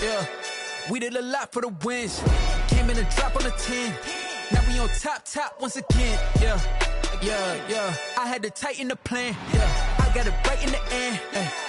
yeah. We did a lot for the wins. Came in a drop on a 10. Now we on top once again, yeah. I had to tighten the plan, yeah. I got it right in the end,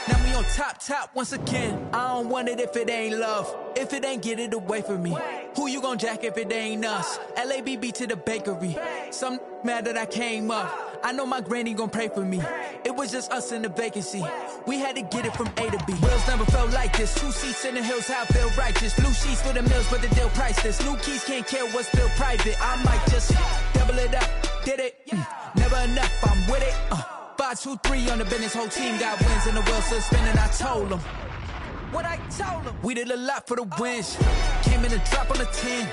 now we on top once again. I don't want it if it ain't love. If it ain't, get it away from me. Who you gon' jack if it ain't us? LABB to the bakery. Some mad that I came up. I know my granny gon' pray for me. It was just us in the vacancy. We had to get it from A to B. Wheels never felt like this. 2 seats in the hills, how I feel righteous. Blue sheets for the mills, but the deal priceless. New keys can't care what's still private. I might just double it up. Did it? Never enough, I'm with it. 5, 2, 3 on the business. Whole team got wins and the wheels still spinning. I told them what I told them. We did a lot for the wins. Came in a drop on a 10.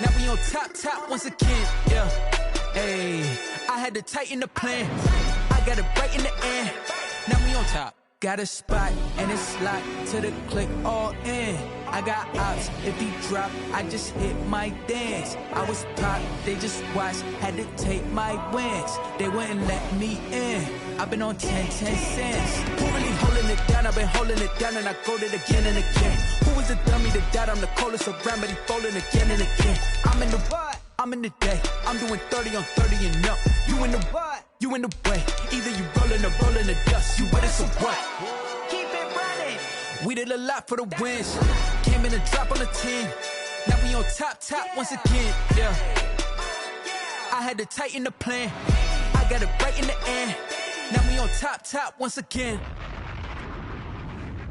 Now we on top once again, yeah. Hey, I had to tighten the plan. I got it right in the end. Now we on top. Got a spot and it's locked to the click all in. I got ops, if he drop, I just hit my dance. I was pop, they just watched, had to take my wins. They wouldn't let me in. I've been on 10 cents. Who really holding it down? I've been holding it down and I go it again and again. Who was the dummy that died? I'm the coldest around, but he folding again and again. I'm in the what? I'm in the day. I'm doing 30 on 30 and up. You in the what? You in the way. Either you rolling or rolling the dust. You with us or what? Keep it running. We did a lot for the wins. Came in a drop on a 10. Now we on top once again, yeah. I had to tighten the plan. I got it right in the end. Now we on top once again.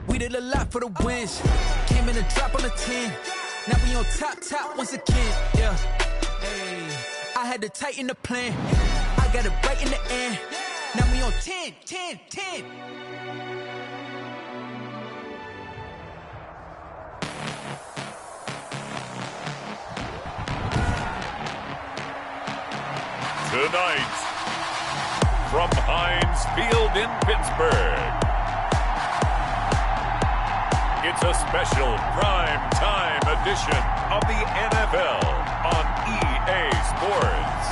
We did a lot for the wins. Came in a drop on a 10. Now we on top once again, yeah. Hey, I had to tighten the plan. I got it right in the end. Now we on 10. Tonight, from Heinz Field in Pittsburgh, it's a special prime time edition of the NFL on EA Sports.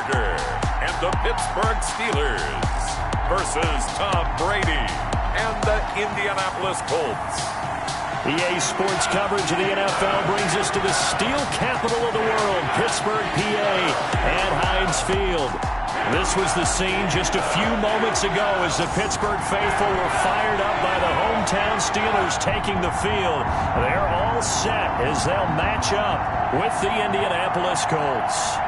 And the Pittsburgh Steelers versus Tom Brady and the Indianapolis Colts. EA Sports coverage of the NFL brings us to the steel capital of the world, Pittsburgh, PA, at Heinz Field. This was the scene just a few moments ago as the Pittsburgh faithful were fired up by the hometown Steelers taking the field. They're all set as they'll match up with the Indianapolis Colts.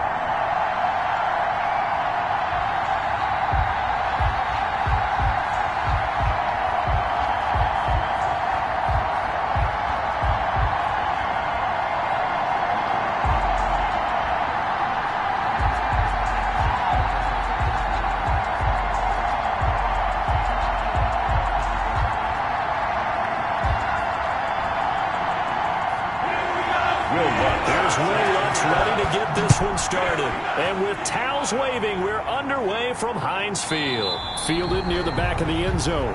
Started. And with towels waving, we're underway from Heinz Field. Fielded near the back of the end zone.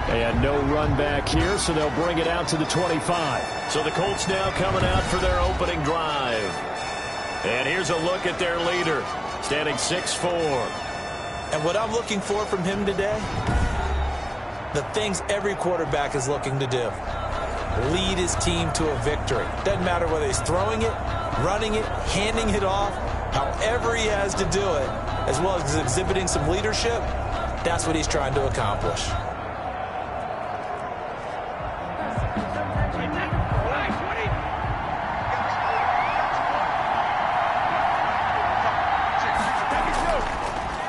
And no run back here, so they'll bring it out to the 25. So the Colts now coming out for their opening drive. And here's a look at their leader, standing 6'4". And what I'm looking for from him today, the things every quarterback is looking to do. Lead his team to a victory. Doesn't matter whether he's throwing it, running it, handing it off, however he has to do it, as well as exhibiting some leadership, that's what he's trying to accomplish.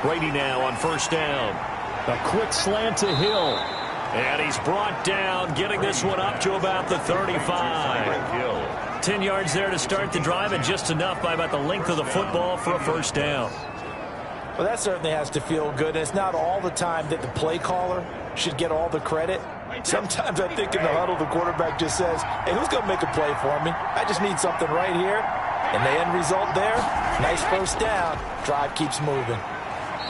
Brady now on first down. A quick slant to Hill. And he's brought down, getting this one up to about the 35. 10 yards there to start the drive, and just enough by about the length of the football for a first down. Well, that certainly has to feel good. It's not all the time that the play caller should get all the credit. Sometimes I think in the huddle, the quarterback just says, hey, who's going to make a play for me? I just need something right here. And the end result there, nice first down. Drive keeps moving.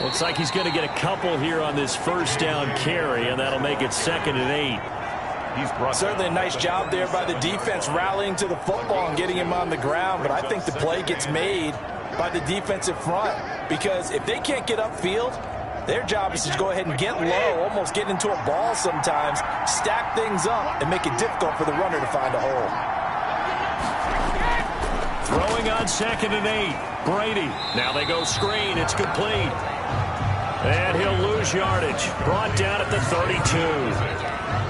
Looks like he's going to get a couple here on this first down carry, and that'll make it 2nd and 8. Certainly a nice job there by the defense rallying to the football and getting him on the ground, but I think the play gets made by the defensive front because if they can't get upfield, their job is to go ahead and get low, almost get into a ball sometimes, stack things up, and make it difficult for the runner to find a hole. Throwing on 2nd and 8. Brady. Now they go screen. It's complete. And he'll lose yardage. Brought down at the 32.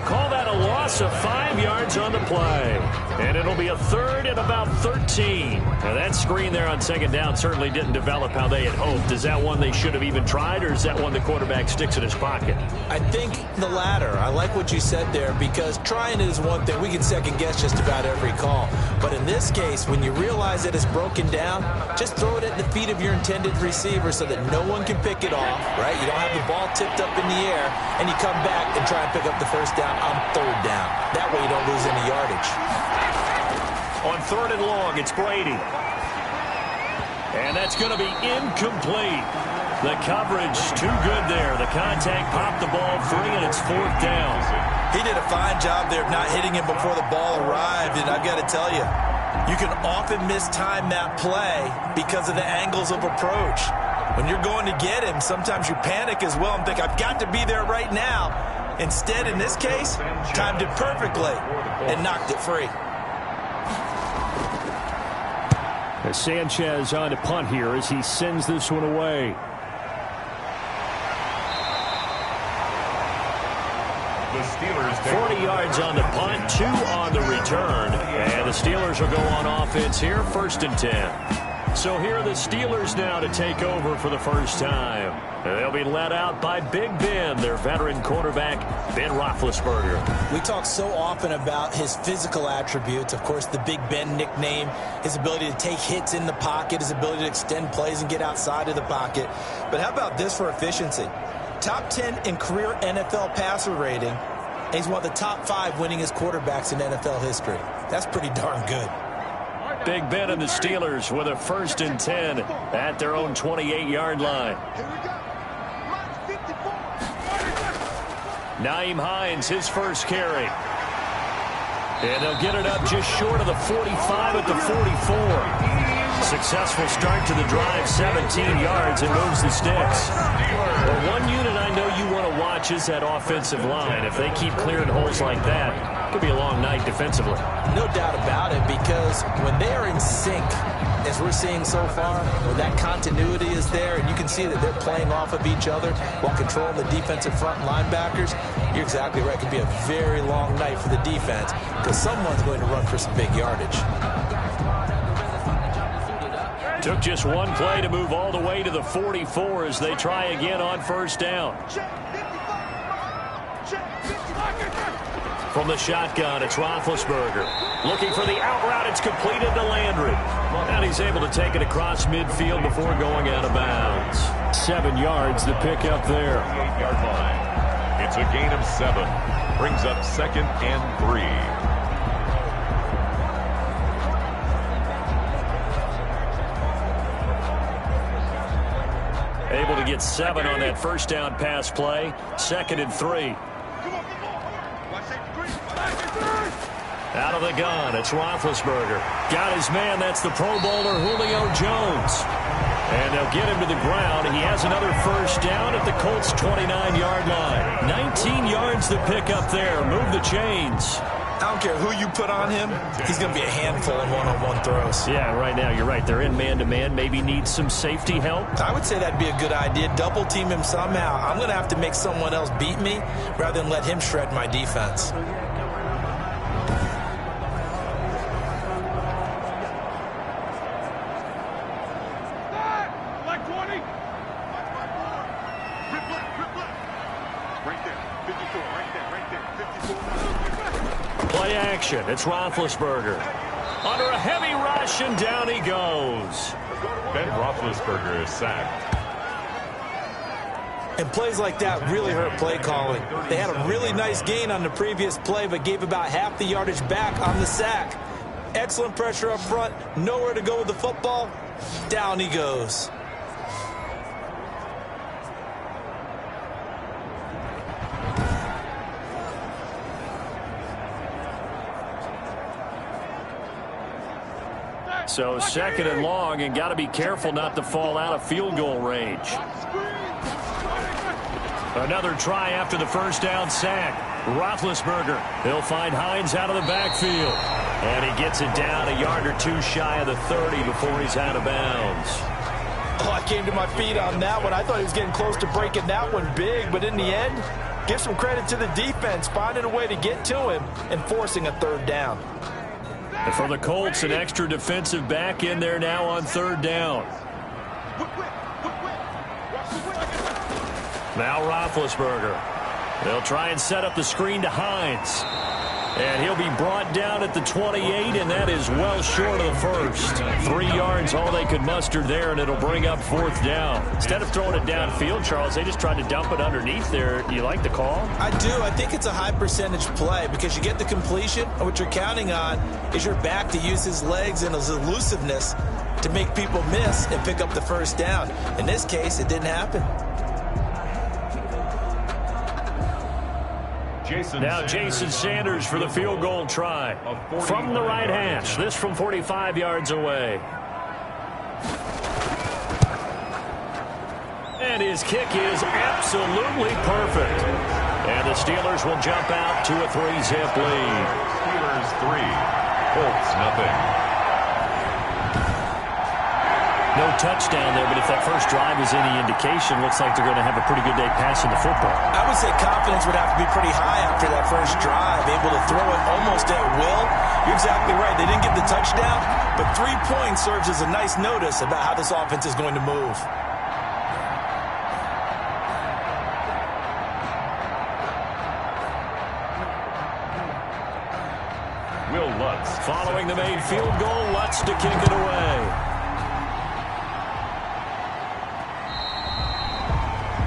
Call that a loss of 5 yards on the play. And it'll be a 3rd and about 13. Now that screen there on 2nd down certainly didn't develop how they had hoped. Is that one they should have even tried, or is that one the quarterback sticks in his pocket? I think the latter. I like what you said there because trying it is one thing. We can second guess just about every call. But in this case, when you realize that it's broken down, just throw it at the feet of your intended receiver so that no one can pick it off, right? You don't have the ball tipped up in the air, and you come back and try and pick up the first down on 3rd down. That way you don't lose any yardage. On 3rd and long, it's Brady. And that's going to be incomplete. The coverage too good there. The contact popped the ball free, and it's 4th down. He did a fine job there of not hitting him before the ball arrived, and I've got to tell you, you can often mistime that play because of the angles of approach. When you're going to get him, sometimes you panic as well and think, I've got to be there right now. Instead, in this case, timed it perfectly and knocked it free. As Sanchez on to punt here as he sends this one away. The Steelers 40 yards on the punt, 2 on the return. And the Steelers will go on offense here, 1st and 10. So here are the Steelers now to take over for the first time. They'll be led out by Big Ben, their veteran quarterback, Ben Roethlisberger. We talk so often about his physical attributes. Of course, the Big Ben nickname, his ability to take hits in the pocket, his ability to extend plays and get outside of the pocket. But how about this for efficiency? Top 10 in career NFL passer rating, and he's one of the top 5 winningest quarterbacks in NFL history. That's pretty darn good. Big Ben and the Steelers with a 1st and 10 at their own 28-yard line. Nyheim Hines, his first carry. And they'll get it up just short of the 45 at the 44. Successful start to the drive, 17 yards, and moves the sticks. Well, one unit I know you want to watch is that offensive line. If they keep clearing holes like that, it could be a long night defensively. No doubt about it, because when they are in sync, as we're seeing so far, where that continuity is there, and you can see that they're playing off of each other while controlling the defensive front linebackers, you're exactly right. It could be a very long night for the defense because someone's going to run for some big yardage. Took just one play to move all the way to the 44 as they try again on 1st down. From the shotgun, it's Roethlisberger. Looking for the out route. It's completed to Landry. And he's able to take it across midfield before going out of bounds. 7 yards to pick up there. 8-yard line. It's a gain of 7. Brings up 2nd and 3. Able to get 7 on that first down pass play. 2nd and 3. Out of the gun, it's Roethlisberger. Got his man, that's the Pro Bowler Julio Jones. And they'll get him to the ground. He has another first down at the Colts' 29-yard line. 19 yards to pick up there. Move the chains. I don't care who you put on him, he's going to be a handful in one-on-one throws. Yeah, right now, you're right. They're in man-to-man. Maybe needs some safety help. I would say that'd be a good idea. Double-team him somehow. I'm going to have to make someone else beat me rather than let him shred my defense. Play action. It's Roethlisberger. Under a heavy rush, and down he goes. Ben Roethlisberger is sacked. And plays like that really hurt play calling. They had a really nice gain on the previous play, but gave about half the yardage back on the sack. Excellent pressure up front. Nowhere to go with the football. Down he goes. So second and long, and got to be careful not to fall out of field goal range. Another try after the first down sack. Roethlisberger. He'll find Hines out of the backfield. And he gets it down a yard or two shy of the 30 before he's out of bounds. Oh, I came to my feet on that one. I thought he was getting close to breaking that one big, but in the end, give some credit to the defense, finding a way to get to him and forcing a third down. And for the Colts, an extra defensive back in there now on third down. Now Roethlisberger. They'll try and set up the screen to Hines. And he'll be brought down at the 28, and that is well short of the first. 3 yards, all they could muster there, and it'll bring up fourth down. Instead of throwing it downfield, Charles, they just tried to dump it underneath there. Do you like the call? I do. I think it's a high percentage play because you get the completion, and what you're counting on is your back to use his legs and his elusiveness to make people miss and pick up the first down. In this case, it didn't happen. Jason Sanders for the field goal try. From the right hash. This from 45 yards away. And his kick is absolutely perfect. And the Steelers will jump out to a 3-zip lead. Steelers 3, Colts nothing. No touchdown there, but if that first drive is any indication, looks like they're going to have a pretty good day passing the football. I would say confidence would have to be pretty high after that first drive, able to throw it almost at will. You're exactly right. They didn't get the touchdown, but 3 points serves as a nice notice about how this offense is going to move. Will Lutz. Following the made field goal, Lutz to kick it away.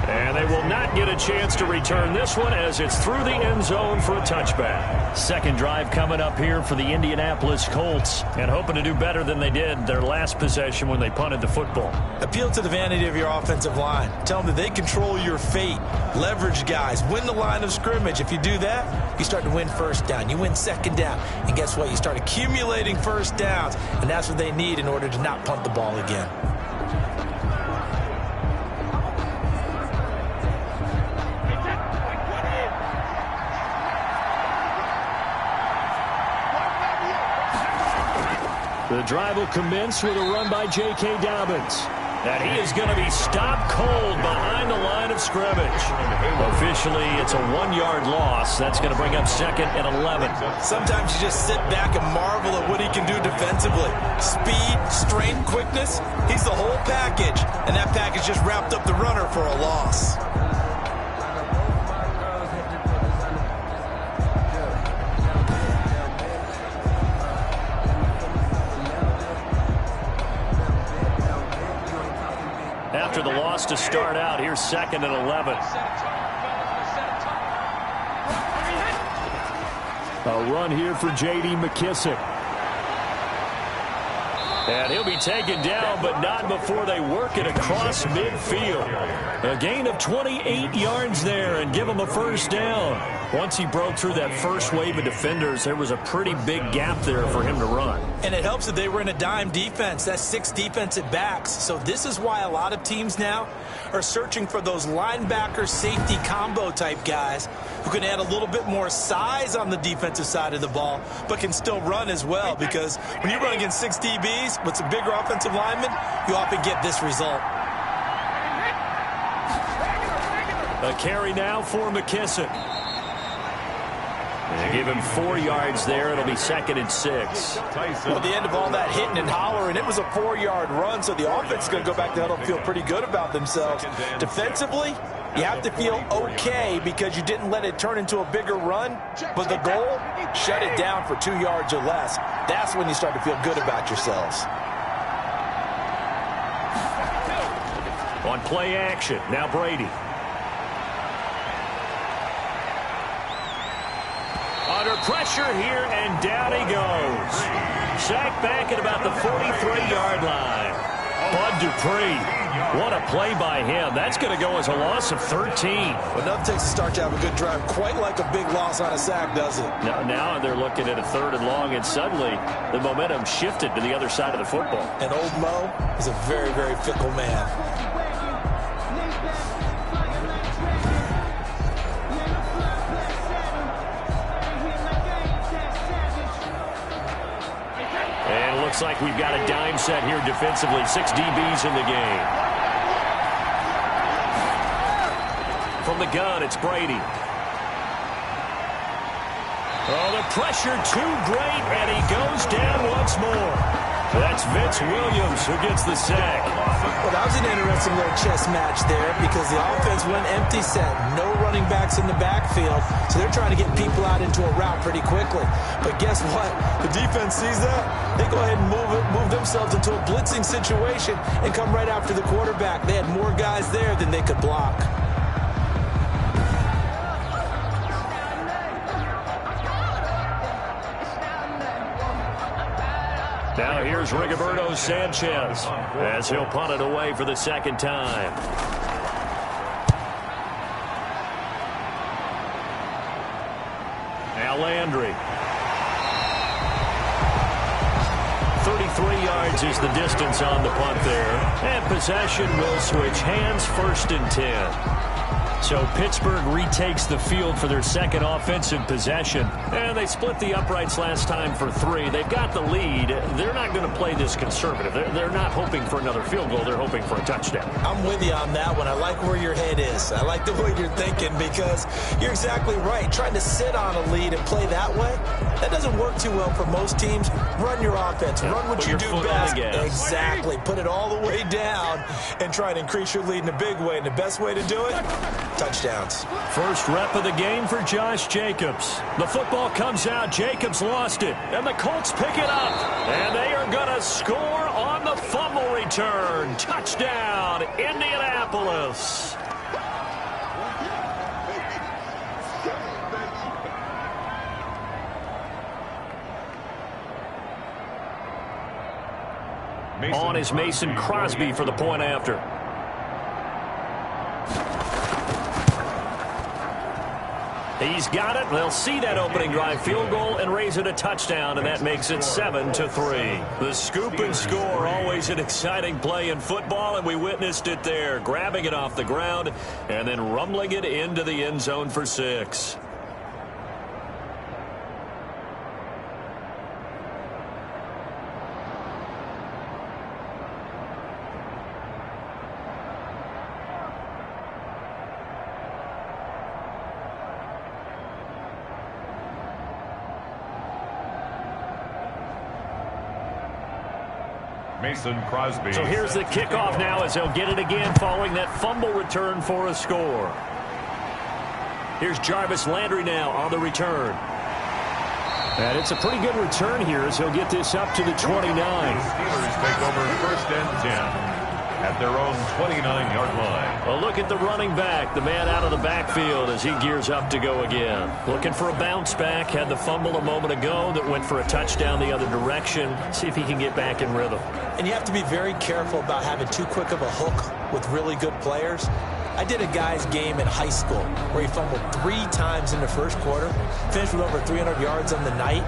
And they will not get a chance to return this one as it's through the end zone for a touchback. Second drive coming up here for the Indianapolis Colts, and hoping to do better than they did their last possession when they punted the football. Appeal to the vanity of your offensive line. Tell them that they control your fate. Leverage guys. Win the line of scrimmage. If you do that, you start to win first down. You win second down. And guess what? You start accumulating first downs, and that's what they need in order to not punt the ball again. The drive will commence with a run by J.K. Dobbins. And he is going to be stopped cold behind the line of scrimmage. Officially, it's a 1-yard loss. That's going to bring up second and 11. Sometimes you just sit back and marvel at what he can do defensively. Speed, strength, quickness, he's the whole package. And that package just wrapped up the runner for a loss. After the loss to start out, here's second and 11. A run here for J.D. McKissick. And he'll be taken down, but not before they work it across midfield. A gain of 28 yards there and give him a first down. Once he broke through that first wave of defenders, there was a pretty big gap there for him to run. And it helps that they were in a dime defense. That's 6 defensive backs. So this is why a lot of teams now are searching for those linebacker safety combo type guys who can add a little bit more size on the defensive side of the ball, but can still run as well, because when you run against 6 DBs with some bigger offensive linemen, you often get this result. A carry now for McKissick. They give him 4 yards there. It'll be second and 6. Well, at the end of all that hitting and hollering, it was a 4-yard run, so the offense is going to go back to huddle and feel pretty good about themselves. Defensively, you have to feel okay because you didn't let it turn into a bigger run, but the goal, shut it down for 2 yards or less. That's when you start to feel good about yourselves. On play action, now Brady. Under pressure here, and down he goes. Sacked back at about the 43-yard line. Bud Dupree. What a play by him. That's going to go as a loss of 13. Well, nothing takes a start to have a good drive quite like a big loss on a sack, does it? Now they're looking at a 3rd and long, and suddenly the momentum shifted to the other side of the football. And old Mo is a very, very fickle man. And it looks like we've got a dime set here defensively. 6 DBs in the game. From the gun, it's Brady. Oh, the pressure too great, and he goes down once more. That's Vince Williams who gets the sack. Well, that was an interesting little chess match there because the offense went empty set. No running backs in the backfield, so they're trying to get people out into a route pretty quickly. But guess what? The defense sees that. They go ahead and move themselves into a blitzing situation and come right after the quarterback. They had more guys there than they could block. Now here's Rigoberto Sanchez as he'll punt it away for the 2nd time. Now Landry. 33 yards is the distance on the punt there. And possession will switch hands, 1st and 10. So Pittsburgh retakes the field for their 2nd offensive possession. And they split the uprights last time for 3. They've got the lead. They're not going to play this conservative. They're not hoping for another field goal. They're hoping for a touchdown. I'm with you on that one. I like where your head is. I like the way you're thinking because you're exactly right. Trying to sit on a lead and play that way, that doesn't work too well for most teams. Run your offense. Run what you do best. Exactly. Put it all the way down and try to increase your lead in a big way. And the best way to do it, touchdowns. First rep of the game for Josh Jacobs. The football comes out. Jacobs lost it. And the Colts pick it up. And they are going to score on the fumble return. Touchdown, Indianapolis. On is Mason Crosby for the point after. He's got it. They'll see that opening drive field goal and raise it a touchdown, and that makes it 7-3. The scoop and score, always an exciting play in football, and we witnessed it there, grabbing it off the ground and then rumbling it into the end zone for 6. Mason Crosby. So here's the kickoff now as they'll get it again following that fumble return for a score. Here's Jarvis Landry now on the return. And it's a pretty good return here as he'll get this up to the 29. Steelers take over 1st and 10 at their own 29-yard line. Well, look at the running back, the man out of the backfield as he gears up to go again. Looking for a bounce back. Had the fumble a moment ago that went for a touchdown the other direction. See if he can get back in rhythm. And you have to be very careful about having too quick of a hook with really good players. I did a guy's game in high school where he fumbled 3 times in the first quarter, finished with over 300 yards on the night,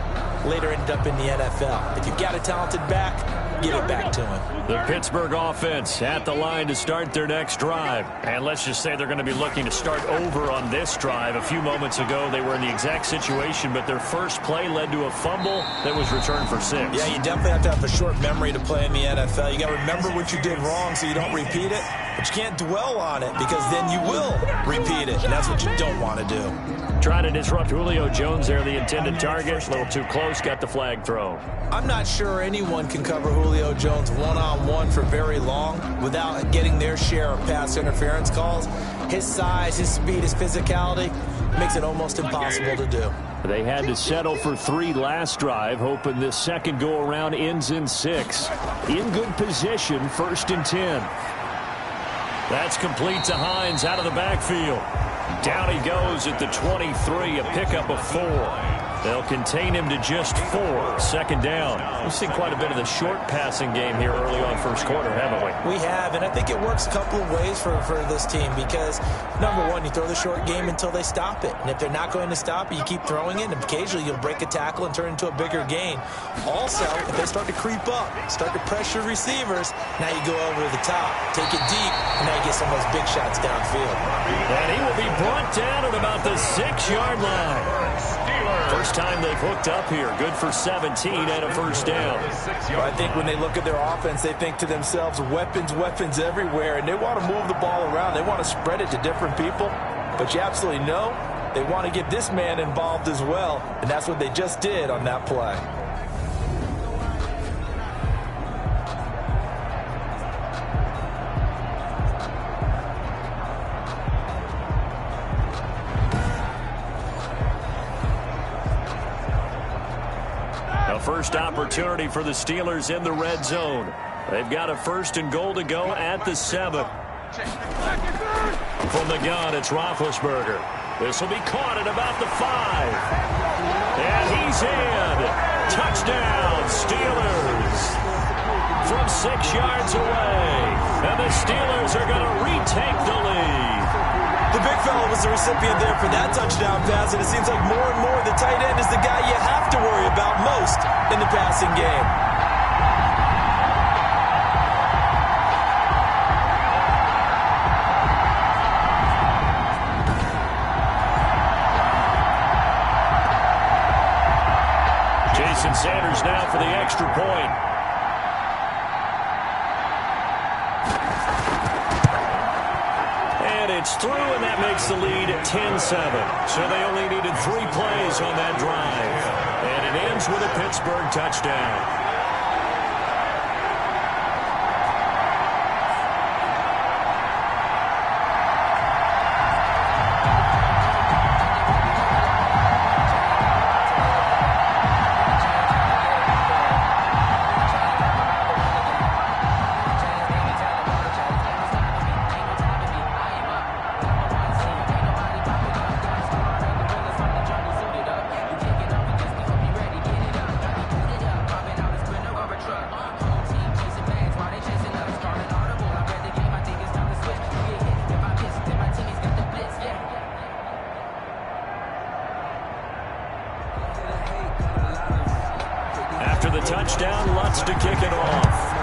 later ended up in the NFL. If you've got a talented back, give it back to him. The Pittsburgh offense at the line to start their next drive. And let's just say they're going to be looking to start over on this drive. A few moments ago, they were in the exact situation, but their first play led to a fumble that was returned for 6. Yeah, you definitely have to have a short memory to play in the NFL. You got to remember what you did wrong so you don't repeat it, but you can't dwell on it because then you will repeat it, and that's what you don't want to do. Trying to disrupt Julio Jones there, the intended target. A little too close, got the flag thrown. I'm not sure anyone can cover Julio Jones one-on-one for very long without getting their share of pass interference calls. His size, his speed, his physicality makes it almost impossible to do. They had to settle for 3 last drive, hoping this second go-around ends in 6. In good position, 1st and 10. That's complete to Hines out of the backfield. Down he goes at the 23, a pickup of 4. They'll contain him to just 4. Second down. We've seen quite a bit of the short passing game here early on first quarter, haven't we? We have, and I think it works a couple of ways for this team because, number one, you throw the short game until they stop it. And if they're not going to stop it, you keep throwing it, and occasionally you'll break a tackle and turn it into a bigger gain. Also, if they start to creep up, start to pressure receivers, now you go over to the top, take it deep, and now you get some of those big shots downfield. And he will be brought down at about the 6-yard line. First time they've hooked up here. Good for 17 and a first down. Well, I think when they look at their offense, they think to themselves, weapons, weapons everywhere, and they want to move the ball around. They want to spread it to different people. But you absolutely know they want to get this man involved as well, and that's what they just did on that play. First opportunity for the Steelers in the red zone. They've got a 1st and goal to go at the 7. From the gun, it's Roethlisberger. This will be caught at about the 5. And he's in. Touchdown, Steelers. From 6 yards away. And the Steelers are going to retake the lead. The big fella was the recipient there for that touchdown pass, and it seems like more and more the tight end is the guy you have to worry about most in the passing game. Jason Sanders now for the extra point. It's through, and that makes the lead 10-7. So they only needed 3 plays on that drive. And it ends with a Pittsburgh touchdown. Touchdown, Lutz to kick it off.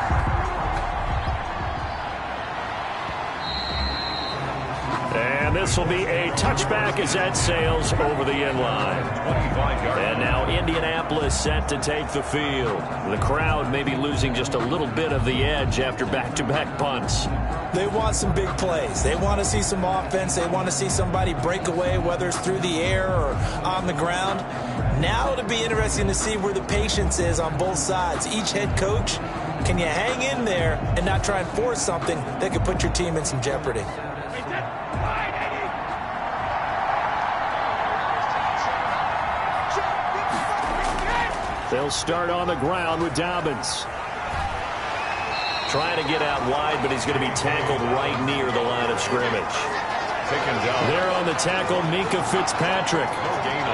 And this will be a touchback as that sails over the end line. And now Indianapolis set to take the field. The crowd may be losing just a little bit of the edge after back-to-back punts. They want some big plays. They want to see some offense. They want to see somebody break away, whether it's through the air or on the ground. Now it'll be interesting to see where the patience is on both sides. Each head coach, can you hang in there and not try and force something that could put your team in some jeopardy? They'll start on the ground with Dobbins. Trying to get out wide, but he's going to be tackled right near the line of scrimmage. There on the tackle, Minka Fitzpatrick.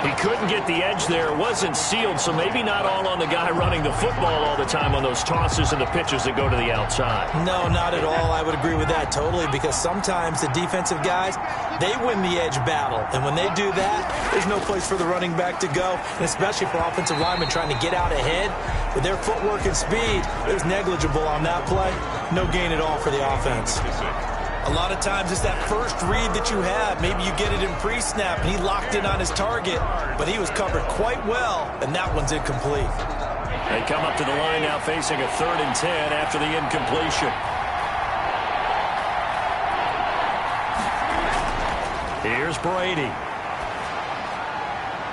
He couldn't get the edge there. It wasn't sealed, so maybe not all on the guy running the football all the time on those tosses and the pitches that go to the outside. No, not at all. I would agree with that totally, because sometimes the defensive guys, they win the edge battle. And when they do that, there's no place for the running back to go, and especially for offensive linemen trying to get out ahead. With their footwork and speed, it was negligible on that play. No gain at all for the offense. A lot of times it's that first read that you have. Maybe you get it in pre-snap, and he locked in on his target, but he was covered quite well, and that one's incomplete. They come up to the line now facing a 3rd and 10 after the incompletion. Here's Brady.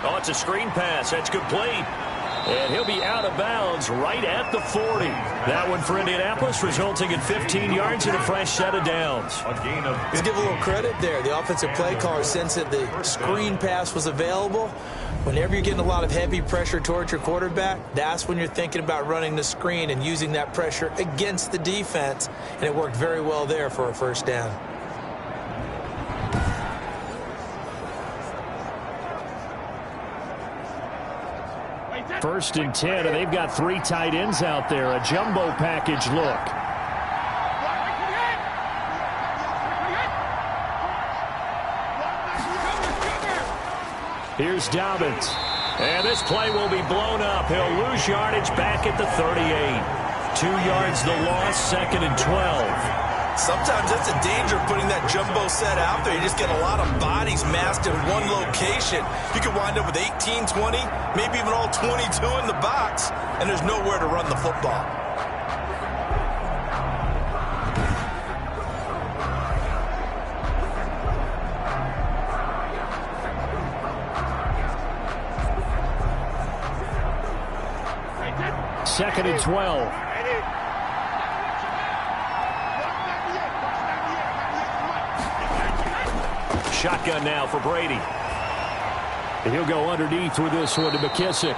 Oh, it's a screen pass. That's complete. And he'll be out of bounds right at the 40. That one for Indianapolis, resulting in 15 yards and a fresh set of downs. Let's give a little credit there. The offensive play caller sensed that the screen pass was available. Whenever you're getting a lot of heavy pressure towards your quarterback, that's when you're thinking about running the screen and using that pressure against the defense. And it worked very well there for a first down. First and 10, and they've got 3 tight ends out there. A jumbo package look. Here's Dobbins. And this play will be blown up. He'll lose yardage back at the 38. 2 yards the loss, 2nd and 12. Sometimes that's a danger of putting that jumbo set out there. You just get a lot of bodies massed in one location. You could wind up with 18, 20, maybe even all 22 in the box, and there's nowhere to run the football. Second and 12. Shotgun now for Brady. And he'll go underneath with this one to McKissick.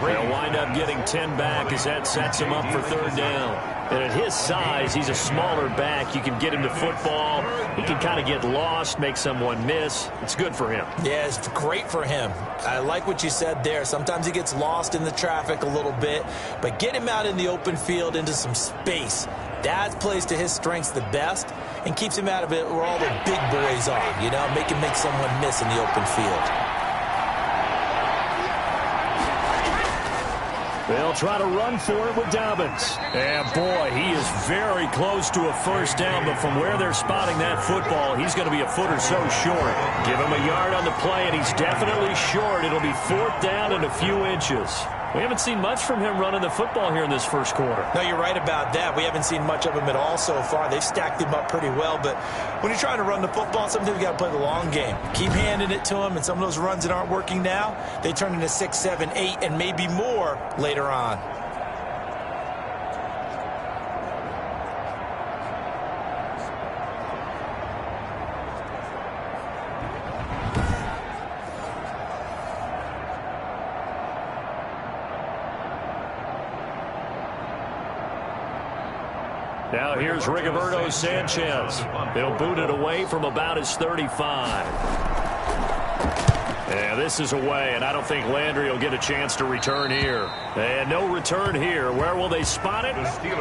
They'll wind up getting 10 back as that sets him up for 3rd down. And at his size, he's a smaller back. You can get him to football. He can kind of get lost, make someone miss. It's good for him. Yeah, it's great for him. I like what you said there. Sometimes he gets lost in the traffic a little bit, but get him out in the open field into some space. That plays to his strengths the best and keeps him out of it where all the big boys are, you know, make him make someone miss in the open field. They'll try to run for it with Dobbins. And, boy, he is very close to a 1st down, but from where they're spotting that football, he's going to be a foot or so short. Give him a yard on the play, and he's definitely short. It'll be 4th down and a few inches. We haven't seen much from him running the football here in this first quarter. No, you're right about that. We haven't seen much of him at all so far. They've stacked him up pretty well, but when you're trying to run the football, sometimes you got to play the long game. Keep handing it to him, and some of those runs that aren't working now, they turn into 6, 7, 8, and maybe more later on. Now here's Rigoberto Sanchez. He'll boot it away from about his 35. Yeah, this is away, and I don't think Landry will get a chance to return here. And no return here. Where will they spot it?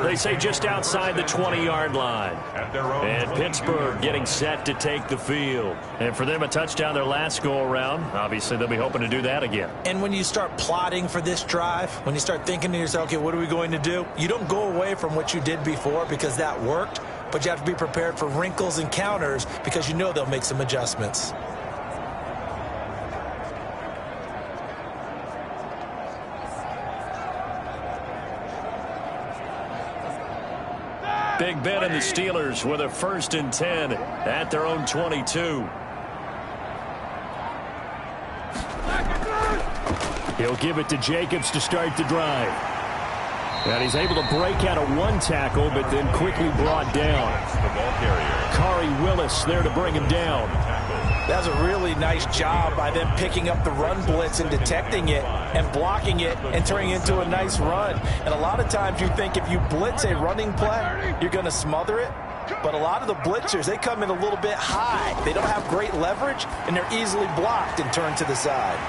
They say just outside the 20-yard line. And Pittsburgh getting set to take the field. And for them, a touchdown their last go-around. Obviously, they'll be hoping to do that again. And when you start plotting for this drive, when you start thinking to yourself, okay, what are we going to do? You don't go away from what you did before because that worked, but you have to be prepared for wrinkles and counters because you know they'll make some adjustments. Big Ben and the Steelers with a 1st and 10 at their own 22. He'll give it to Jacobs to start the drive. And he's able to break out of 1 tackle, but then quickly brought down. Khari Willis there to bring him down. That's a really nice job by them picking up the run blitz and detecting it and blocking it and turning it into a nice run. And a lot of times you think if you blitz a running play, you're going to smother it. But a lot of the blitzers, they come in a little bit high. They don't have great leverage, and they're easily blocked and turned to the side.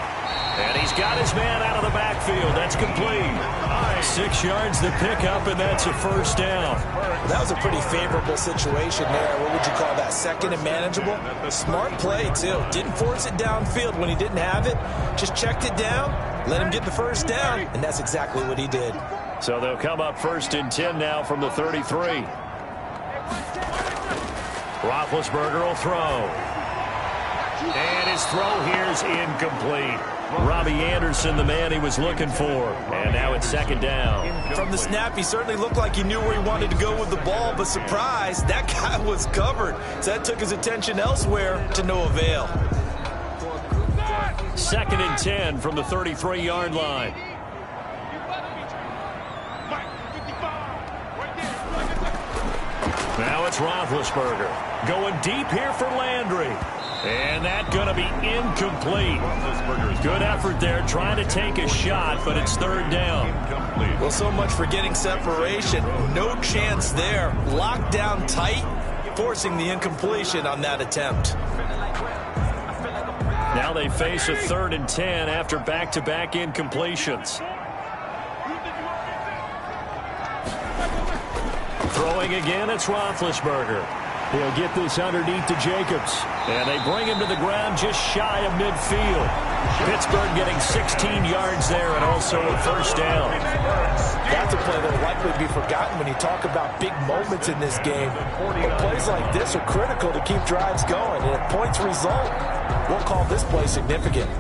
And he's got his man out of the backfield. That's complete. 6 yards the pickup, and that's a 1st down. That was a pretty favorable situation there. What would you call that? 2nd and manageable? Smart play, too. Didn't force it downfield when he didn't have it. Just checked it down, let him get the 1st down, and that's exactly what he did. So they'll come up 1st and 10 now from the 33. Roethlisberger will throw. And his throw here is incomplete. Robbie Anderson, the man he was looking for. And now it's 2nd down. From the snap, he certainly looked like he knew where he wanted to go with the ball, but surprise, that guy was covered. So that took his attention elsewhere to no avail. 2nd and 10 from the 33-yard line. Now it's Roethlisberger. Going deep here for Landry. And that's going to be incomplete. Good effort there trying to take a shot, but it's 3rd down. Well, so much for getting separation. No chance there. Locked down tight, forcing the incompletion on that attempt. Now they face a 3rd and 10 after back-to-back incompletions. Throwing again, it's Roethlisberger. He'll get this underneath to Jacobs. And they bring him to the ground just shy of midfield. Pittsburgh getting 16 yards there and also a first down. That's a play that will likely be forgotten when you talk about big moments in this game. But plays like this are critical to keep drives going. And if points result, we'll call this play significant.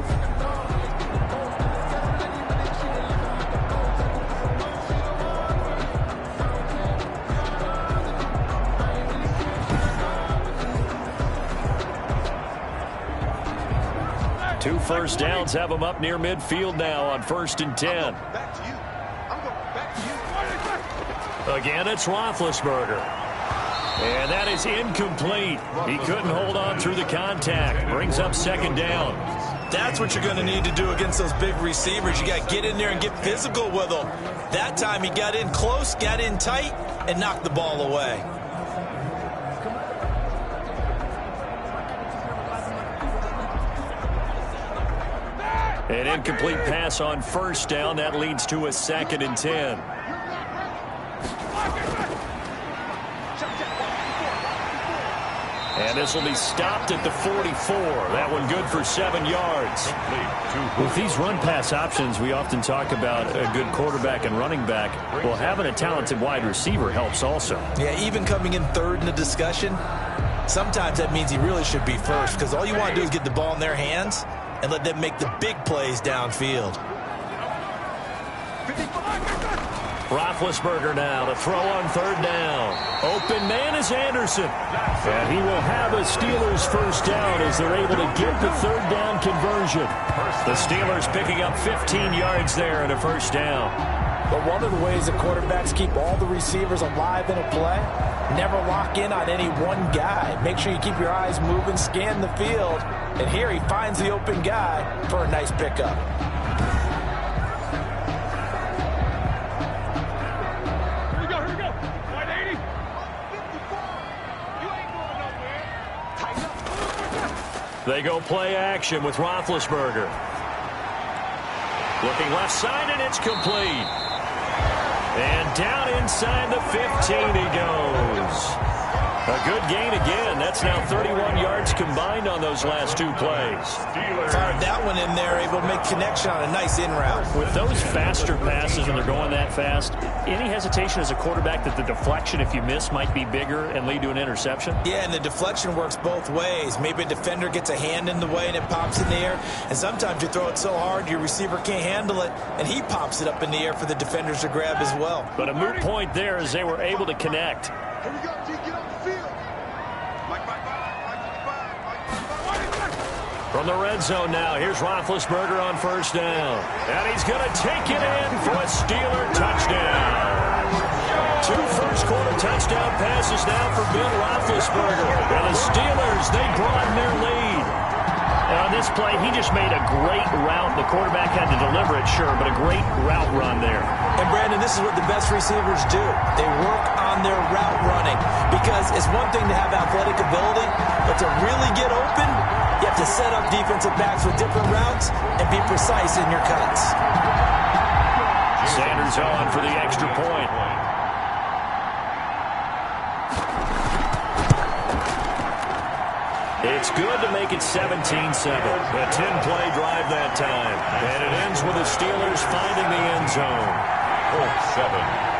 Two first downs have them up near midfield now on 1st and 10. Again, it's Roethlisberger. And that is incomplete. He couldn't hold on through the contact. Brings up 2nd down. That's what you're going to need to do against those big receivers. You got to get in there and get physical with them. That time he got in close, got in tight, and knocked the ball away. An incomplete pass on 1st down. That leads to a 2nd and 10. And this will be stopped at the 44. That one good for 7 yards. With these run-pass options, we often talk about a good quarterback and running back. Well, having a talented wide receiver helps also. Yeah, even coming in 3rd in the discussion, sometimes that means he really should be first, because all you want to do is get the ball in their hands and let them make the big plays downfield. Roethlisberger now to throw on 3rd down. Open man is Anderson. And he will have a Steelers first down as they're able to get the 3rd down conversion. The Steelers picking up 15 yards there and a first down. But one of the ways the quarterbacks keep all the receivers alive in a play, never lock in on any one guy. Make sure you keep your eyes moving, scan the field. And here he finds the open guy for a nice pickup. Here we go. 180. You ain't going nowhere. Tighten up. They go play action with Roethlisberger. Looking left side, and it's complete. And down inside the 15 he goes. A good gain again. That's now 31 yards combined on those last 2 plays. Fired that one in there, able to make connection on a nice in route. With those faster passes and they're going that fast, any hesitation as a quarterback that the deflection, if you miss, might be bigger and lead to an interception? Yeah, and the deflection works both ways. Maybe a defender gets a hand in the way and it pops in the air. And sometimes you throw it so hard your receiver can't handle it, and he pops it up in the air for the defenders to grab as well. But a moot point there as they were able to connect. Here we go, G. Get on the field. From the red zone now, here's Roethlisberger on 1st down. And he's going to take it in for a Steeler touchdown. 2 first-quarter touchdown passes now for Ben Roethlisberger. And the Steelers, they broaden their lead. On this play, he just made a great route. The quarterback had to deliver it, sure, but a great route run there. And, Brandon, this is what the best receivers do. They work on their route running, because it's one thing to have athletic ability, but to really get open, you have to set up defensive backs with different routes and be precise in your cuts. Sanders on for the extra point. It's good to make it 17-7. A 10-play drive that time. And it ends with the Steelers finding the end zone. 4-7.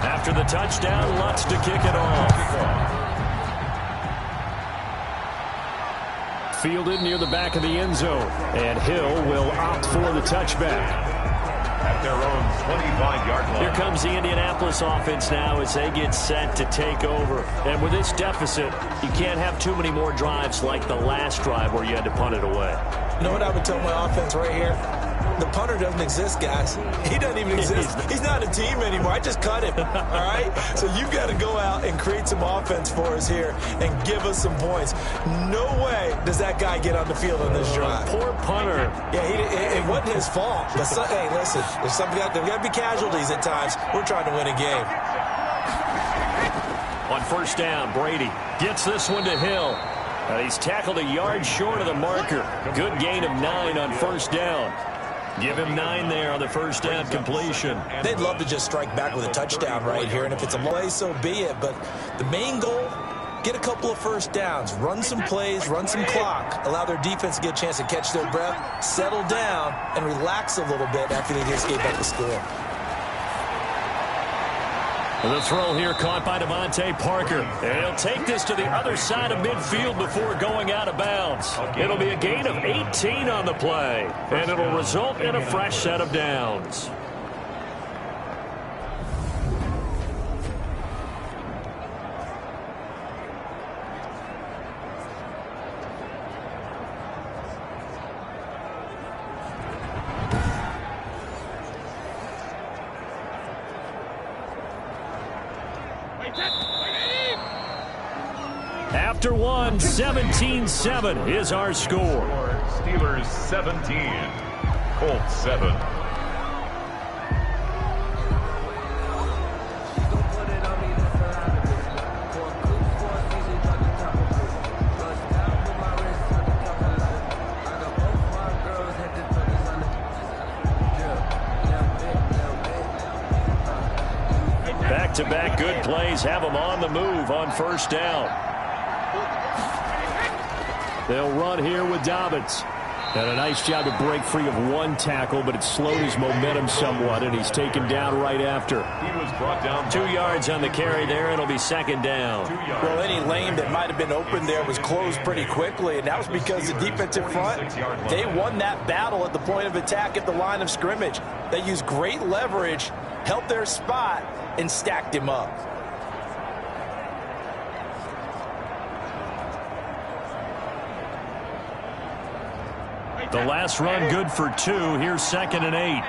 After the touchdown, Lutz to kick it off. Fielded near the back of the end zone. And Hill will opt for the touchback. at their own 25-yard line. Here comes the Indianapolis offense now as they get set to take over. And with this deficit, you can't have too many more drives like the last drive where you had to punt it away. You know what I would tell my offense right here? The punter doesn't exist, guys. He doesn't even exist. He's not a team anymore. I just cut him, all right? So you've got to go out and create some offense for us here and give us some points. No way does that guy get on the field on this drive. Poor punter. Yeah, it wasn't his fault. But hey, listen, there's got to be casualties at times. We're trying to win a game. On first down, Brady gets this one to Hill. He's tackled a yard short of the marker. Good gain of 9 on first down. Give him 9 there on the first down completion. They'd love to just strike back with a touchdown right here, and if it's a play, so be it. But the main goal, get a couple of first downs, run some plays, run some clock, allow their defense to get a chance to catch their breath, settle down, and relax a little bit after they just gave up the score. The throw here caught by Devontae Parker. And he'll take this to the other side of midfield before going out of bounds. It'll be a gain of 18 on the play, and it'll result in a fresh set of downs. After one, 17-7 is our score. Steelers 17, Colts 7. Back-to-back good plays have them on the move on first down. They'll run here with Dobbins. And a nice job to break free of one tackle, but it slowed his momentum somewhat, and he's taken down right after. He was brought down 2 yards on the carry there. It'll be second down. Well, any lane that might have been open there was closed pretty quickly, and that was because the defensive front, they won that battle at the point of attack at the line of scrimmage. They used great leverage, held their spot, and stacked him up. The last run good for 2. Here's 2nd and 8.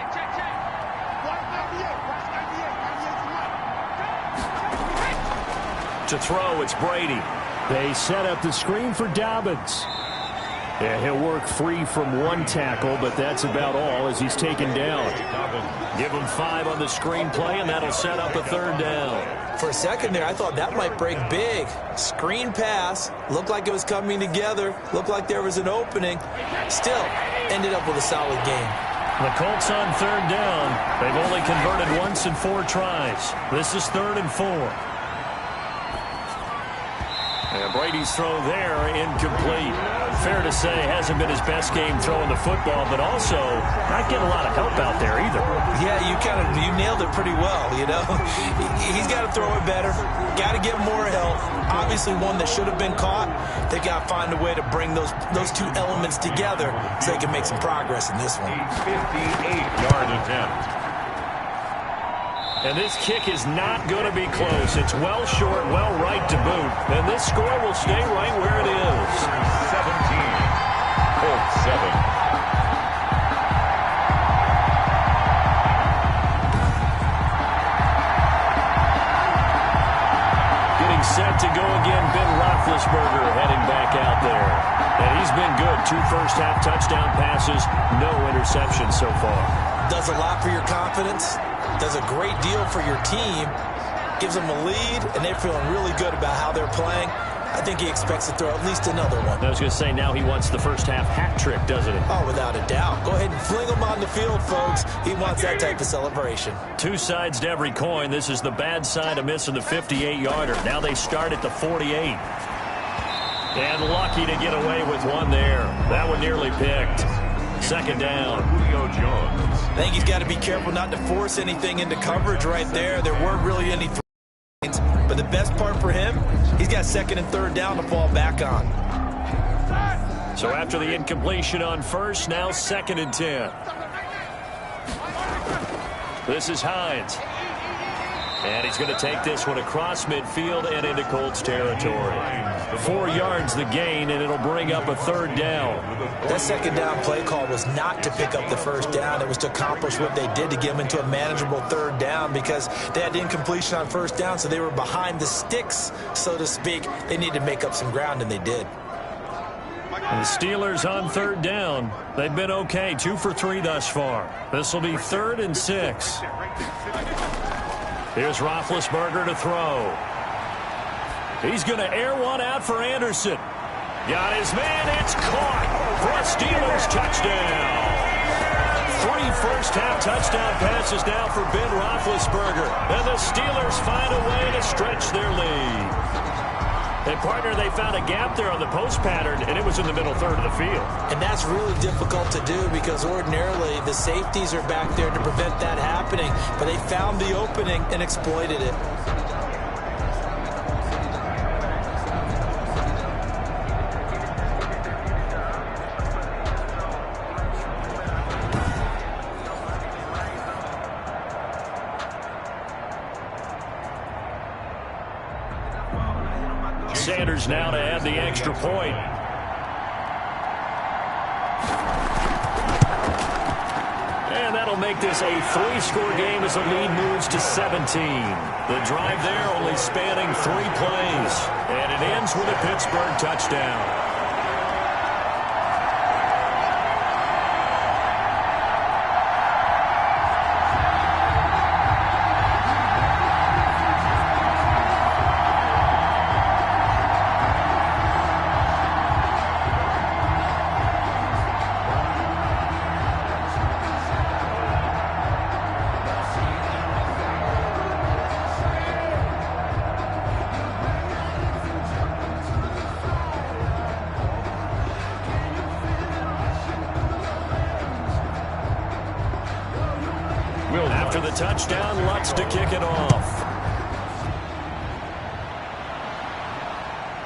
To throw, it's Brady. They set up the screen for Dobbins. Yeah, he'll work free from one tackle, but that's about all as he's taken down. Give him 5 on the screen play, and that'll set up a third down. For a second there, I thought that might break big. Screen pass, looked like it was coming together, looked like there was an opening. Still, ended up with a solid game. The Colts on third down. They've only converted once in 4 tries. This is 3rd and 4. And Brady's throw there, incomplete. Fair to say, hasn't been his best game throwing the football, but also not getting a lot of help out there either. Yeah, you nailed it pretty well, you know. He's got to throw it better. Got to get more help. Obviously one that should have been caught. They got to find a way to bring those 2 elements together so they can make some progress in this one. 58-yard attempt. And this kick is not going to be close. It's well short, well right to boot. And this score will stay right where it is. 17, Colts 7. Getting set to go again, Ben Roethlisberger heading back out there. And he's been good. 2 first-half touchdown passes, no interceptions so far. Does a lot for your confidence. Does a great deal for your team, gives them a lead, and they're feeling really good about how they're playing. I think he expects to throw at least another one. I was going to say, now he wants the first half hat trick, doesn't he? Oh, without a doubt. Go ahead and fling him on the field, folks. He wants that type of celebration. 2 sides to every coin. This is the bad side of missing the 58-yarder. Now they start at the 48. And lucky to get away with one there. That one nearly picked. Second down. Julio Jones. I think he's got to be careful not to force anything into coverage right there. There weren't really any throws, but the best part for him, he's got 2nd and 3rd down to fall back on. So after the incompletion on first, now 2nd and 10. This is Hines. And he's going to take this one across midfield and into Colts territory. 4 yards the gain, and it'll bring up a 3rd down. That 2nd down play call was not to pick up the 1st down. It was to accomplish what they did to get them into a manageable 3rd down because they had incompletion on 1st down, so they were behind the sticks, so to speak. They needed to make up some ground, and they did. The Steelers on 3rd down. They've been okay, 2 for 3 thus far. This will be 3rd and 6. Here's Roethlisberger to throw. He's going to air one out for Anderson. Got his man. It's caught for a Steelers touchdown. 3 first-half touchdown passes now for Ben Roethlisberger. And the Steelers find a way to stretch their lead. And, partner, they found a gap there on the post pattern, and it was in the middle 3rd of the field. And that's really difficult to do because ordinarily the safeties are back there to prevent that happening. But they found the opening and exploited it. Sanders now to add the extra point. And that'll make this a 3-score game as the lead moves to 17. The drive there only spanning 3 plays. And it ends with a Pittsburgh touchdown. After the touchdown, Lutz to kick it off.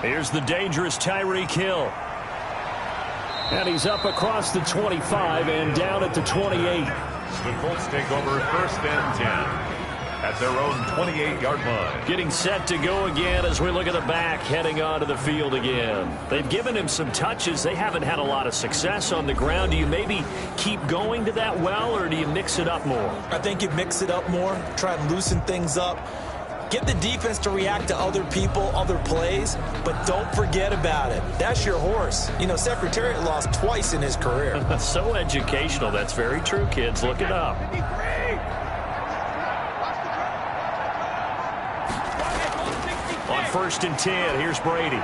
Here's the dangerous Tyreek Hill. And he's up across the 25 and down at the 28. The Colts take over 1st and 10 at their own 28-yard line. Getting set to go again as we look at the back heading onto the field again. They've given him some touches. They haven't had a lot of success on the ground. Do you maybe keep going to that well, or do you mix it up more? I think you mix it up more, try and loosen things up. Get the defense to react to other people, other plays, but don't forget about it. That's your horse. You know, Secretariat lost twice in his career. So educational. That's very true, kids. Look it up. On 1st and 10, here's Brady.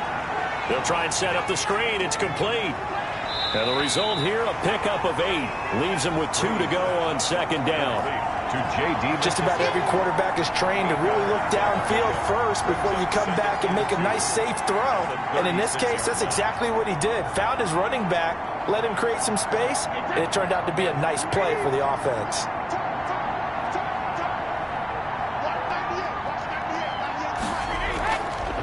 They'll try and set up the screen. It's complete. And the result here, a pickup of 8. Leaves them with 2 to go on 2nd down. To J.D. Just about every quarterback is trained to really look downfield first before you come back and make a nice, safe throw. And in this case, that's exactly what he did. Found his running back, let him create some space, and it turned out to be a nice play for the offense.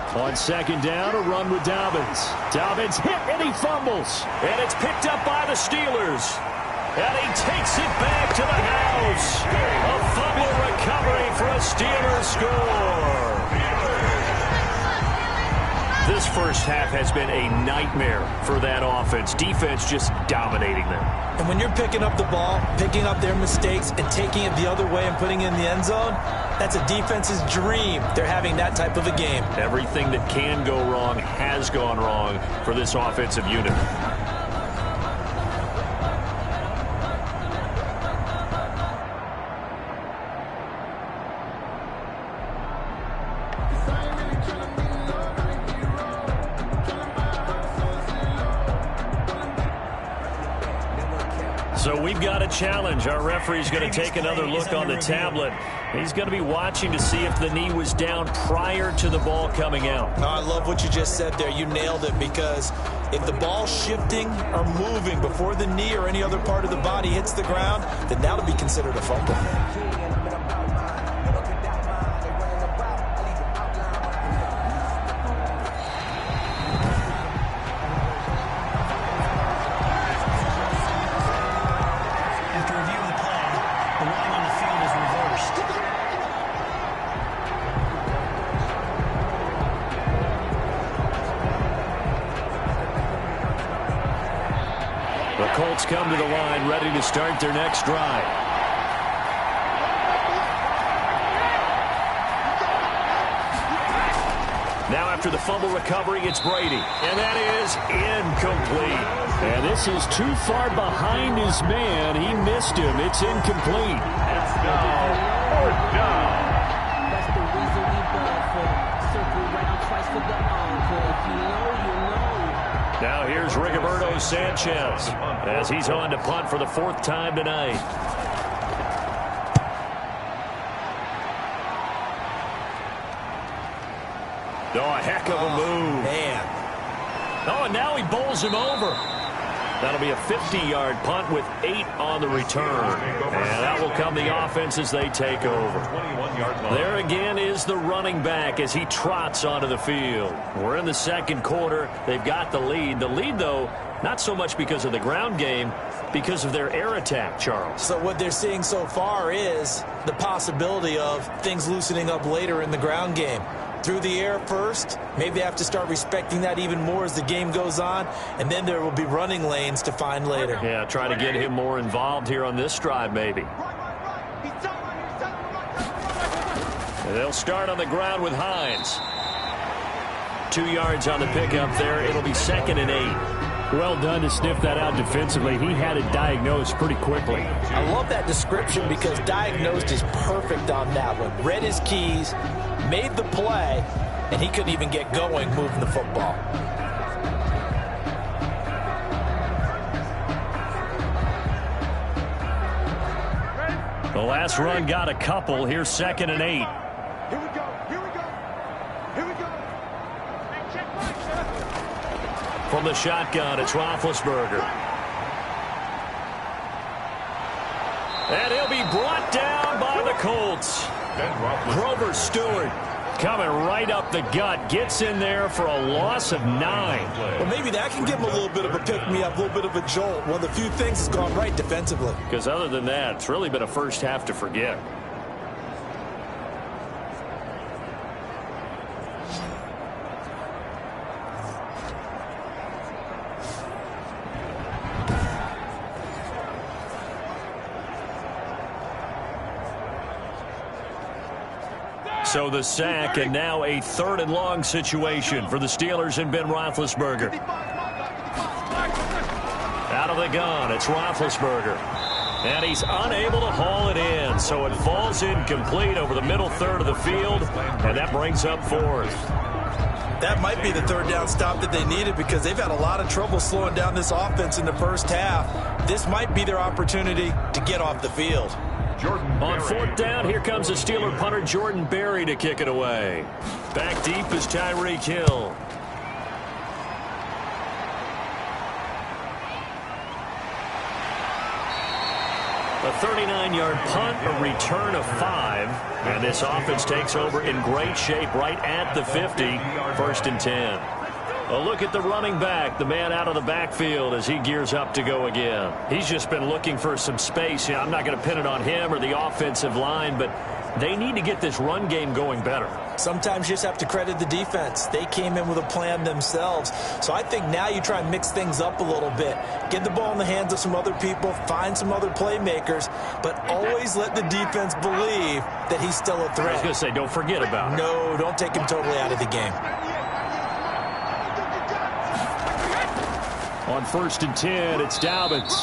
On 2nd down, a run with Dobbins. Dobbins hit and he fumbles. And it's picked up by the Steelers. And he takes it back to the house. A fumble recovery for a Steelers score. This first half has been a nightmare for that offense. Defense just dominating them. And when you're picking up the ball, picking up their mistakes, and taking it the other way and putting it in the end zone, that's a defense's dream. They're having that type of a game. Everything that can go wrong has gone wrong for this offensive unit. So we've got a challenge. Our referee's going to take another look on the tablet. He's going to be watching to see if the knee was down prior to the ball coming out. Oh, I love what you just said there. You nailed it, because if the ball's shifting or moving before the knee or any other part of the body hits the ground, then that'll be considered a fumble. After reviewing the play, the ruling on the field is reversed. Colts come to the line, ready to start their next drive. Now after the fumble recovery, it's Brady. And that is incomplete. And this is too far behind his man. He missed him. It's incomplete. It's now fourth down. That's the reason we ball for. Circle round twice for the encore. If you know, you know. Now here's Rigoberto Sanchez as he's on to punt for the 4th time tonight. Oh, a heck of a move. Man. Oh, and now he bowls him over. That'll be a 50-yard punt with 8 on the return. And that will come the offense as they take over. There again is the running back as he trots onto the field. We're in the second quarter. They've got the lead. The lead, though, not so much because of the ground game, because of their air attack, Charles. So what they're seeing so far is the possibility of things loosening up later in the ground game. Through the air first, maybe they have to start respecting that even more as the game goes on, and then there will be running lanes to find later. Yeah, trying to get him more involved here on this drive, maybe. And they'll start on the ground with Hines. 2 yards on the pickup there. It'll be 2nd and 8. Well done to sniff that out defensively. He had it diagnosed pretty quickly. I love that description because diagnosed is perfect on that one. Read his keys, made the play, and he couldn't even get going moving the football. The last run got a couple. Here's 2nd and 8. Here we go. Here we go. Here we go. From the shotgun, it's Roethlisberger. And he'll be brought down by the Colts. Grover Stewart coming right up the gut. Gets in there for a loss of 9. Well, maybe that can give him a little bit of a pick-me-up, a little bit of a jolt. One of the few things that's gone right defensively. Because other than that, it's really been a first half to forget. So the sack, and now a 3rd and long situation for the Steelers and Ben Roethlisberger. Out of the gun, it's Roethlisberger. And he's unable to haul it in, so it falls incomplete over the middle third of the field, and that brings up 4th. That might be the 3rd down stop that they needed because they've had a lot of trouble slowing down this offense in the first half. This might be their opportunity to get off the field. On 4th down, here comes the Steeler punter Jordan Berry to kick it away. Back deep is Tyreek Hill. A 39-yard punt, a return of 5. And this offense takes over in great shape right at the 50. 1st and 10. A look at the running back, the man out of the backfield as he gears up to go again. He's just been looking for some space. You know, I'm not going to pin it on him or the offensive line, but they need to get this run game going better. Sometimes you just have to credit the defense. They came in with a plan themselves. So I think now you try and mix things up a little bit. Get the ball in the hands of some other people, find some other playmakers, but always let the defense believe that he's still a threat. I was going to say, don't forget about it. No, don't take him totally out of the game. On 1st and 10, it's Dobbins.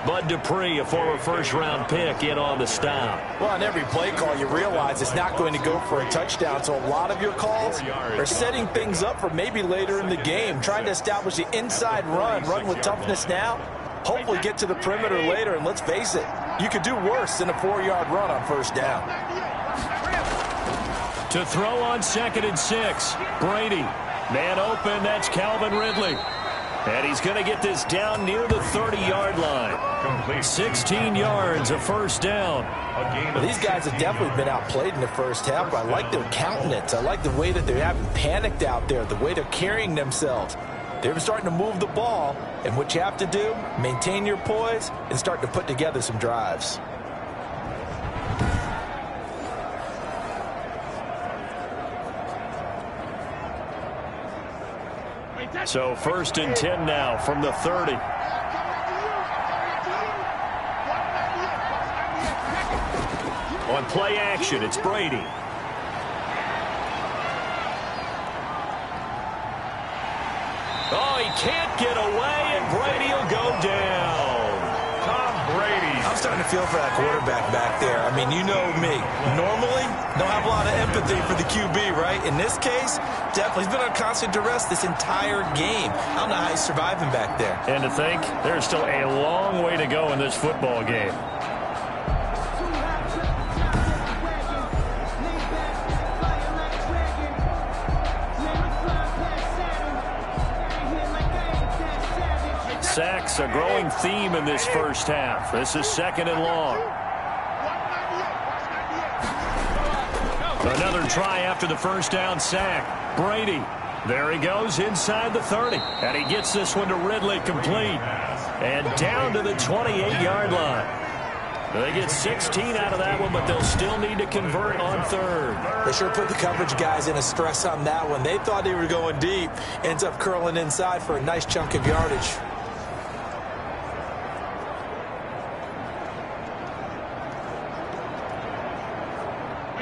Bud Dupree, a former first-round pick, in on the stop. Well, on every play call, you realize it's not going to go for a touchdown. So a lot of your calls are setting things up for maybe later in the game, trying to establish the inside run with toughness now, hopefully get to the perimeter later. And let's face it, you could do worse than a 4-yard run on 1st down. To throw on 2nd and 6, Brady. Man open, that's Calvin Ridley. And he's going to get this down near the 30-yard line. 16 yards, a 1st down. Well, these guys have definitely been outplayed in the first half, but I like their countenance. I like the way that they haven't panicked out there, the way they're carrying themselves. They're starting to move the ball, and what you have to do, maintain your poise and start to put together some drives. So 1st and 10 now from the 30. On play action, it's Brady. Oh, he can't get away, and Brady will go down. Tom Brady. I'm starting to feel for that quarterback back there. I mean, you know me. Normally, don't have a lot of empathy for the QB, right? In this case, definitely. He's been on constant duress this entire game. I don't know how he's surviving back there. And to think, there's still a long way to go in this football game. Sacks, a growing theme in this first half. This is 2nd and long. Another try after the first down sack. Brady. There he goes inside the 30. And he gets this one to Ridley complete. And down to the 28-yard line. They get 16 out of that one, but they'll still need to convert on 3rd. They sure put the coverage guys in a stress on that one. They thought they were going deep. Ends up curling inside for a nice chunk of yardage.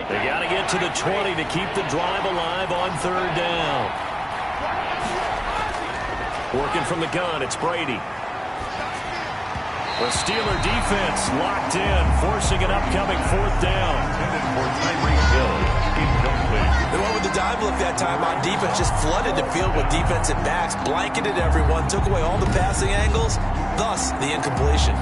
They got to get to the 20 to keep the drive alive on 3rd down. Working from the gun, it's Brady. The Steeler defense locked in, forcing an upcoming 4th down. They went with the dive look that time on defense, just flooded the field with defensive backs, blanketed everyone, took away all the passing angles, thus the incompletion.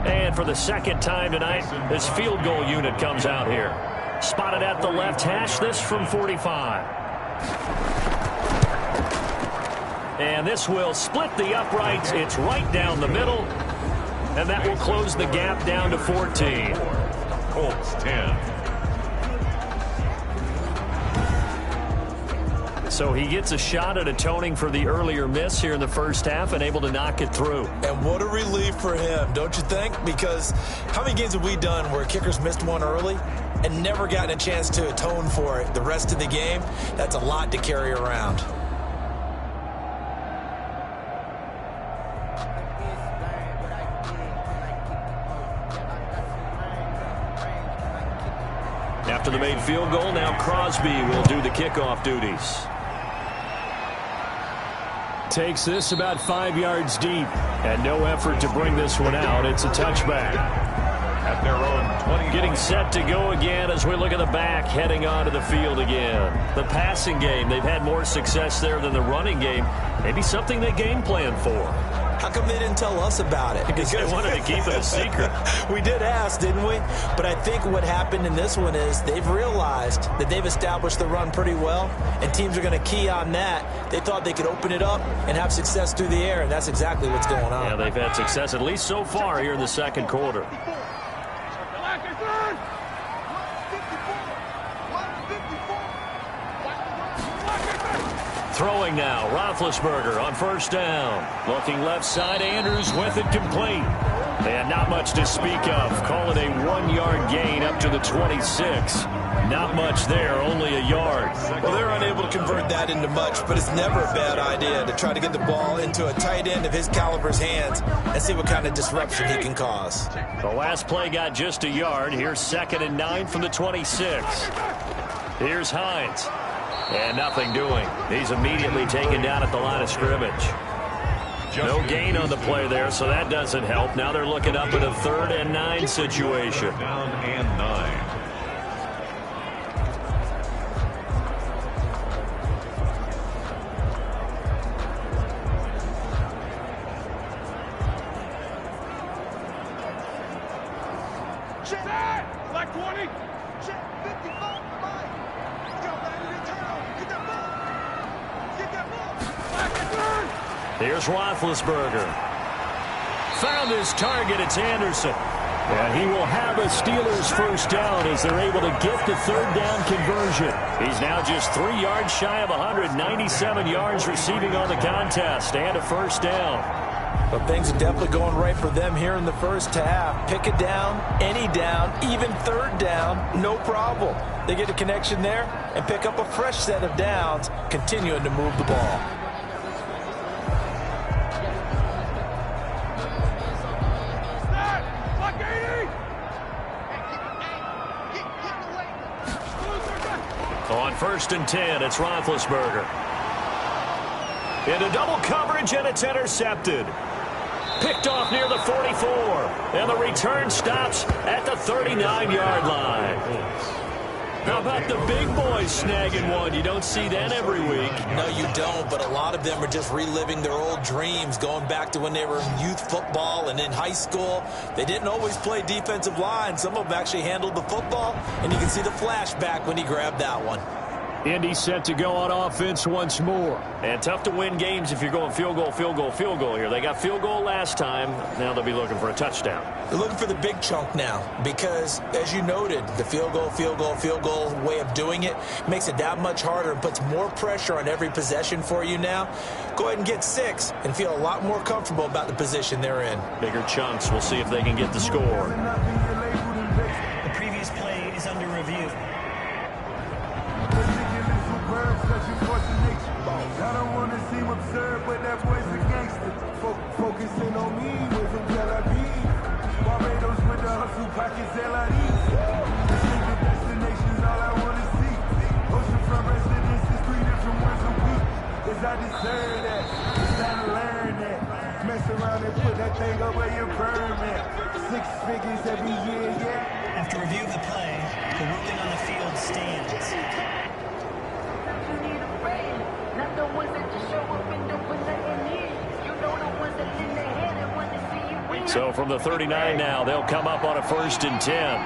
And for the 2nd time tonight, this field goal unit comes out here. Spotted at the left hash, this from 45. And this will split the uprights. It's right down the middle. And that will close the gap down to 14. Colts 10. So he gets a shot at atoning for the earlier miss here in the first half and able to knock it through. And what a relief for him, don't you think? Because how many games have we done where kickers missed one early and never gotten a chance to atone for it the rest of the game? That's a lot to carry around. After the made field goal, now Crosby will do the kickoff duties. Takes this about 5 yards deep, and no effort to bring this one out. It's a touchback. At their own 20. Getting set to go again as we look at the back, heading onto the field again. The passing game, they've had more success there than the running game. Maybe something they game plan for. How come they didn't tell us about it? Because they wanted to keep it a secret. We did ask, didn't we? But I think what happened in this one is they've realized that they've established the run pretty well, and teams are going to key on that. They thought they could open it up and have success through the air, and that's exactly what's going on. Yeah, they've had success, at least so far, here in the 2nd quarter. Throwing now, Roethlisberger on 1st down. Looking left side, Andrews with it complete. And not much to speak of. Call it a 1-yard gain up to the 26. Not much there, only a yard. Well, they're unable to convert that into much, but it's never a bad idea to try to get the ball into a tight end of his caliber's hands and see what kind of disruption he can cause. The last play got just a yard. Here's 2nd and 9 from the 26. Here's Hines. And nothing doing. He's immediately taken down at the line of scrimmage. No gain on the play there, so that doesn't help. Now they're looking up at a 3rd and 9 situation. Down and 9. Check! Like 20! Check! 55! Here's Roethlisberger. Found his target. It's Anderson. And he will have a Steelers 1st down as they're able to get the 3rd down conversion. He's now just 3 yards shy of 197 yards receiving on the contest and a 1st down. But things are definitely going right for them here in the first half. Pick a down, any down, even third down, no problem. They get a connection there and pick up a fresh set of downs, continuing to move the ball. On 1st and 10, it's Roethlisberger. Into double coverage, and it's intercepted. Picked off near the 44. And the return stops at the 39-yard line. How about the big boys snagging one? You don't see that every week. No, you don't, but a lot of them are just reliving their old dreams, going back to when they were in youth football and in high school. They didn't always play defensive line. Some of them actually handled the football, and you can see the flashback when he grabbed that one. Indy set to go on offense once more. And tough to win games if you're going field goal, field goal, field goal here. They got field goal last time. Now they'll be looking for a touchdown. They're looking for the big chunk now because, as you noted, the field goal, field goal, field goal way of doing it makes it that much harder and puts more pressure on every possession for you now. Go ahead and get 6 and feel a lot more comfortable about the position they're in. Bigger chunks. We'll see if they can get the score. The previous play is under review. I don't want to seem absurd, but that boy's a gangster. Focusing on me with him till I be. Barbados with the hustle pockets, LIDs. Secret destinations, all I want to see. Oceanfront residences, 3 different ones a week. Cause I deserve that. It's time to learn that. Mess around and put that thing up where you burn at. 6 figures every year, yeah. After review of the play, the ruling on the field stands. So from the 39 now, they'll come up on a 1st and 10.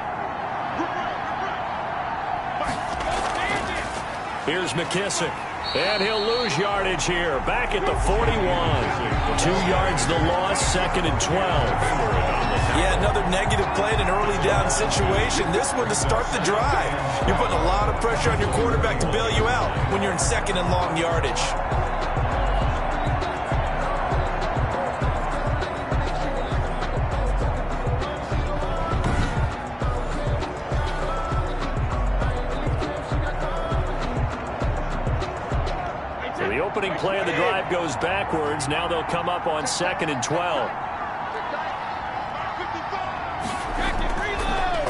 Here's McKissick. And he'll lose yardage here. Back at the 41. 2 yards the loss, 2nd and 12. Yeah, another negative play in an early down situation. This one to start the drive. You're putting a lot of pressure on your quarterback to bail you out when you're in 2nd and long yardage. The opening play of the drive goes backwards. Now they'll come up on 2nd and 12.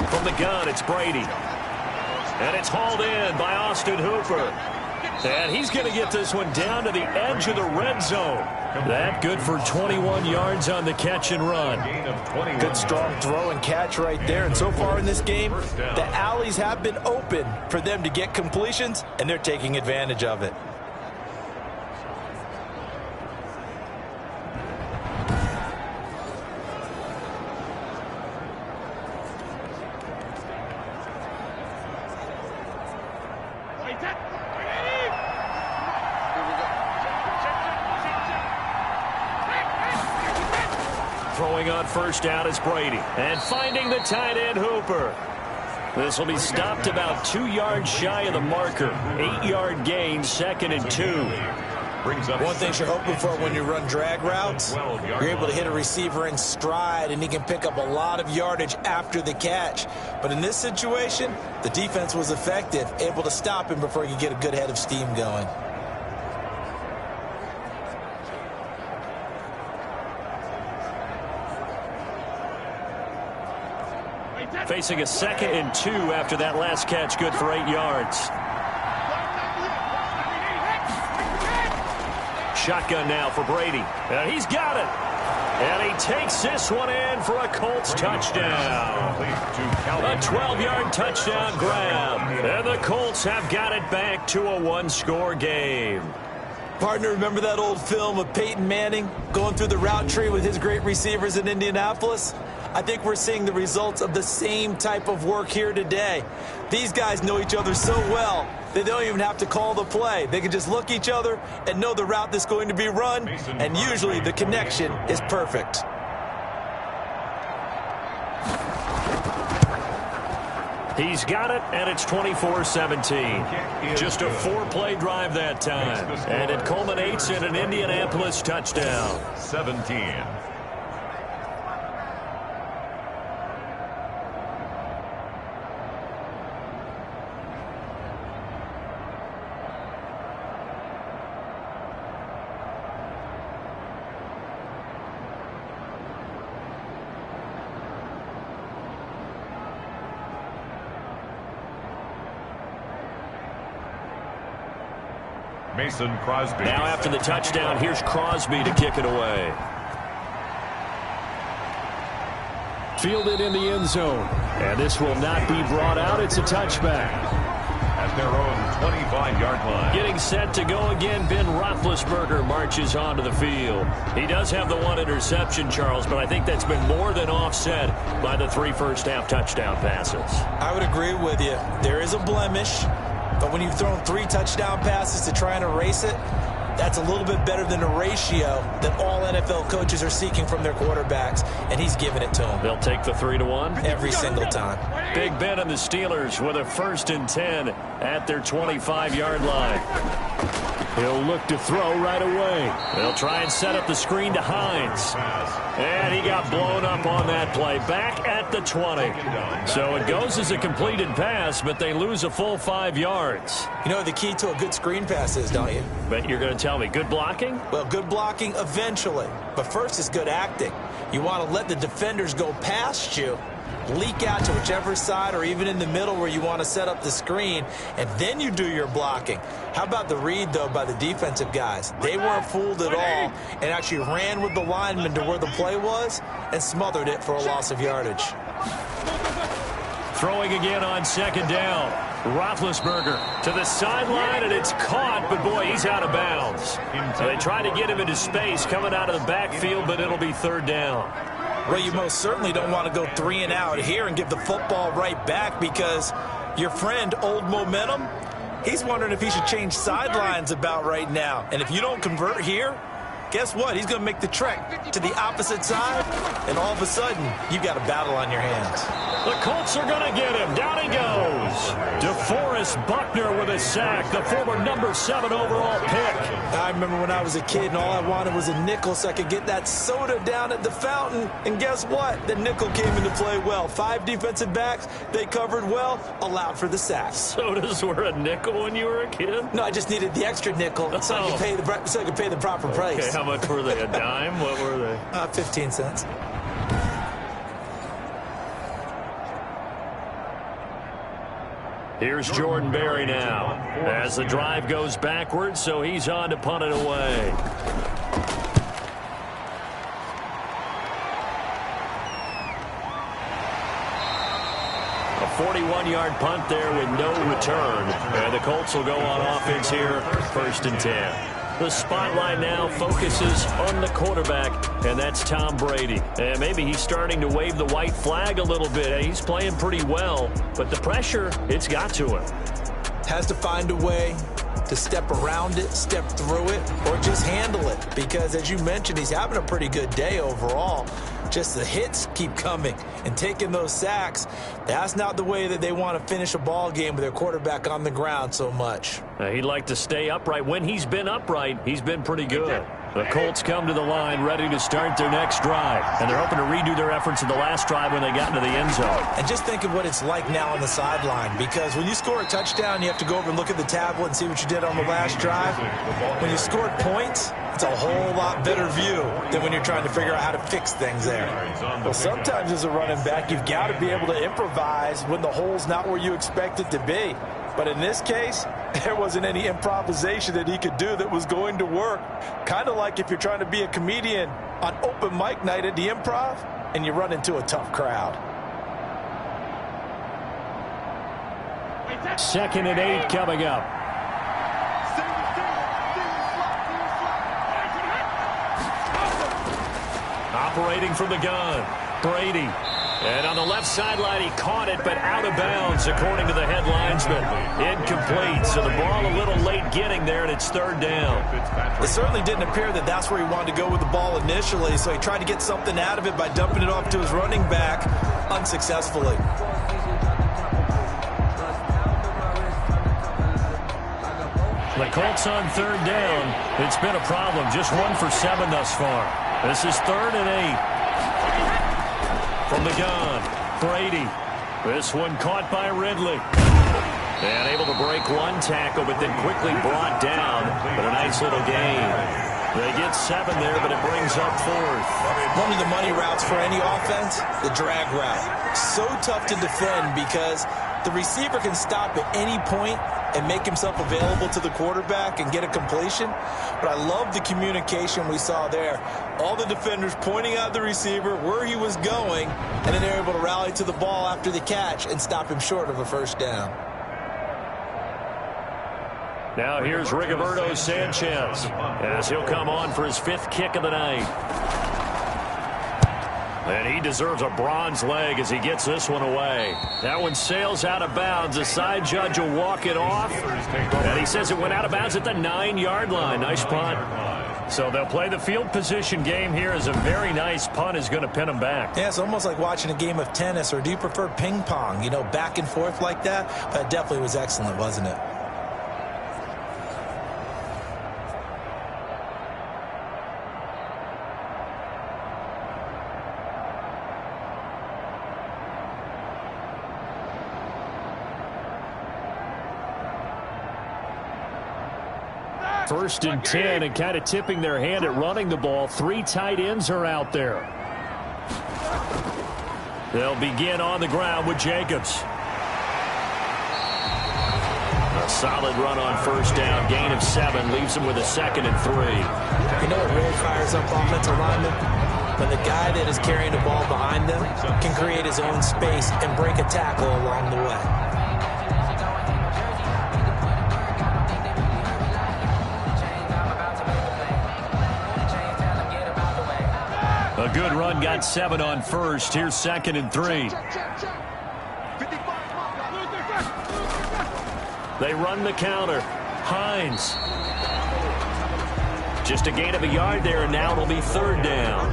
From the gun, it's Brady. And it's hauled in by Austin Hooper. And he's going to get this one down to the edge of the red zone. That good for 21 yards on the catch and run. Good strong throw and catch right there. And so far in this game, the alleys have been open for them to get completions, and they're taking advantage of it. Throwing on 1st down is Brady. And finding the tight end, Hooper. This will be stopped about 2 yards shy of the marker. 8-yard gain, 2nd and 2. One thing you're hoping for when you run drag routes, you're able to hit a receiver in stride, and he can pick up a lot of yardage after the catch. But in this situation, the defense was effective, able to stop him before he could get a good head of steam going. Facing a 2nd and 2 after that last catch, good for 8 yards. Shotgun now for Brady. And he's got it. And he takes this one in for a Colts touchdown. A 12-yard touchdown grab. And the Colts have got it back to a 1-score game. Partner, remember that old film of Peyton Manning going through the route tree with his great receivers in Indianapolis? I think we're seeing the results of the same type of work here today. These guys know each other so well, they don't even have to call the play. They can just look each other and know the route that's going to be run, and usually the connection is perfect. He's got it, and it's 24-17. Just a 4-play drive that time. And it culminates in an Indianapolis touchdown. 17. Mason Crosby. Now after the touchdown, here's Crosby to kick it away. Fielded in the end zone. And this will not be brought out. It's a touchback. At their own 25-yard line. Getting set to go again, Ben Roethlisberger marches onto the field. He does have the 1 interception, Charles, but I think that's been more than offset by the 3 first-half touchdown passes. I would agree with you. There is a blemish. But when you've thrown 3 touchdown passes to try and erase it, that's a little bit better than a ratio that all NFL coaches are seeking from their quarterbacks, and he's giving it to them. They'll take the 3-1 every single time. Big Ben and the Steelers with a 1st and 10 at their 25-yard line. He'll look to throw right away. They'll try and set up the screen to Hines. And he got blown up on that play. Back at the 20. So it goes as a completed pass, but they lose a full 5 yards. You know what the key to a good screen pass is, don't you? But you're going to tell me, good blocking? Well, good blocking eventually. But first is good acting. You want to let the defenders go past you, leak out to whichever side or even in the middle where you want to set up the screen, and then you do your blocking. How about the read, though, by the defensive guys? They weren't fooled at all and actually ran with the lineman to where the play was and smothered it for a loss of yardage. Throwing again on 2nd down. Roethlisberger to the sideline, and it's caught, but boy, he's out of bounds. So they try to get him into space coming out of the backfield, but it'll be 3rd down. Well, you most certainly don't want to go 3 and out here and give the football right back, because your friend, Old Momentum, he's wondering if he should change sidelines about right now. And if you don't convert here, guess what? He's going to make the trek to the opposite side, and all of a sudden, you've got a battle on your hands. The Colts are going to get him. Down he goes. DeForest Buckner with a sack, the former number 7 overall pick. I remember when I was a kid and all I wanted was a nickel so I could get that soda down at the fountain. And guess what? The nickel came into play well. 5 defensive backs, they covered well, allowed for the sacks. Sodas were a nickel when you were a kid? No, I just needed the extra nickel so I could pay the proper price. Okay, how much were they? A dime? What were they? 15 cents. Here's Jordan Berry now as the drive goes backwards, so he's on to punt it away. A 41-yard punt there with no return. And the Colts will go on offense here, 1st and 10. The spotlight now focuses on the quarterback, and that's Tom Brady. And maybe he's starting to wave the white flag a little bit. He's playing pretty well, but the pressure, it's got to him. Has to find a way to step around it, step through it, or just handle it. Because, as you mentioned, he's having a pretty good day overall. Just the hits keep coming and taking those sacks. That's not the way that they want to finish a ball game with their quarterback on the ground so much. He'd like to stay upright. When he's been upright, he's been pretty good. The Colts come to the line ready to start their next drive. And they're hoping to redo their efforts in the last drive when they got into the end zone. And just think of what it's like now on the sideline. Because when you score a touchdown, you have to go over and look at the tablet and see what you did on the last drive. When you scored points, it's a whole lot better view than when you're trying to figure out how to fix things there. Well, sometimes as a running back, you've got to be able to improvise when the hole's not where you expect it to be. But in this case, there wasn't any improvisation that he could do that was going to work. Kind of like if you're trying to be a comedian on open mic night at the Improv and you run into a tough crowd. 2nd and 8 coming up. Operating from the gun, Brady. And on the left sideline, he caught it, but out of bounds, according to the head linesman. Incomplete, so the ball a little late getting there, and it's 3rd down. It certainly didn't appear that that's where he wanted to go with the ball initially, so he tried to get something out of it by dumping it off to his running back unsuccessfully. The Colts on third down. It's been a problem. Just 1 for 7 thus far. This is 3rd and 8. From the gun, Brady. This one caught by Ridley. And able to break one tackle, but then quickly brought down. But a nice little gain. They get 7 there, but it brings up 4th. One of the money routes for any offense, the drag route. So tough to defend because the receiver can stop at any point and make himself available to the quarterback and get a completion. But I love the communication we saw there. All the defenders pointing out the receiver, where he was going, and then they're able to rally to the ball after the catch and stop him short of a first down. Now here's Rigoberto Sanchez as he'll come on for his 5th kick of the night. And he deserves a bronze leg as he gets this one away. That one sails out of bounds. The side judge will walk it off. And he says it went out of bounds at the 9-yard line. Nice punt. So they'll play the field position game here as a very nice punt is going to pin them back. Yeah, it's almost like watching a game of tennis, or do you prefer ping pong? You know, back and forth like that? That definitely was excellent, wasn't it? First and 10, and kind of tipping their hand at running the ball. 3 tight ends are out there. They'll begin on the ground with Jacobs. A solid run on first down. Gain of 7 leaves them with a 2nd and 3. You know what really fires up offensive linemen? When the guy that is carrying the ball behind them can create his own space and break a tackle along the way. A good run, got 7 on first. Here's 2nd and 3. They run the counter. Hines. Just a gain of a yard there, and now it'll be 3rd down.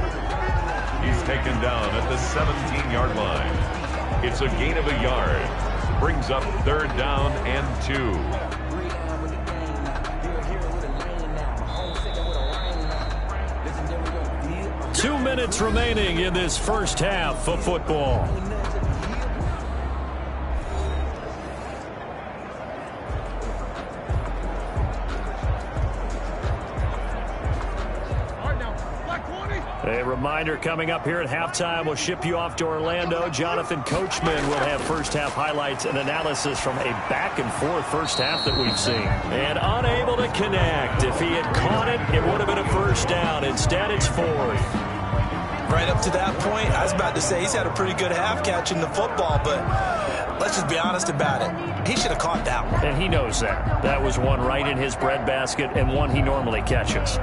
He's taken down at the 17-yard line. It's a gain of a yard. Brings up 3rd down and 2. 2 minutes remaining in this first half of football. A reminder coming up here at halftime. We'll ship you off to Orlando. Jonathan Coachman will have first half highlights and analysis from a back and forth first half that we've seen. And unable to connect. If he had caught it, it would have been a first down. Instead, it's 4th. Right up to that point, I was about to say he's had a pretty good half catching the football, but let's just be honest about it. He should have caught that one. And he knows that. That was one right in his breadbasket and one he normally catches.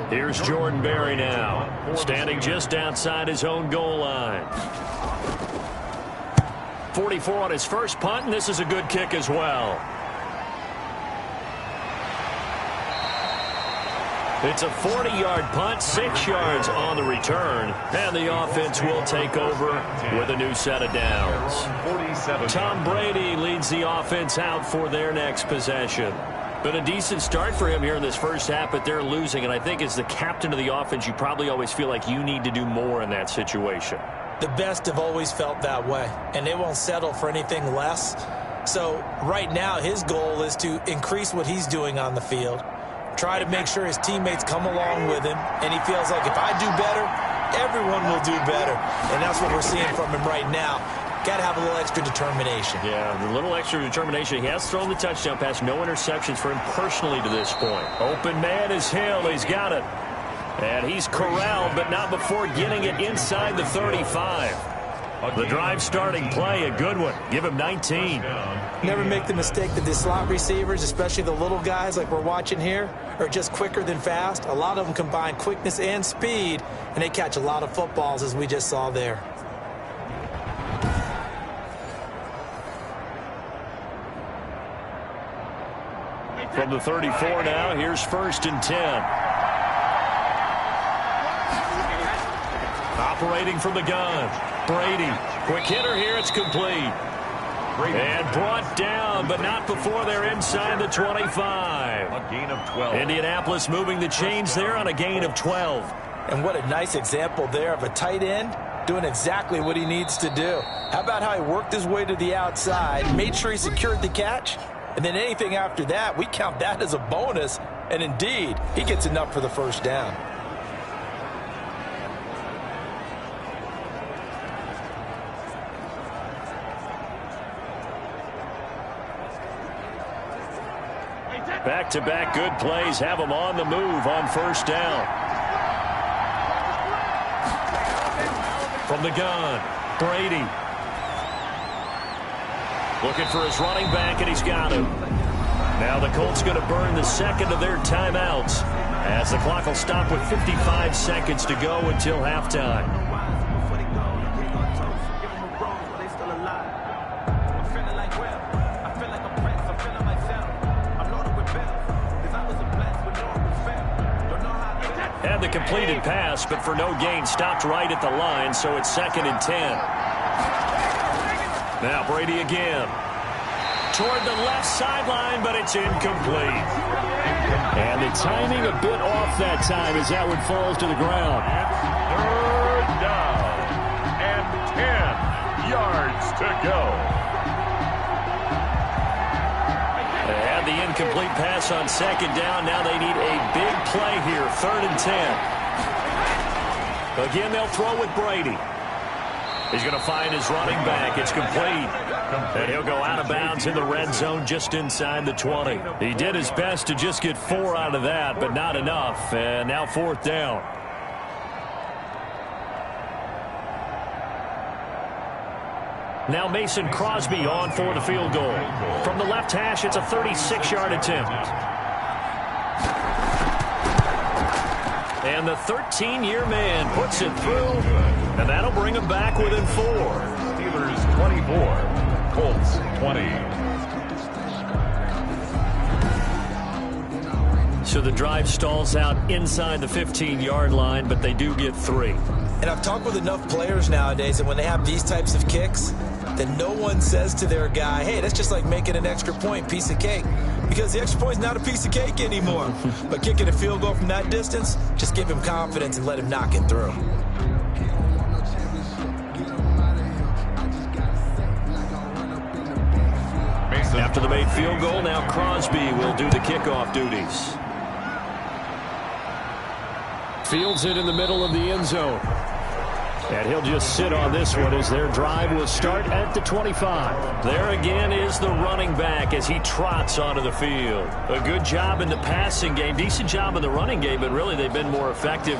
Here's Jordan Berry now, standing just outside his own goal line. 44 on his first punt, and this is a good kick as well. It's a 40-yard punt, 6 yards on the return, and the offense will take over with a new set of downs. Tom Brady leads the offense out for their next possession. Been a decent start for him here in this first half, but they're losing, and I think as the captain of the offense, you probably always feel like you need to do more in that situation. The best have always felt that way, and they won't settle for anything less. So right now, his goal is to increase what he's doing on the field, try to make sure his teammates come along with him, and he feels like if I do better, everyone will do better. And that's what we're seeing from him right now. Got to have a little extra determination. Yeah, a little extra determination. He has thrown the touchdown pass. No interceptions for him personally to this point. Open man is Hill. He's got it. And he's corralled, but not before getting it inside the 35. The drive starting play, a good one. Give him 19. Never make the mistake that the slot receivers, especially the little guys like we're watching here, are just quicker than fast. A lot of them combine quickness and speed, and they catch a lot of footballs, as we just saw there. From the 34 now, here's 1st and 10. operating from the gun. Brady, quick hitter here. It's complete. And brought down, but not before they're inside the 25. A gain of 12. Indianapolis moving the chains there on a gain of 12. And what a nice example there of a tight end doing exactly what he needs to do. How about how he worked his way to the outside, made sure he secured the catch, and then anything after that, we count that as a bonus. And indeed, he gets enough for the first down. Back-to-back good plays have them on the move on first down. From the gun, Brady. Looking for his running back, and he's got him. Now the Colts going to burn the second of their timeouts as the clock will stop with 55 seconds to go until halftime. Had the completed pass, but for no gain, stopped right at the line, so it's 2nd and 10. Now Brady again. Toward the left sideline, but it's incomplete. And the timing a bit off that time as that one falls to the ground. Third down and 10 yards to go. They had the incomplete pass on 2nd down. Now they need a big play here. 3rd and 10. Again, they'll throw with Brady. He's going to find his running back. It's complete. And he'll go out of bounds in the red zone just inside the 20. He did his best to just get 4 out of that, but not enough. And now 4th down. Now Mason Crosby on for the field goal. From the left hash, it's a 36-yard attempt. And the 13-year man puts it through, and that'll bring him back within 4. Steelers 24, Colts 20. So the drive stalls out inside the 15-yard line, but they do get 3. And I've talked with enough players nowadays, and when they have these types of kicks, then no one says to their guy, hey, that's just like making an extra point, piece of cake. Because the extra point is not a piece of cake anymore. But kicking a field goal from that distance, just give him confidence and let him knock it through. After the made field goal, now Crosby will do the kickoff duties. Fields it in the middle of the end zone. And he'll just sit on this one as their drive will start at the 25. There again is the running back as he trots onto the field. A good job in the passing game, decent job in the running game, but really they've been more effective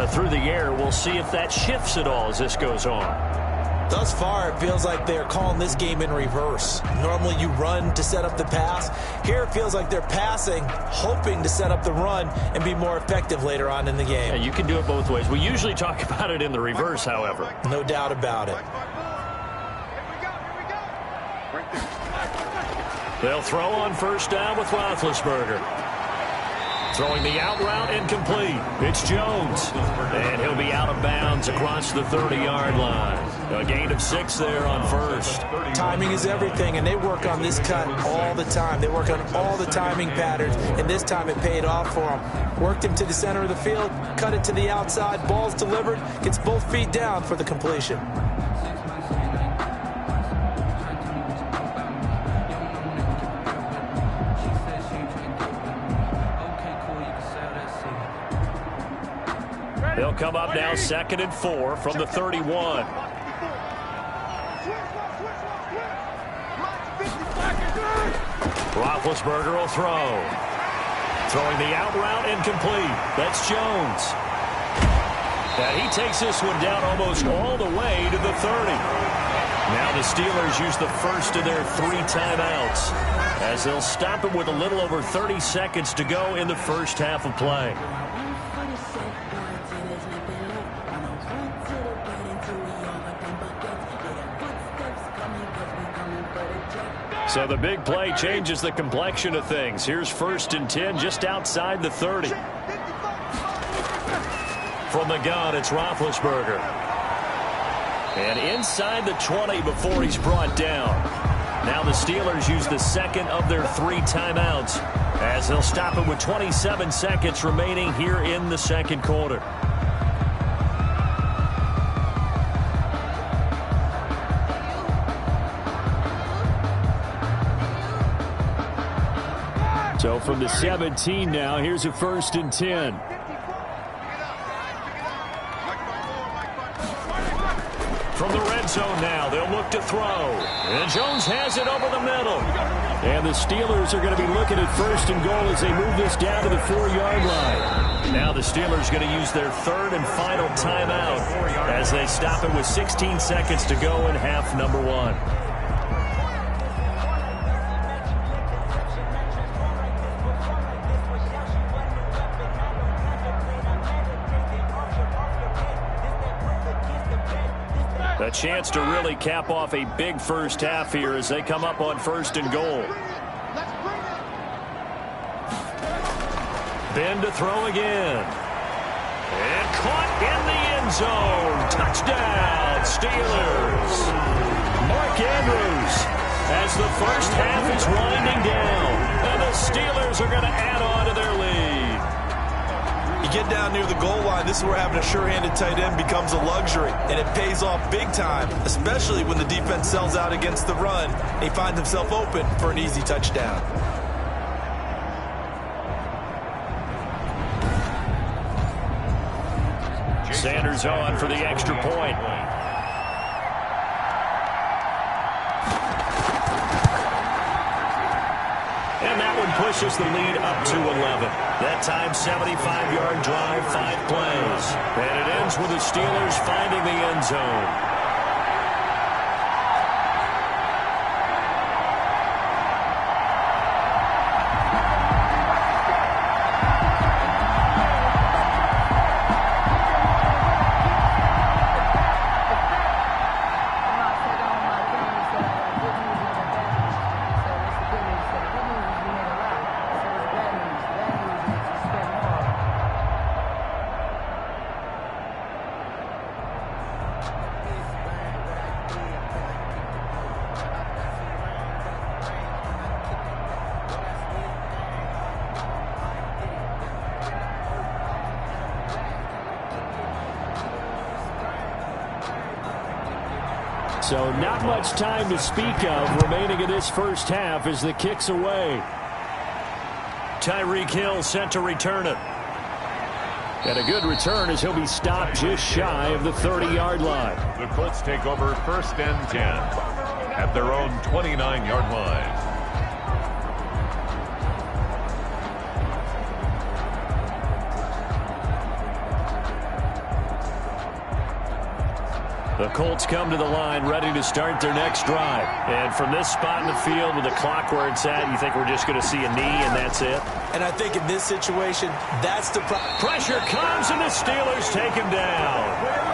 through the air. We'll see if that shifts at all as this goes on. Thus far, it feels like they're calling this game in reverse. Normally you run to set up the pass. Here it feels like they're passing, hoping to set up the run and be more effective later on in the game. Yeah, you can do it both ways. We usually talk about it in the reverse, however. No doubt about it. They'll throw on first down with Roethlisberger. Throwing the out route incomplete. It's Jones. And he'll be out of bounds across the 30-yard line. A gain of 6 there on first. Timing is everything, and they work on this cut all the time. They work on all the timing patterns, and this time it paid off for them. Worked him to the center of the field, cut it to the outside, ball's delivered, gets both feet down for the completion. They'll come up now 2nd and 4 from the 31. Roethlisberger will throw. Throwing the out route incomplete. That's Jones. And he takes this one down almost all the way to the 30. Now the Steelers use the first of their 3 timeouts as they'll stop it with a little over 30 seconds to go in the first half of play. So the big play changes the complexion of things. Here's 1st and 10 just outside the 30. From the gun, it's Roethlisberger. And inside the 20 before he's brought down. Now the Steelers use the second of their 3 timeouts as they'll stop it with 27 seconds remaining here in the second quarter. So from the 17 now, here's a 1st and 10. From the red zone now, they'll look to throw. And Jones has it over the middle. And the Steelers are going to be looking at 1st and goal as they move this down to the 4-yard line. Now the Steelers going to use their 3rd and final timeout as they stop it with 16 seconds to go in half number 1. A chance to really cap off a big first half here as they come up on 1st and goal. Ben to throw again. And caught in the end zone. Touchdown, Steelers. Mark Andrews as the first half is winding down. And the Steelers are going to add on to their lead. You get down near the goal line, this is where having a sure-handed tight end becomes a luxury, and it pays off big time, especially when the defense sells out against the run, and he finds himself open for an easy touchdown. Sanders on for the extra point. And that one pushes the lead up to 11. That time, 75-yard drive, 5 plays. And it ends with the Steelers finding the end zone. So not much time to speak of remaining in this first half as the kick's away. Tyreek Hill set to return it. And a good return as he'll be stopped just shy of the 30-yard line. The Colts take over 1st and 10 at their own 29-yard line. The Colts come to the line ready to start their next drive. And from this spot in the field with the clock where it's at, you think we're just going to see a knee and that's it? And I think in this situation, that's the pressure comes and the Steelers take him down.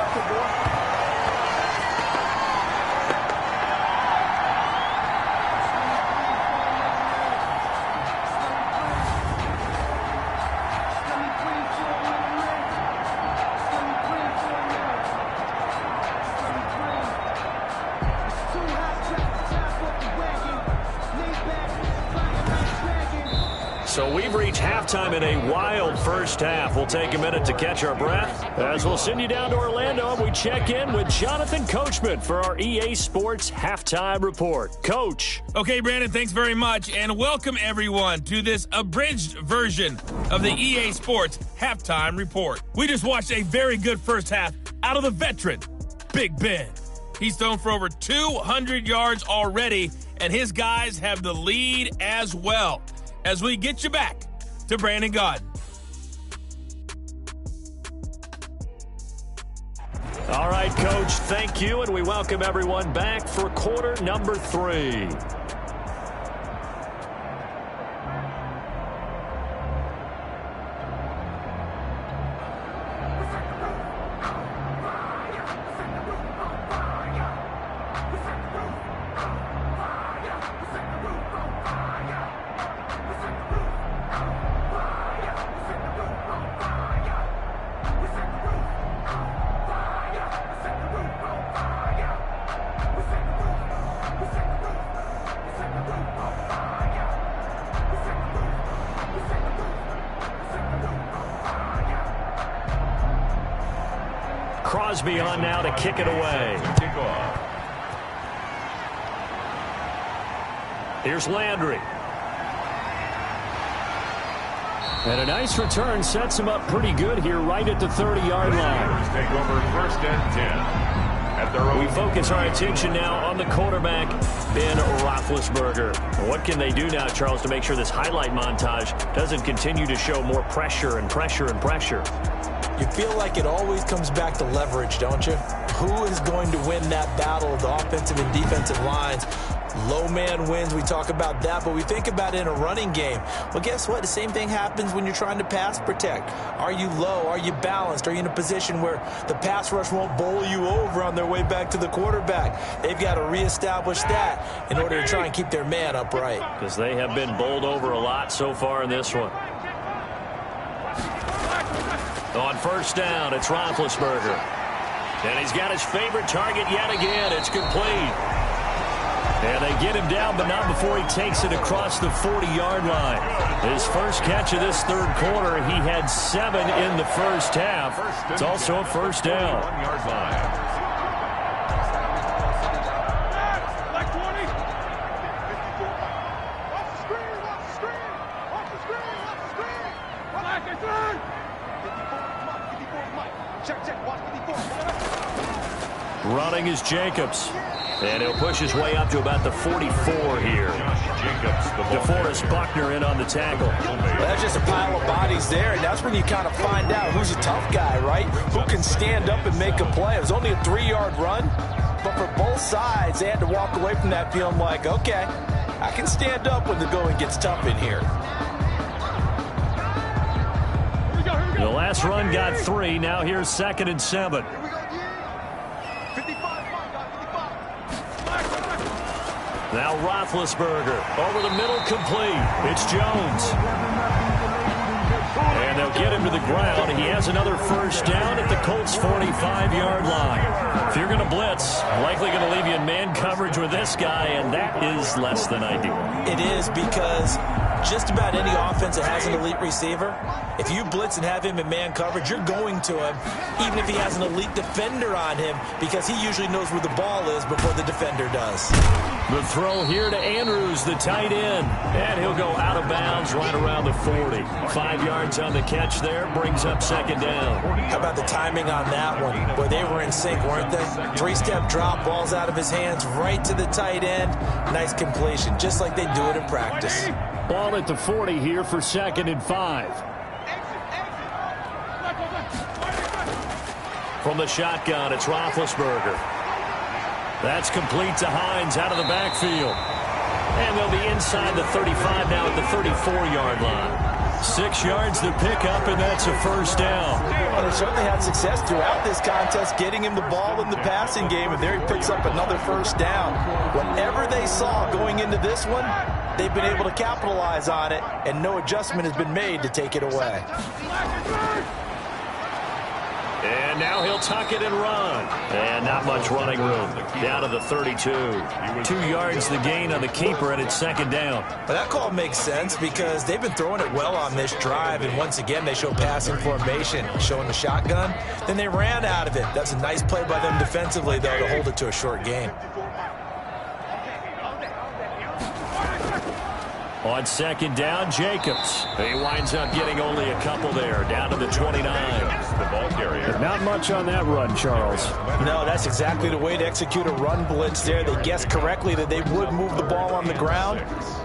So we've reached halftime in a wild first half. We'll take a minute to catch our breath as we'll send you down to Orlando and we check in with Jonathan Coachman for our EA Sports Halftime Report. Coach. Okay, Brandon, thanks very much, and welcome everyone to this abridged version of the EA Sports Halftime Report. We just watched a very good first half out of the veteran, Big Ben. He's thrown for over 200 yards already, and his guys have the lead as well. As we get you back to Brandon Gaudin. All right, Coach, thank you, and we welcome everyone back for quarter number 3. Crosby on now to kick it away. Kickoff. Here's Landry. And a nice return sets him up pretty good here right at the 30-yard line. Take over 1st and 10. At their own. We focus our attention now on the quarterback, Ben Roethlisberger. What can they do now, Charles, to make sure this highlight montage doesn't continue to show more pressure and pressure and pressure? You feel like it always comes back to leverage, don't you? Who is going to win that battle of the offensive and defensive lines? Low man wins. We talk about that, but we think about it in a running game. Well, guess what? The same thing happens when you're trying to pass protect. Are you low? Are you balanced? Are you in a position where the pass rush won't bowl you over on their way back to the quarterback? They've got to reestablish that in order to try and keep their man upright. Because they have been bowled over a lot so far in this one. On 1st down, it's Roethlisberger. And he's got his favorite target yet again. It's complete. And they get him down, but not before he takes it across the 40-yard line. His first catch of this 3rd quarter, he had 7 in the first half. It's also a 1st down. 1-yard line. Running is Jacobs. And he'll push his way up to about the 44 here. DeForest Buckner in on the tackle. Well, that's just a pile of bodies there, and that's when you kind of find out who's a tough guy, right? Who can stand up and make a play. It was only a 3-yard run, but for both sides, they had to walk away from that feeling like, okay, I can stand up when the going gets tough in here. The last run got 3. Now here's 2nd and 7. Now Roethlisberger over the middle, complete. It's Jones. And they'll get him to the ground. He has another 1st down at the Colts' 45-yard line. If you're going to blitz, likely going to leave you in man coverage with this guy, and that is less than ideal. It is, because just about any offense that has an elite receiver, if you blitz and have him in man coverage, you're going to him, even if he has an elite defender on him, because he usually knows where the ball is before the defender does. The throw here to Andrews, the tight end. And he'll go out of bounds right around the 40. 5 yards on the catch there, brings up 2nd down. How about the timing on that one? Boy, they were in sync, weren't they? 3-step drop, balls out of his hands, right to the tight end. Nice completion, just like they do it in practice. Ball at the 40 here for 2nd and 5. From the shotgun, it's Roethlisberger. That's complete to Hines out of the backfield. And they'll be inside the 35 now at the 34-yard line. 6 yards to pick up, and that's a 1st down. Well, they certainly had success throughout this contest getting him the ball in the passing game, and there he picks up another 1st down. Whatever they saw going into this one, they've been able to capitalize on it, and no adjustment has been made to take it away. And now he'll tuck it and run. And not much running room. Down to the 32. 2 yards the gain on the keeper, and it's 2nd down. But that call makes sense because they've been throwing it well on this drive, and once again they show passing formation, showing the shotgun. Then they ran out of it. That's a nice play by them defensively, though, to hold it to a short gain. On 2nd down, Jacobs. He winds up getting only a couple there, down to the 29. The ball carrier. Not much on that run, Charles. No, that's exactly the way to execute a run blitz there. They guessed correctly that they would move the ball on the ground,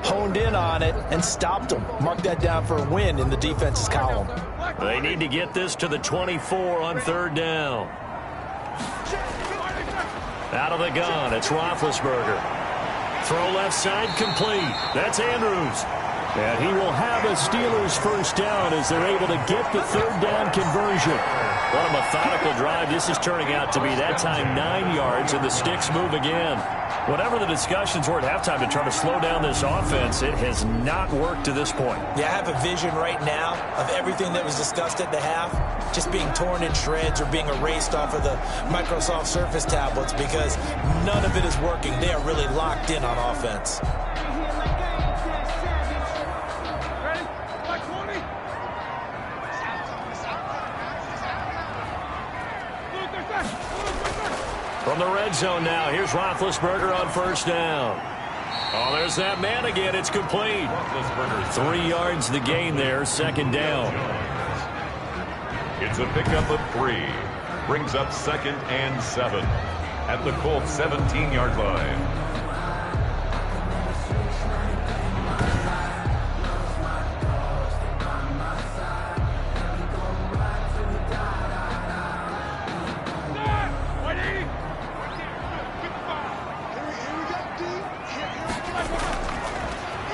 honed in on it, and stopped them. Mark that down for a win in the defense's column. They need to get this to the 24 on 3rd down. Out of the gun, it's Roethlisberger. Throw left side, complete. That's Andrews. And he will have a Steelers 1st down as they're able to get the 3rd down conversion. What a methodical drive this is turning out to be. That time 9 yards, and the sticks move again. Whatever the discussions were at halftime to try to slow down this offense, it has not worked to this point. Yeah, I have a vision right now of everything that was discussed at the half just being torn in shreds or being erased off of the Microsoft Surface tablets because none of it is working. They are really locked in on offense. From the red zone now, here's Roethlisberger on first down. Oh, there's that man again. It's complete. 3 yards the gain there, second down. It's a pickup of 3. Brings up 2nd and 7 at the Colts 17-yard line.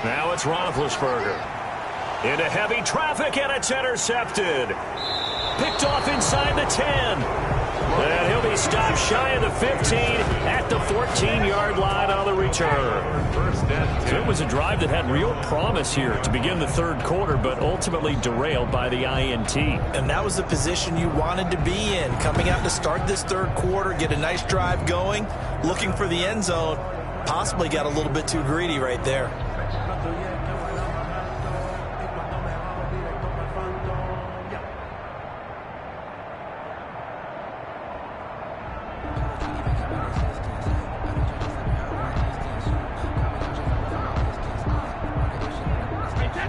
Now it's Roethlisberger. Into heavy traffic, and it's intercepted. Picked off inside the 10. And he'll be stopped shy of the 15 at the 14-yard line on the return. So it was a drive that had real promise here to begin the third quarter, but ultimately derailed by the INT. And that was the position you wanted to be in. Coming out to start this third quarter, get a nice drive going, looking for the end zone. Possibly got a little bit too greedy right there.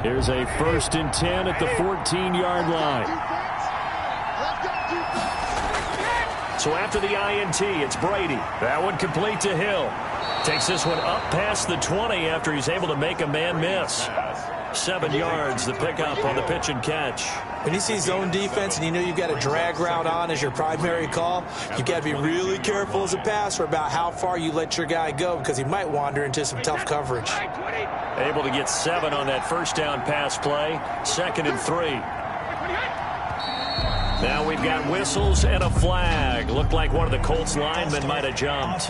Here's a 1st and 10 at the 14-yard line. So after the INT, it's Brady. That one complete to Hill. Takes this one up past the 20 after he's able to make a man miss. 7 yards, the pickup on the pitch and catch. When you see zone defense and you know you've got a drag route on as your primary call, you've got to be really careful as a passer about how far you let your guy go because he might wander into some tough coverage. Able to get 7 on that first down pass play. 2nd and 3. Now we've got whistles and a flag. Looked like one of the Colts linemen might have jumped.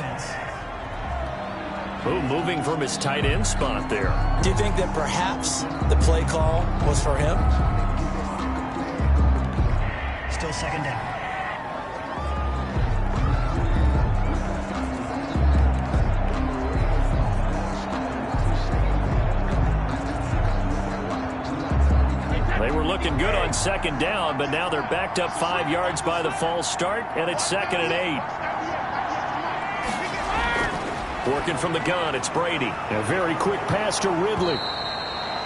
Ooh, moving from his tight end spot there. Do you think that perhaps the play call was for him? Still 2nd down. They were looking good on 2nd down, but now they're backed up 5 yards by the false start, and it's 2nd and 8. Working from the gun, it's Brady. A very quick pass to Ridley.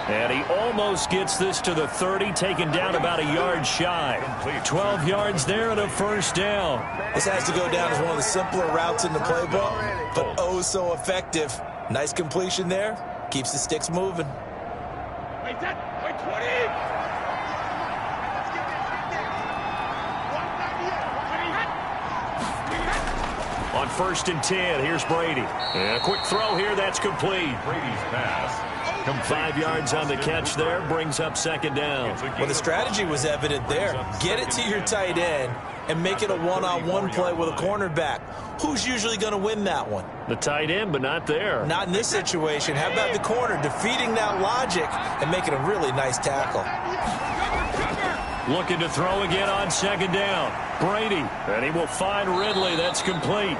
And he almost gets this to the 30, taken down about a yard shy. 12 yards there and a 1st down. This has to go down as one of the simpler routes in the playbook, but oh so effective. Nice completion there. Keeps the sticks moving. On 1st and 10, here's Brady. And a quick throw here, that's complete. Brady's pass. 5 yards on the catch there, brings up 2nd down. Well, the strategy was evident there. Get it to your tight end and make it a one-on-one play with a cornerback. Who's usually going to win that one? The tight end, but not there. Not in this situation. How about the corner defeating that logic and making a really nice tackle? Looking to throw again on 2nd down. Brady, and he will find Ridley. That's complete.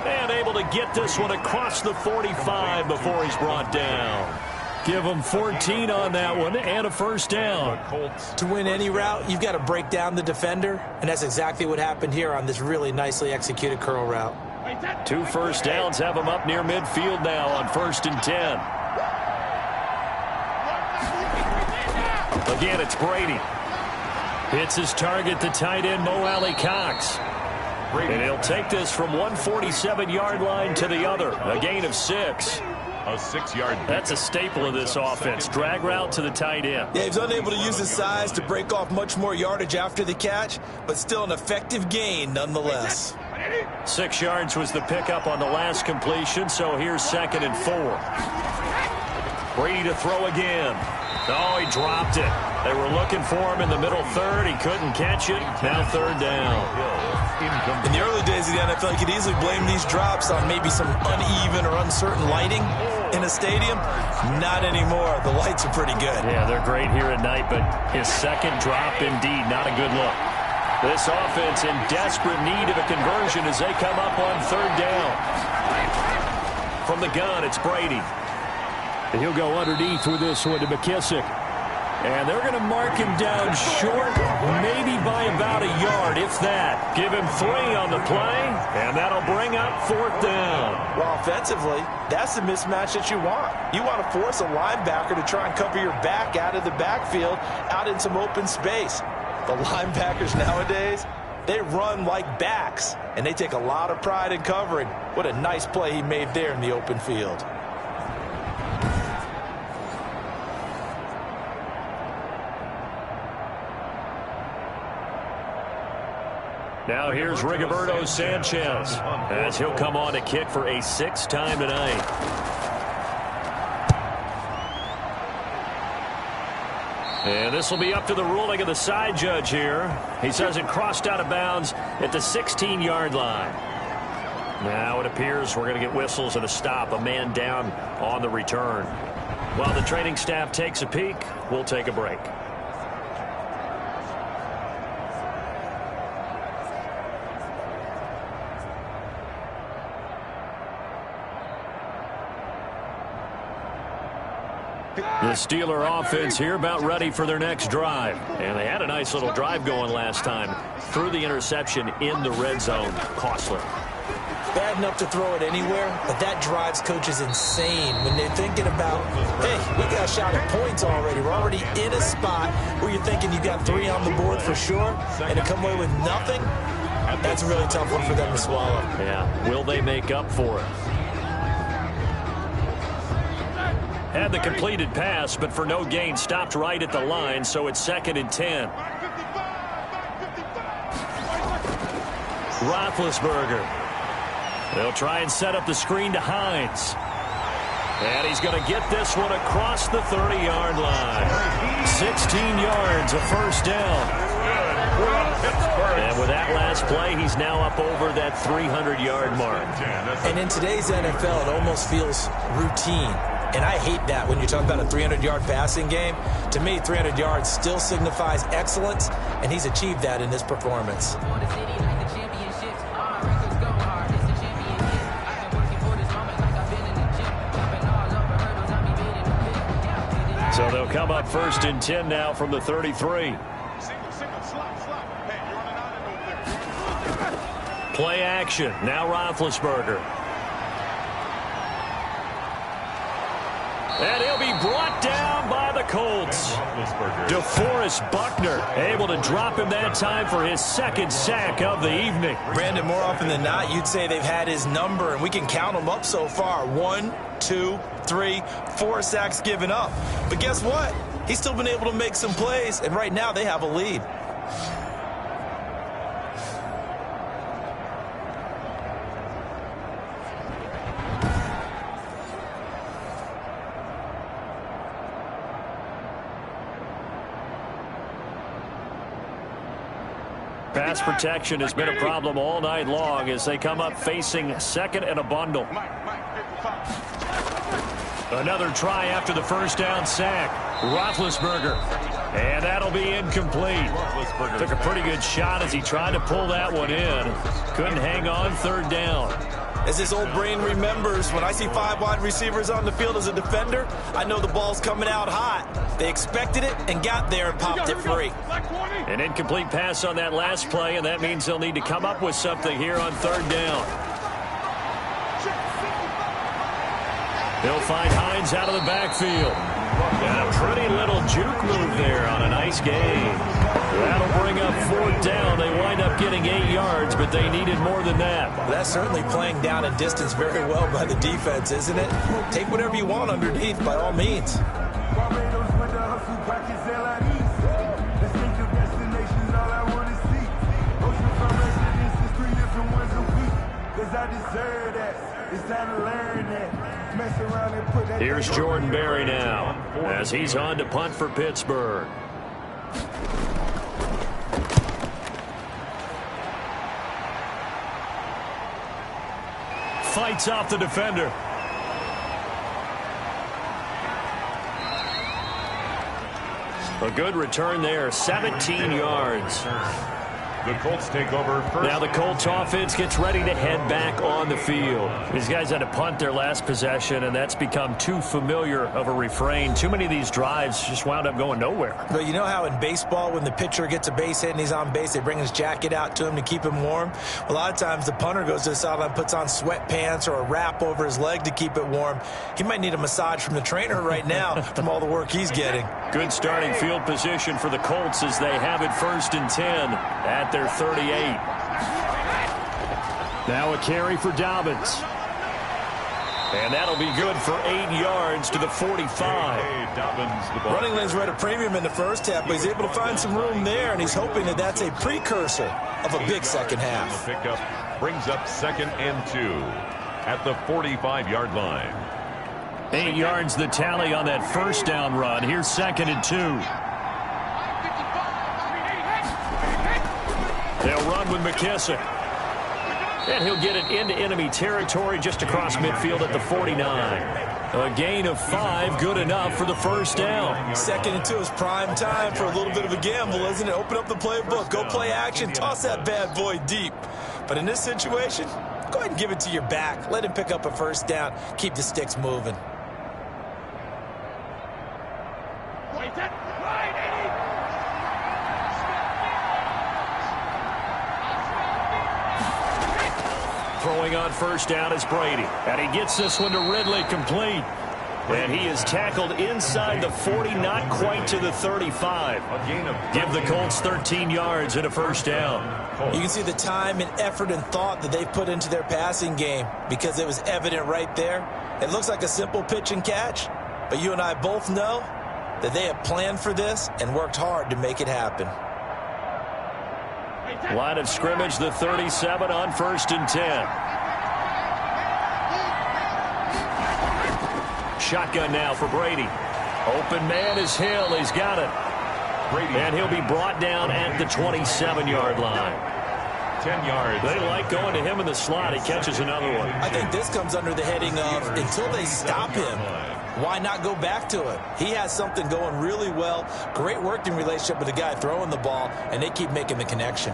And able to get this one across the 45 before he's brought down. Give him 14 on that one and a 1st down. To win any route, you've got to break down the defender, and that's exactly what happened here on this really nicely executed curl route. 2 1st downs have him up near midfield now on 1st and 10. Again, it's Brady. Hits his target, the tight end, Mo Alley-Cox. And he'll take this from 147-yard line to the other. A gain of 6. A 6-yard. That's a staple of this offense. Drag route to the tight end. Yeah, he's unable to use his size to break off much more yardage after the catch, but still an effective gain nonetheless. 6 yards was the pickup on the last completion, so here's 2nd and 4. Brady to throw again. Oh, he dropped it. They were looking for him in the middle third. He couldn't catch it. Now 3rd down. In the early days of the NFL, you could easily blame these drops on maybe some uneven or uncertain lighting in a stadium. Not anymore. The lights are pretty good. Yeah, they're great here at night, but his 2nd drop, indeed, not a good look. This offense in desperate need of a conversion as they come up on 3rd down. From the gun, it's Brady. And he'll go underneath with this one to McKissick. And they're going to mark him down short, maybe by about a yard, if that. Give him 3 on the play, and that'll bring up 4th down. Well, offensively, that's the mismatch that you want. You want to force a linebacker to try and cover your back out of the backfield, out in some open space. The linebackers nowadays, they run like backs, and they take a lot of pride in covering. What a nice play he made there in the open field. Now here's Rigoberto Sanchez as he'll come on to kick for a 6th time tonight. And this will be up to the ruling of the side judge here. He says it crossed out of bounds at the 16-yard line. Now it appears we're going to get whistles and a stop, a man down on the return. While the training staff takes a peek, we'll take a break. The Steeler offense here about ready for their next drive. And they had a nice little drive going last time. Threw the interception in the red zone. Costly. Bad enough to throw it anywhere, but that drives coaches insane when they're thinking about, hey, we got a shot at points already. We're already in a spot where you're thinking you got 3 on the board for sure, and to come away with nothing, that's a really tough one for them to swallow. Yeah, will they make up for it? Had the completed pass, but for no gain, stopped right at the line, so it's 2nd and 10. Roethlisberger. They'll try and set up the screen to Hines. And he's going to get this one across the 30-yard line. 16 yards, a 1st down. And with that last play, he's now up over that 300-yard mark. And in today's NFL, it almost feels routine. And I hate that when you talk about a 300-yard passing game. To me, 300 yards still signifies excellence, and he's achieved that in this performance. So they'll come up 1st and 10 now from the 33. Play action. Now Roethlisberger. And he'll be brought down by the Colts. DeForest Buckner able to drop him that time for his 2nd sack of the evening. Brandon, more often than not, you'd say they've had his number, and we can count them up so far. 1, 2, 3, 4 sacks given up. But guess what? He's still been able to make some plays, and right now they have a lead. Pass protection has been a problem all night long as they come up facing 2nd and a bundle. Another try after the 1st down sack. Roethlisberger. And that'll be incomplete. Took a pretty good shot as he tried to pull that one in. Couldn't hang on 3rd down. As his old brain remembers, when I see 5 wide receivers on the field as a defender, I know the ball's coming out hot. They expected it and got there and popped it free. An incomplete pass on that last play, and that means they'll need to come up with something here on 3rd down. They'll find Hines out of the backfield. And a pretty little juke move there on a nice game. That'll bring up 4th down. They wind up getting 8 yards, but they needed more than that. Well, that's certainly playing down and distance very well by the defense, isn't it? Take whatever you want underneath, by all means. Here's Jordan Berry now as he's on to punt for Pittsburgh. Fights off the defender. A good return there, 17 yards. The Colts take over first. Now the Colts offense gets ready to head back on the field. These guys had to punt their last possession, and that's become too familiar of a refrain. Too many of these drives just wound up going nowhere. But you know how in baseball, when the pitcher gets a base hit and he's on base, they bring his jacket out to him to keep him warm? A lot of times the punter goes to the sideline, puts on sweatpants or a wrap over his leg to keep it warm. He might need a massage from the trainer right now from all the work he's getting. Good starting field position for the Colts as they have it 1st and 10 at their 38. Now a carry for Dobbins. And that'll be good for 8 yards to the 45. Running lanes were at a premium in the first half, but he's able to find some room there, and he's hoping that that's a precursor of a big second half. The pickup brings up 2nd and 2 at the 45-yard line. 8 yards the tally on that first down run. Here's 2nd and 2. They'll run with McKissick. And he'll get it into enemy territory just across midfield at the 49. A gain of 5, good enough for the first down. 2nd and 2 is prime time for a little bit of a gamble, isn't it? Open up the playbook, go play action, toss that bad boy deep. But in this situation, go ahead and give it to your back. Let him pick up a first down. Keep the sticks moving. Throwing on first down is Brady. And he gets this one to Ridley complete. And he is tackled inside the 40, not quite to the 35. Give the Colts 13 yards and a first down. You can see the time and effort and thought that they've put into their passing game because it was evident right there. It looks like a simple pitch and catch, but you and I both know that they have planned for this and worked hard to make it happen. Line of scrimmage, the 37 on 1st and 10. Shotgun now for Brady. Open man is Hill. He's got it. And he'll be brought down at the 27-yard line. 10 yards. They like going to him in the slot. He catches another one. I think this comes under the heading of until they stop him, why not go back to it? He has something going really well. Great working relationship with the guy throwing the ball, and they keep making the connection.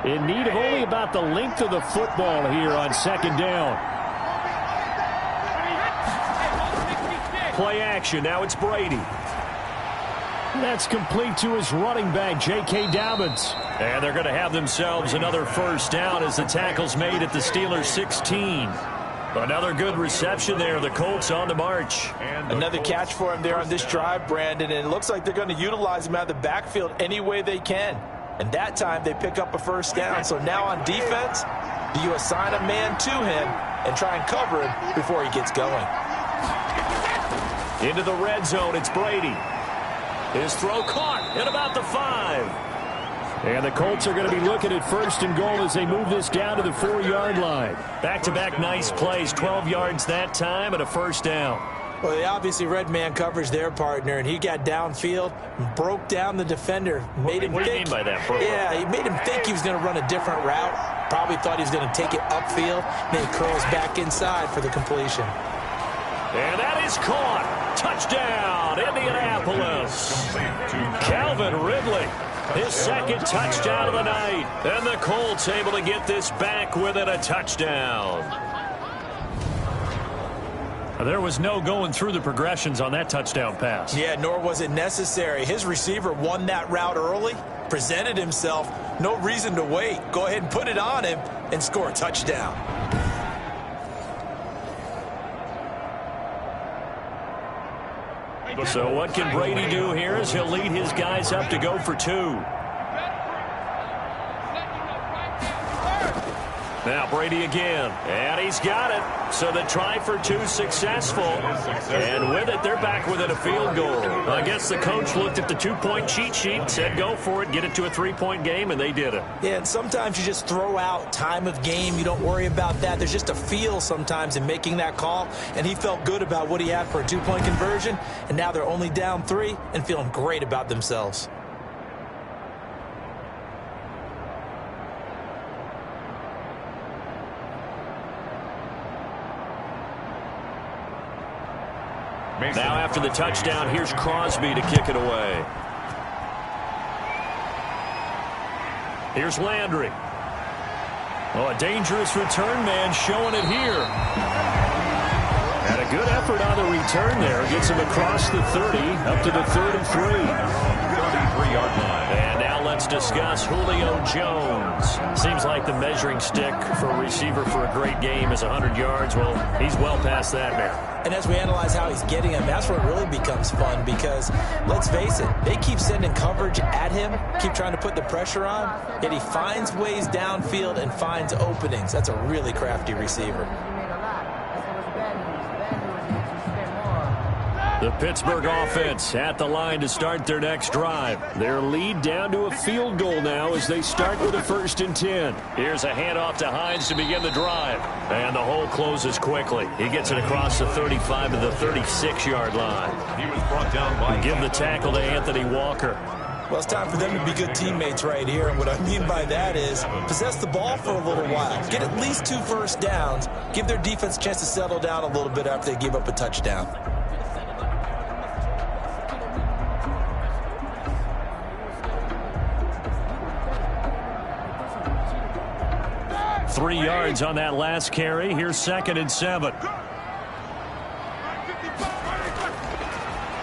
In need of only about the length of the football here on 2nd down. Play action. Now it's Brady. That's complete to his running back, J.K. Dobbins. And they're going to have themselves another first down as the tackle's made at the Steelers' 16. Another good reception there. The Colts on the march. Another catch for him there on this drive, Brandon, and it looks like they're going to utilize him out of the backfield any way they can. And that time they pick up a first down. So now on defense, do you assign a man to him and try and cover him before he gets going? Into the red zone, it's Brady. His throw caught at about the 5. And the Colts are going to be looking at 1st and goal as they move this down to the 4-yard line. Back-to-back nice plays, 12 yards that time and a first down. Well, they obviously red man coverage their partner, and he got downfield, broke down the defender, made him what think. do you mean by that? Yeah, he made him think he was going to run a different route. Probably thought he was going to take it upfield, then he curls back inside for the completion. And that is caught. Touchdown, Indianapolis. Calvin Ridley, his 2nd touchdown of the night. And the Colts able to get this back within a touchdown. There was no going through the progressions on that touchdown pass. Yeah, nor was it necessary. His receiver won that route early, presented himself. No reason to wait. Go ahead and put it on him and score a touchdown. So what can Brady do here as he'll lead his guys up to go for 2. Now Brady again, and he's got it. So the try for 2 successful, and with it, they're back within a field goal. I guess the coach looked at the 2-point cheat sheet, said go for it, get it to a 3-point game, and they did it. Yeah, and sometimes you just throw out time of game. You don't worry about that. There's just a feel sometimes in making that call, and he felt good about what he had for a 2-point conversion, and now they're only down 3 and feeling great about themselves. Now after the touchdown, here's Crosby to kick it away. Here's Landry. Oh, a dangerous return man showing it here. And a good effort on the return there. Gets him across the 30, up to the 33. 33-yard line. And now let's discuss Julio Jones. Seems like the measuring stick for a receiver for a great game is 100 yards. Well, he's well past that now. And as we analyze how he's getting him, that's where it really becomes fun because, let's face it, they keep sending coverage at him, keep trying to put the pressure on, yet he finds ways downfield and finds openings. That's a really crafty receiver. The Pittsburgh offense at the line to start their next drive. Their lead down to a field goal now as they start with a 1st and 10. Here's a handoff to Hines to begin the drive. And the hole closes quickly. He gets it across the 35 to the 36-yard line. He was brought down by... Give the tackle to Anthony Walker. Well, it's time for them to be good teammates right here. And what I mean by that is possess the ball for a little while. Get at least 2 first downs. Give their defense a chance to settle down a little bit after they give up a touchdown. Three yards on that last carry. Here's 2nd and 7.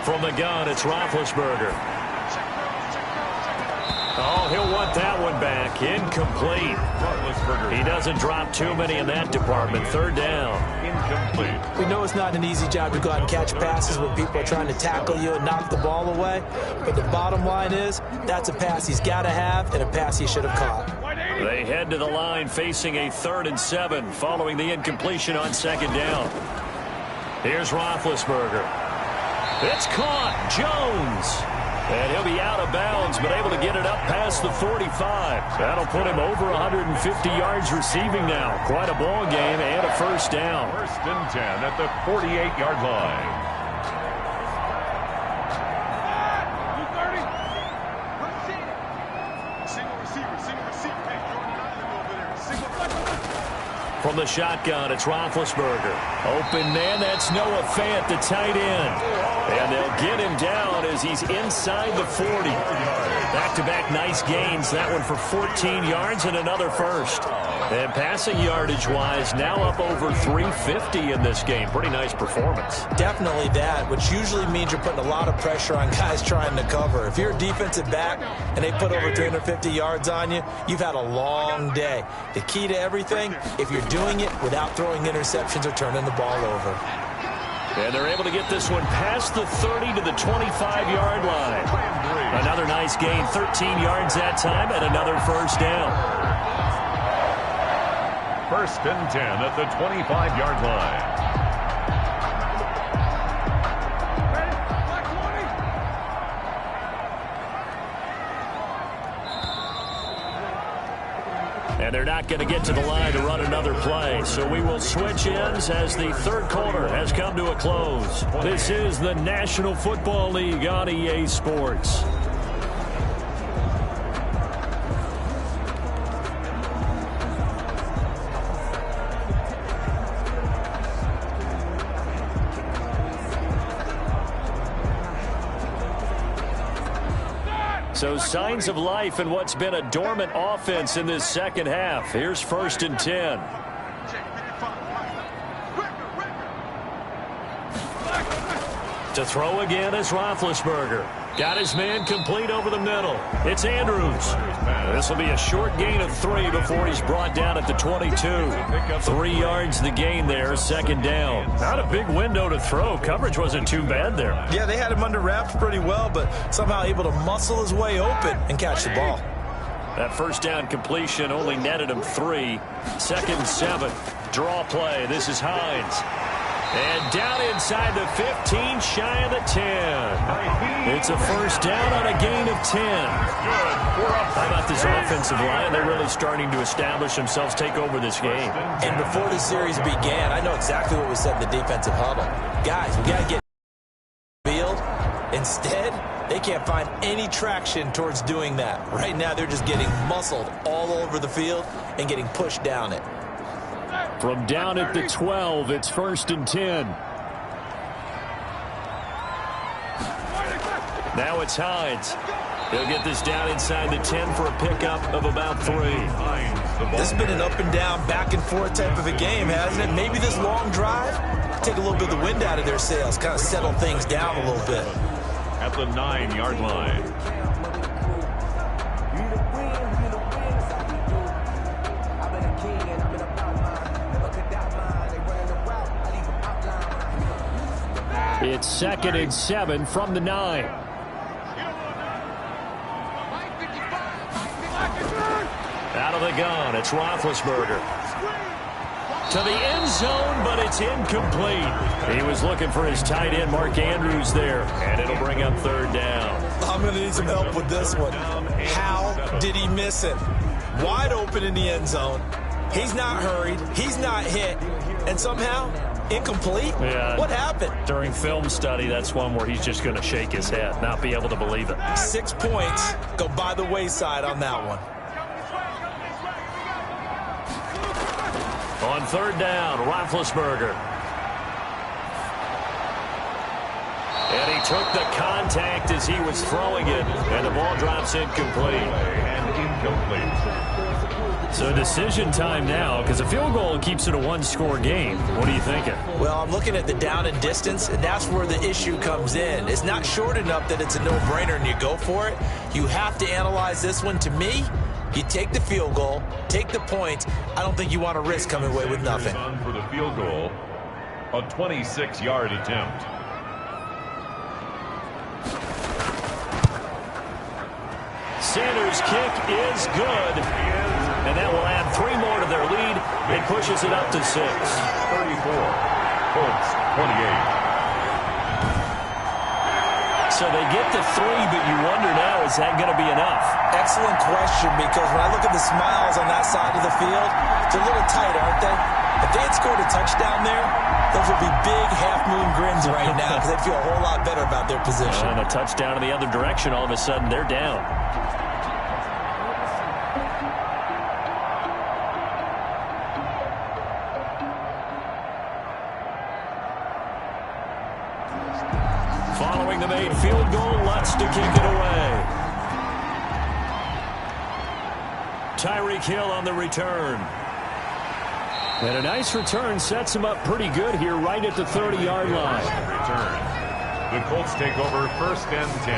From the gun, it's Roethlisberger. Oh, he'll want that one back. Incomplete. He doesn't drop too many in that department. 3rd down. Incomplete. We know it's not an easy job to go out and catch passes when people are trying to tackle you and knock the ball away. But the bottom line is that's a pass he's got to have and a pass he should have caught. They head to the line facing a 3rd and 7 following the incompletion on 2nd down. Here's Roethlisberger. It's caught. Jones. And he'll be out of bounds, but able to get it up past the 45. That'll put him over 150 yards receiving now. Quite a ball game and a 1st down. 1st and 10 at the 48-yard line. From the shotgun, it's Roethlisberger. Open man, that's Noah Fant, the tight end. And they'll get him down as he's inside the 40. Back-to-back nice gains. That one for 14 yards and another 1st. And passing yardage-wise, now up over 350 in this game. Pretty nice performance. Definitely that, which usually means you're putting a lot of pressure on guys trying to cover. If you're a defensive back and they put over 350 yards on you, you've had a long day. The key to everything, if you're doing it without throwing interceptions or turning the ball over. And they're able to get this one past the 30 to the 25-yard line. Another nice gain, 13 yards that time, and another 1st down. 1st and 10 at the 25-yard line. And they're not going to get to the line to run another play. So we will switch ends as the 3rd quarter has come to a close. This is the National Football League on EA Sports. So signs of life in what's been a dormant offense in this 2nd half. Here's 1st and 10. To throw again is Roethlisberger. Got his man complete over the middle. It's Andrews. This will be a short gain of 3 before he's brought down at the 22. 3 yards the gain there, 2nd down. Not a big window to throw. Coverage wasn't too bad there. Yeah, they had him under wraps pretty well, but somehow able to muscle his way open and catch the ball. That 1st down completion only netted him 3. 2nd and 7. Draw play. This is Hines. And down inside the 15, shy of the 10. It's a 1st down on a gain of 10. How about this offensive line? They're really starting to establish themselves, take over this game. And before the series began, I know exactly what was said in the defensive huddle. Guys, we got to get field. Instead, they can't find any traction towards doing that. Right now, they're just getting muscled all over the field and getting pushed down it. From down at the 12, it's 1st and 10. Now it's Hines. He'll get this down inside the 10 for a pickup of about 3. This has been an up and down, back and forth type of a game, hasn't it? Maybe this long drive, take a little bit of the wind out of their sails, kind of settle things down a little bit. At the 9-yard line. It's 2nd and 7 from the 9. Out of the gun, it's Roethlisberger. To the end zone, but it's incomplete. He was looking for his tight end, Mark Andrews, there, and it'll bring up 3rd down. I'm going to need some help with this one. How did he miss it? Wide open in the end zone. He's not hurried. He's not hit. And somehow, incomplete? Yeah. What happened? During film study, that's one where he's just going to shake his head, not be able to believe it. 6 points go by the wayside on that one. On 3rd down, Roethlisberger. And he took the contact as he was throwing it, and the ball drops incomplete. And incomplete. So decision time now, because a field goal keeps it a one-score game. What are you thinking? Well, I'm looking at the down and distance, and that's where the issue comes in. It's not short enough that it's a no-brainer and you go for it. You have to analyze this one. To me, you take the field goal, take the points. I don't think you want to risk coming away with nothing. For the field goal, a 26-yard attempt. Sanders' kick is good, and that will add 3 more to their lead. It pushes it up to 6. 34, Colts 28. So they get to 3, but you wonder now, is that going to be enough? Excellent question, because when I look at the smiles on that side of the field, they're a little tight, aren't they? If they had scored a touchdown there, those would be big half-moon grins right now because they'd feel a whole lot better about their position. And a touchdown in the other direction, all of a sudden they're down. Following the made field goal, Lutz to kick it away. Tyreek Hill on the return. And a nice return sets him up pretty good here right at the 30-yard line. Return. The Colts take over 1st and 10.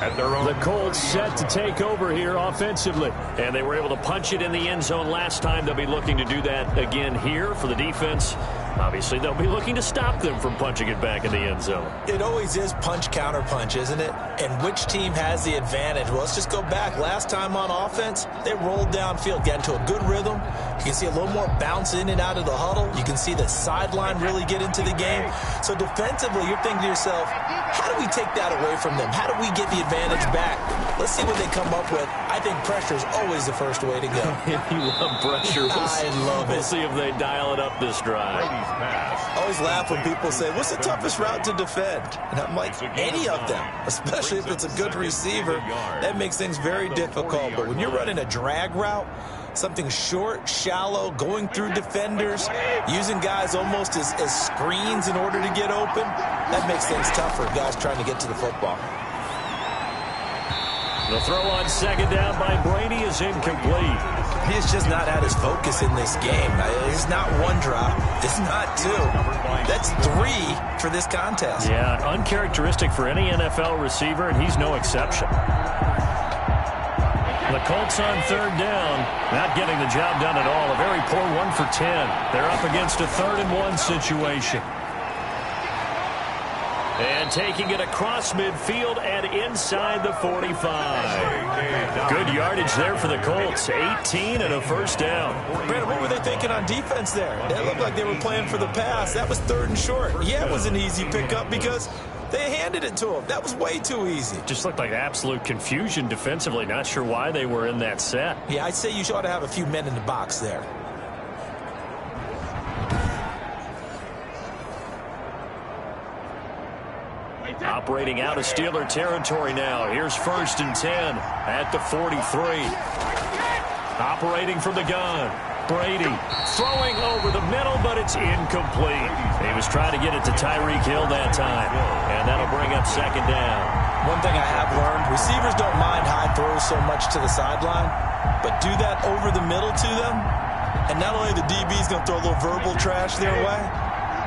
At their own. The Colts set to take over here offensively. And they were able to punch it in the end zone last time. They'll be looking to do that again here for the defense. Obviously, they'll be looking to stop them from punching it back in the end zone. It always is punch, counter punch, isn't it? And which team has the advantage? Well, let's just go back. Last time on offense, they rolled downfield, got into a good rhythm. You can see a little more bounce in and out of the huddle. You can see the sideline really get into the game. So defensively, you're thinking to yourself, how do we take that away from them? How do we get the advantage back? Let's see what they come up with. I think pressure is always the first way to go. You love pressure. I love it. We'll see if they dial it up this drive. I always laugh when people say, what's the toughest route to defend? And I'm like, any of them, especially if it's a good receiver. That makes things very difficult. But when you're running a drag route, something short, shallow, going through defenders, using guys almost as screens in order to get open, that makes things tougher, guys trying to get to the football. The throw on 2nd down by Brady is incomplete. He's just not had his focus in this game. It's not one drop. It's not 2. That's 3 for this contest. Yeah, uncharacteristic for any NFL receiver, and he's no exception. The Colts on 3rd down, not getting the job done at all. A very poor 1 for 10. They're up against a 3rd and 1 situation. And taking it across midfield and inside the 45. Good yardage there for the Colts. 18 and a 1st down. Brandon, what were they thinking on defense there? It looked like they were playing for the pass. That was 3rd and short. Yeah, it was an easy pickup because they handed it to him. That was way too easy. Just looked like absolute confusion defensively. Not sure why they were in that set. Yeah, I'd say you ought to have a few men in the box there. Operating out of Steeler territory now. Here's 1st and 10 at the 43. Operating from the gun. Brady throwing over the middle, but it's incomplete. He was trying to get it to Tyreek Hill that time, and that'll bring up 2nd down. One thing I have learned, receivers don't mind high throws so much to the sideline, but do that over the middle to them, and not only the DB's going to throw a little verbal trash their way,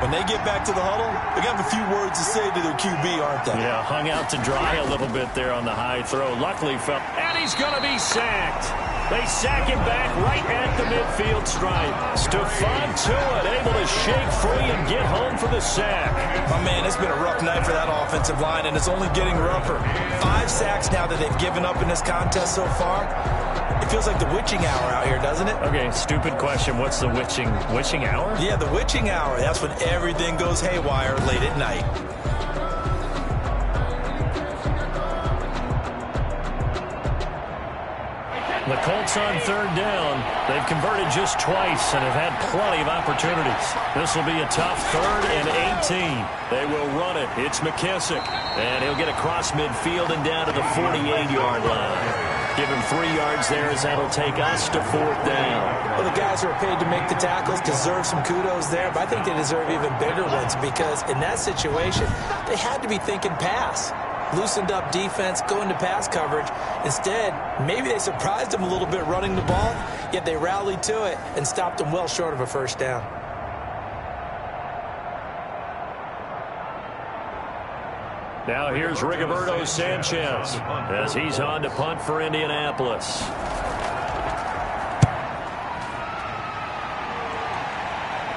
when they get back to the huddle, they're going to have a few words to say to their QB, aren't they? Yeah, hung out to dry a little bit there on the high throw. Luckily, and he's going to be sacked. They sack him back right at the midfield stripe. Stephon Tuitt able to shake free and get home for the sack. My man, it's been a rough night for that offensive line, and it's only getting rougher. 5 sacks now that they've given up in this contest so far. It feels like the witching hour out here, doesn't it? Okay, stupid question. What's the witching hour? Yeah, the witching hour. That's when everything goes haywire late at night. The Colts on 3rd down. They've converted just twice and have had plenty of opportunities. This will be a tough 3rd and 18. They will run it. It's McKissick. And he'll get across midfield and down to the 48-yard line. Give him 3 yards there as that'll take us to 4th down. Well, the guys who are paid to make the tackles deserve some kudos there, but I think they deserve even bigger ones because in that situation, they had to be thinking pass. Loosened up defense, going to pass coverage. Instead, maybe they surprised them a little bit running the ball, yet they rallied to it and stopped them well short of a 1st down. Now here's Rigoberto Sanchez as he's on to punt for Indianapolis.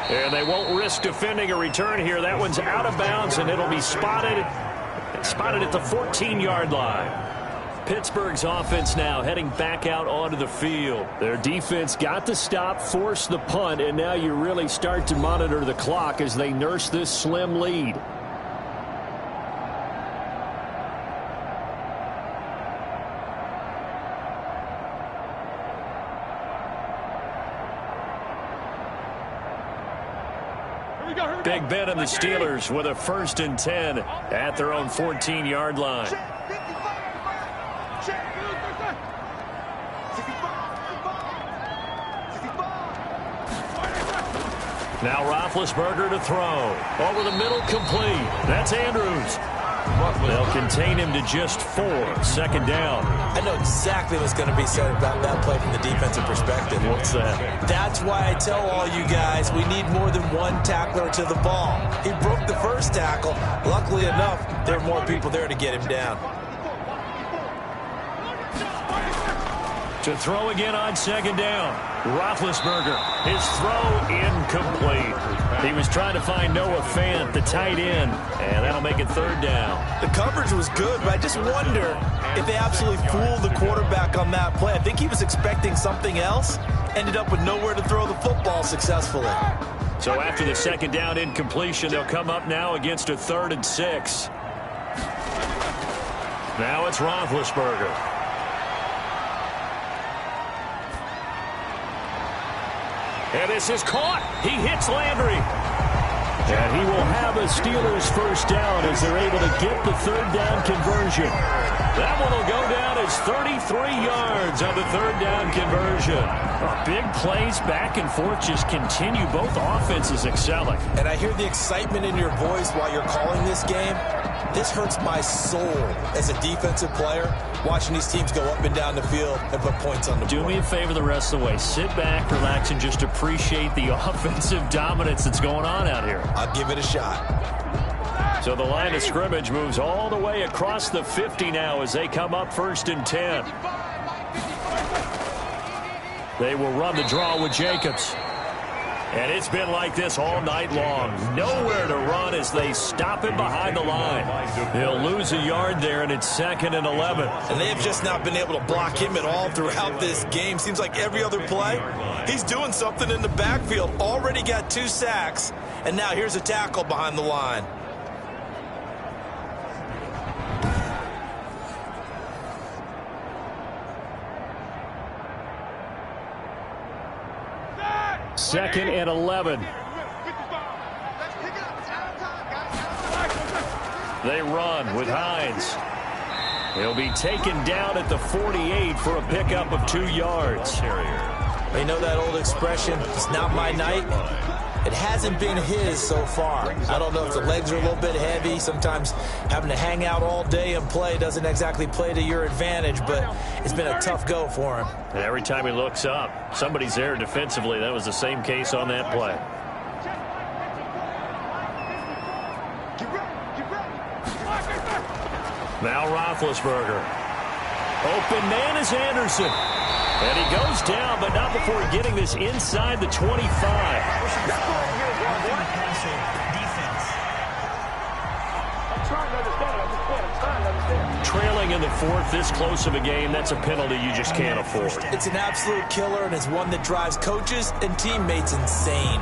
And they won't risk defending a return here. That one's out of bounds, and it'll be spotted at the 14-yard line. Pittsburgh's offense now heading back out onto the field. Their defense got the stop, forced the punt, and now you really start to monitor the clock as they nurse this slim lead. Big Ben and the Steelers with a 1st and 10 at their own 14-yard line. Now Roethlisberger to throw. Over the middle, complete. That's Andrews. They'll contain him to just 4. 2nd down. I know exactly what's going to be said about that play from the defensive perspective. What's that? That's why I tell all you guys we need more than one tackler to the ball. He broke the 1st tackle. Luckily enough, there were more people there to get him down. To throw again on 2nd down. Roethlisberger. His throw incomplete. He was trying to find Noah Fant, the tight end, and that'll make it 3rd down. The coverage was good, but I just wonder if they absolutely fooled the quarterback on that play. I think he was expecting something else, ended up with nowhere to throw the football successfully. So after the 2nd down incompletion, they'll come up now against a 3rd and 6. Now it's Roethlisberger. And this is caught. He hits Landry. And he will have a Steelers 1st down as they're able to get the 3rd down conversion. That one will go down as 33 yards on the 3rd down conversion. Big plays back and forth just continue. Both offenses excelling. And I hear the excitement in your voice while you're calling this game. This hurts my soul as a defensive player, watching these teams go up and down the field and put points on the board. Do me a favor the rest of the way. Sit back, relax, and just appreciate the offensive dominance that's going on out here. I'll give it a shot. So the line of scrimmage moves all the way across the 50 now as they come up 1st and 10. They will run the draw with Jacobs. And it's been like this all night long. Nowhere to run as they stop him behind the line. He'll lose a yard there, and it's 2nd and 11. And they've just not been able to block him at all throughout this game. Seems like every other play, he's doing something in the backfield. Already got 2 sacks, and now here's a tackle behind the line. Second and 11. They run with Hines. He'll be taken down at the 48 for a pickup of 2 yards. They know that old expression, it's not my night. It hasn't been his so far. I don't know if the legs are a little bit heavy. Sometimes having to hang out all day and play doesn't exactly play to your advantage, but it's been a tough go for him. And every time he looks up, somebody's there defensively. That was the same case on that play. Now Roethlisberger. Open man is Anderson. And he goes down, but not before getting this inside the 25. Trailing in the fourth, this close of a game, that's a penalty you just can't afford. It's an absolute killer, and it's one that drives coaches and teammates insane.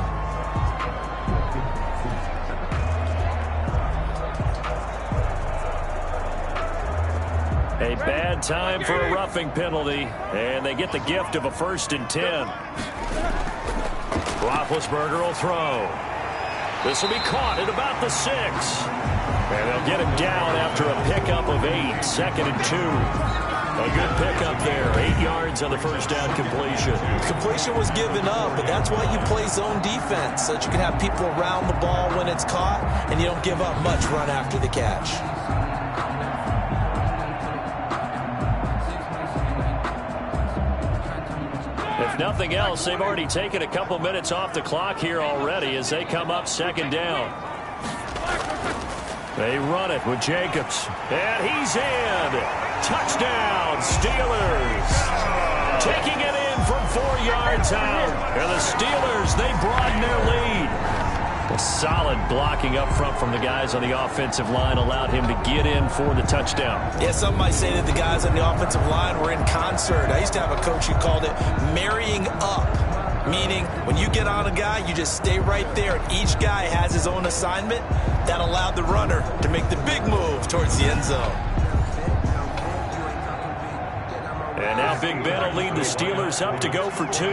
A bad time for a roughing penalty, and they get the gift of a 1st and 10. Roethlisberger will throw. This will be caught at about the 6. And they'll get him down after a pickup of 8, 2nd and 2. A good pickup there, 8 yards on the first down completion. Completion was given up, but that's why you play zone defense, so that you can have people around the ball when it's caught, and you don't give up much run after the catch. If nothing else, they've already taken a couple minutes off the clock here already as they come up 2nd down. They run it with Jacobs. And he's in. Touchdown, Steelers. Taking it in from 4 yards out. And the Steelers, they broaden their lead. A solid blocking up front from the guys on the offensive line allowed him to get in for the touchdown. Yeah, some might say that the guys on the offensive line were in concert. I used to have a coach who called it marrying up, meaning when you get on a guy, you just stay right there, and each guy has his own assignment. That allowed the runner to make the big move towards the end zone. And now Big Ben will lead the Steelers up to go for 2.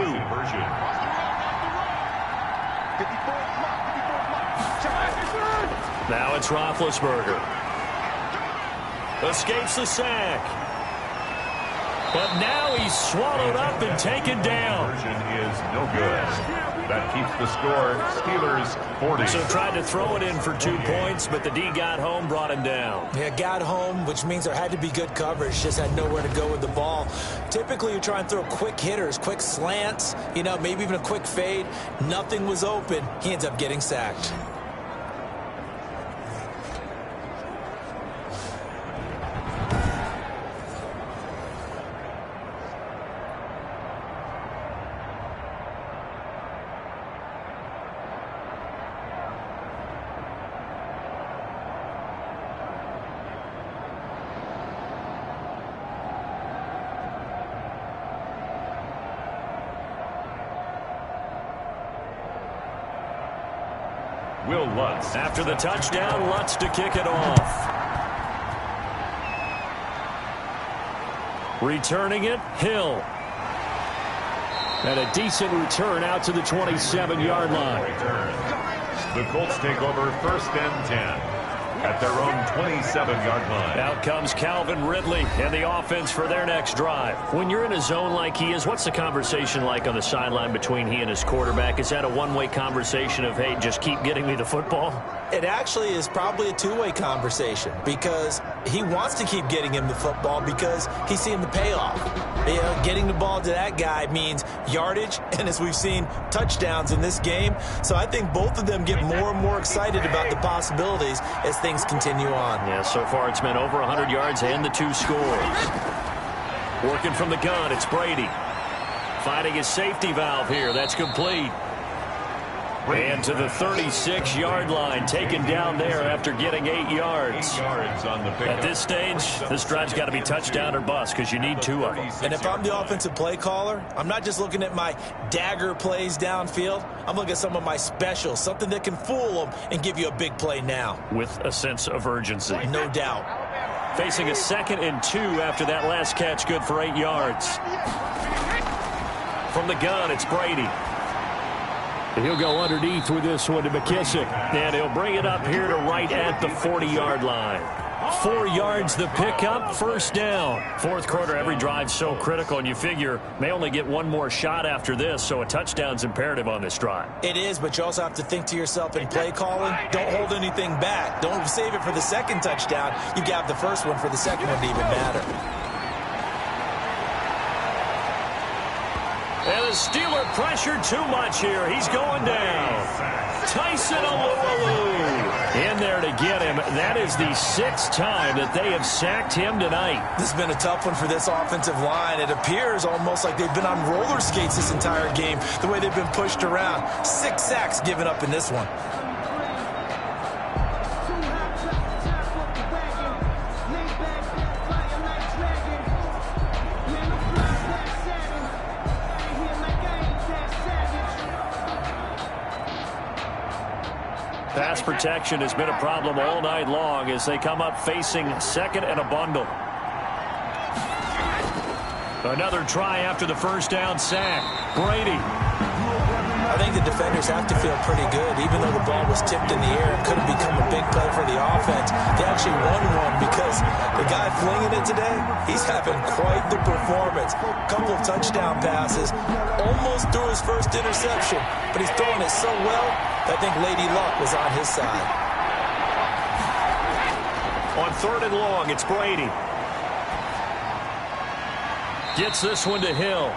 Now it's Roethlisberger. Escapes the sack. But now he's swallowed up and taken down. Is no good. That keeps the score. Steelers 40. So tried to throw it in for 2 points, but the D got home, brought him down. Yeah, got home, which means there had to be good coverage. Just had nowhere to go with the ball. Typically, you try and throw quick hitters, quick slants, maybe even a quick fade. Nothing was open. He ends up getting sacked. Will Lutz. After the touchdown, Lutz to kick it off. Returning it, Hill. And a decent return out to the 27-yard line. The Colts take over 1st and 10 at their own 27-yard line. Out comes Calvin Ridley and the offense for their next drive. When you're in a zone like he is, what's the conversation like on the sideline between he and his quarterback? Is that a one-way conversation of, hey, just keep getting me the football? It actually is probably a two-way conversation because he wants to keep getting him the football because he's seeing the payoff. Getting the ball to that guy means yardage, and as we've seen, touchdowns in this game. So I think both of them get more and more excited about the possibilities as things continue on. Yeah, so far it's been over 100 yards and the 2 scores. Working from the gun, it's Brady. Finding his safety valve here. That's complete. And to the 36-yard line, taken down there after getting 8 yards. 8 yards on the pickup. At this stage, this drive's got to be touchdown or bust because you need 2 of them. And if I'm the offensive play caller, I'm not just looking at my dagger plays downfield. I'm looking at some of my specials, something that can fool them and give you a big play now. With a sense of urgency. No doubt. Facing a 2nd and 2 after that last catch, good for 8 yards. From the gun, it's Brady. He'll go underneath with this one to McKissick. And he'll bring it up here to right at the 40-yard line. 4 yards the pickup, first down. Fourth quarter, every drive's so critical, and you figure may only get one more shot after this, so a touchdown's imperative on this drive. It is, but you also have to think to yourself in play calling, don't hold anything back. Don't save it for the second touchdown. You got the first one for the second one to even matter. And the Steeler pressured too much here. He's going down. Tyson Alualu in there to get him. That is the 6th time that they have sacked him tonight. This has been a tough one for this offensive line. It appears almost like they've been on roller skates this entire game, the way they've been pushed around. 6 sacks given up in this one. Pass protection has been a problem all night long as they come up facing second and a bundle. Another try after the first down sack. Brady. I think the defenders have to feel pretty good. Even though the ball was tipped in the air, it could have become a big play for the offense. They actually won one because the guy flinging it today, he's having quite the performance. Couple of touchdown passes, almost threw his first interception, but he's throwing it so well, I think Lady Luck was on his side. On 3rd and long, it's Brady. Gets this one to Hill.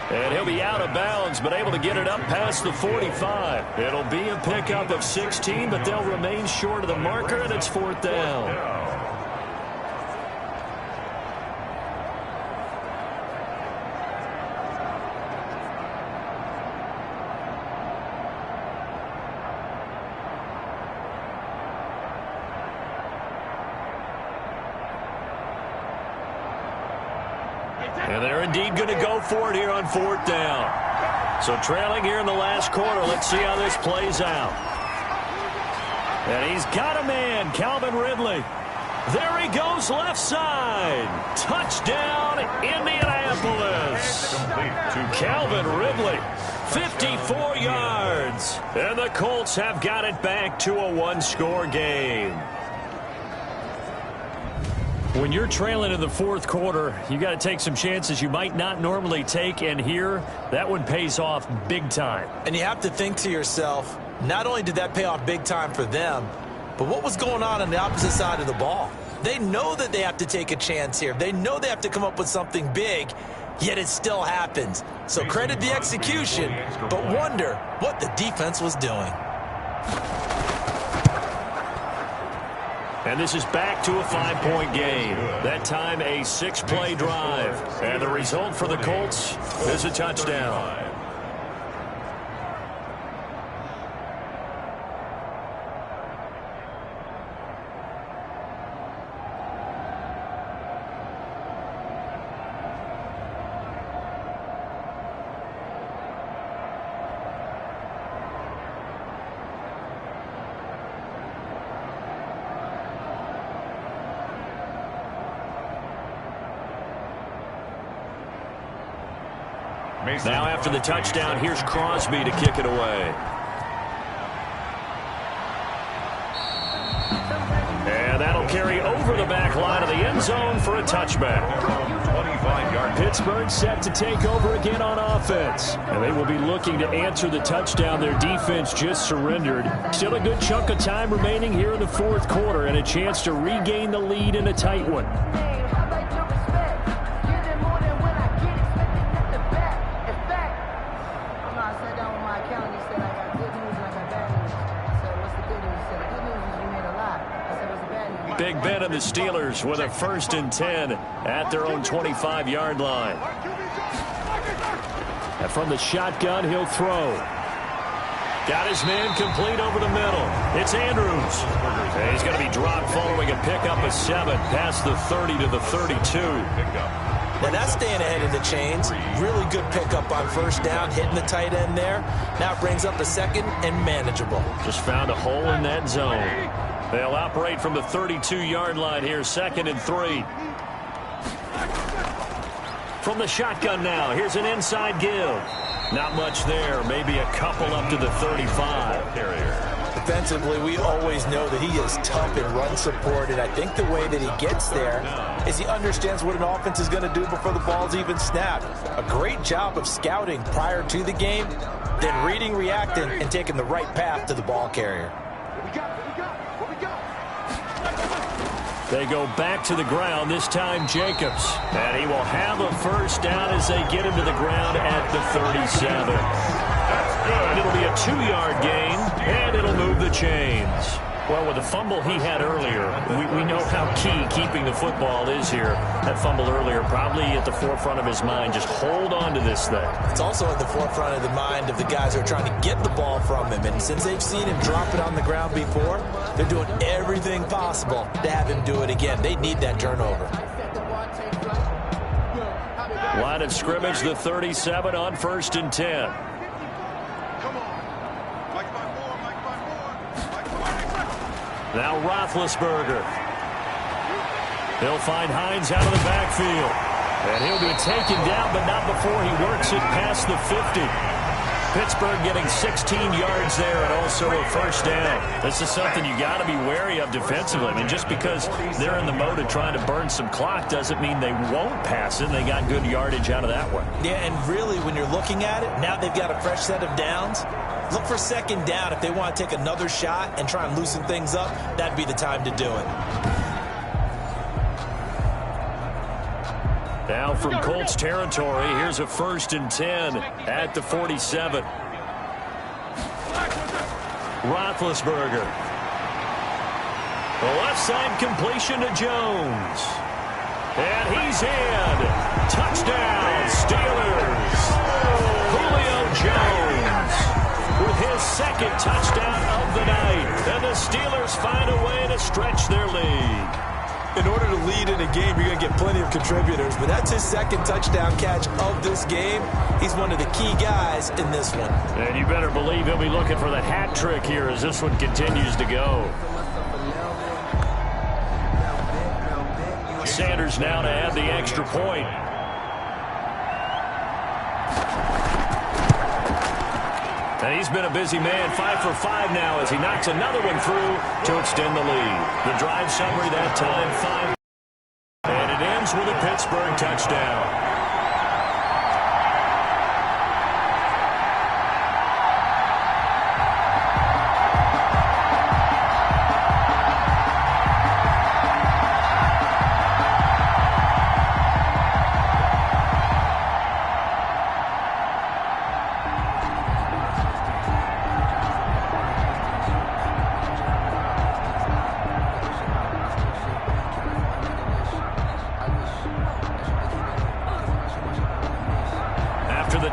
And he'll be out of bounds, but able to get it up past the 45. It'll be a pickup of 16, but they'll remain short of the marker, and it's 4th down. And they're indeed going to go for it here on 4th down. So trailing here in the last quarter. Let's see how this plays out. And he's got a man, Calvin Ridley. There he goes, left side. Touchdown, Indianapolis. Calvin Ridley, 54 yards. And the Colts have got it back to a 1-score game. When you're trailing in the 4th quarter, you got to take some chances you might not normally take, and here, that one pays off big time. And you have to think to yourself, not only did that pay off big time for them, but what was going on the opposite side of the ball? They know that they have to take a chance here. They know they have to come up with something big, yet it still happens. So credit the execution, but wonder what the defense was doing. And this is back to a 5-point game. That time a 6-play drive. And the result for the Colts is a touchdown. Now after the touchdown, here's Crosby to kick it away. And that'll carry over the back line of the end zone for a touchback. 25-yard. Pittsburgh set to take over again on offense. And they will be looking to answer the touchdown their defense just surrendered. Still a good chunk of time remaining here in the 4th quarter and a chance to regain the lead in a tight one. Big Ben and the Steelers with a 1st and 10 at their own 25-yard line. And from the shotgun, he'll throw. Got his man complete over the middle. It's Andrews. And he's going to be dropped following a pickup of 7 past the 30 to the 32. Now that's staying ahead of the chains. Really good pickup on 1st down, hitting the tight end there. Now it brings up a 2nd and manageable. Just found a hole in that zone. They'll operate from the 32-yard line here, 2nd and 3. From the shotgun now, here's an inside give. Not much there, maybe a couple up to the 35. Defensively, we always know that he is tough in run support, and I think the way that he gets there is he understands what an offense is going to do before the ball's even snapped. A great job of scouting prior to the game, then reading, reacting, and taking the right path to the ball carrier. They go back to the ground, this time Jacobs. And he will have a first down as they get him to the ground at the 37. And it'll be a 2-yard gain, and it'll move the chains. Well, with the fumble he had earlier, we know how key keeping the football is here. That fumble earlier probably at the forefront of his mind. Just hold on to this thing. It's also at the forefront of the mind of the guys who are trying to get the ball from him. And since they've seen him drop it on the ground before, they're doing everything possible to have him do it again. They need that turnover. Line of scrimmage, the 37 on 1st and 10. Now Roethlisberger. He'll find Hines out of the backfield. And he'll be taken down, but not before he works it past the 50. Pittsburgh getting 16 yards there and also a first down. This is something you got to be wary of defensively. I mean, just because they're in the mode of trying to burn some clock doesn't mean they won't pass it. They got good yardage out of that one. Yeah, and really, when you're looking at it, now they've got a fresh set of downs. Look for second down. If they want to take another shot and try and loosen things up, that'd be the time to do it. Now from Colts territory, here's a 1st and 10 at the 47. Roethlisberger. The left side completion to Jones. And he's in. Touchdown, Steelers. Julio Jones with his second touchdown of the night. And the Steelers find a way to stretch their lead. In order to lead in a game, you're going to get plenty of contributors, but that's his second touchdown catch of this game. He's one of the key guys in this one. And you better believe he'll be looking for the hat trick here as this one continues to go. Sanders now to add the extra point. And he's been a busy man, 5 for 5 now as he knocks another one through to extend the lead. The drive summary that time, 5. And it ends with a Pittsburgh touchdown.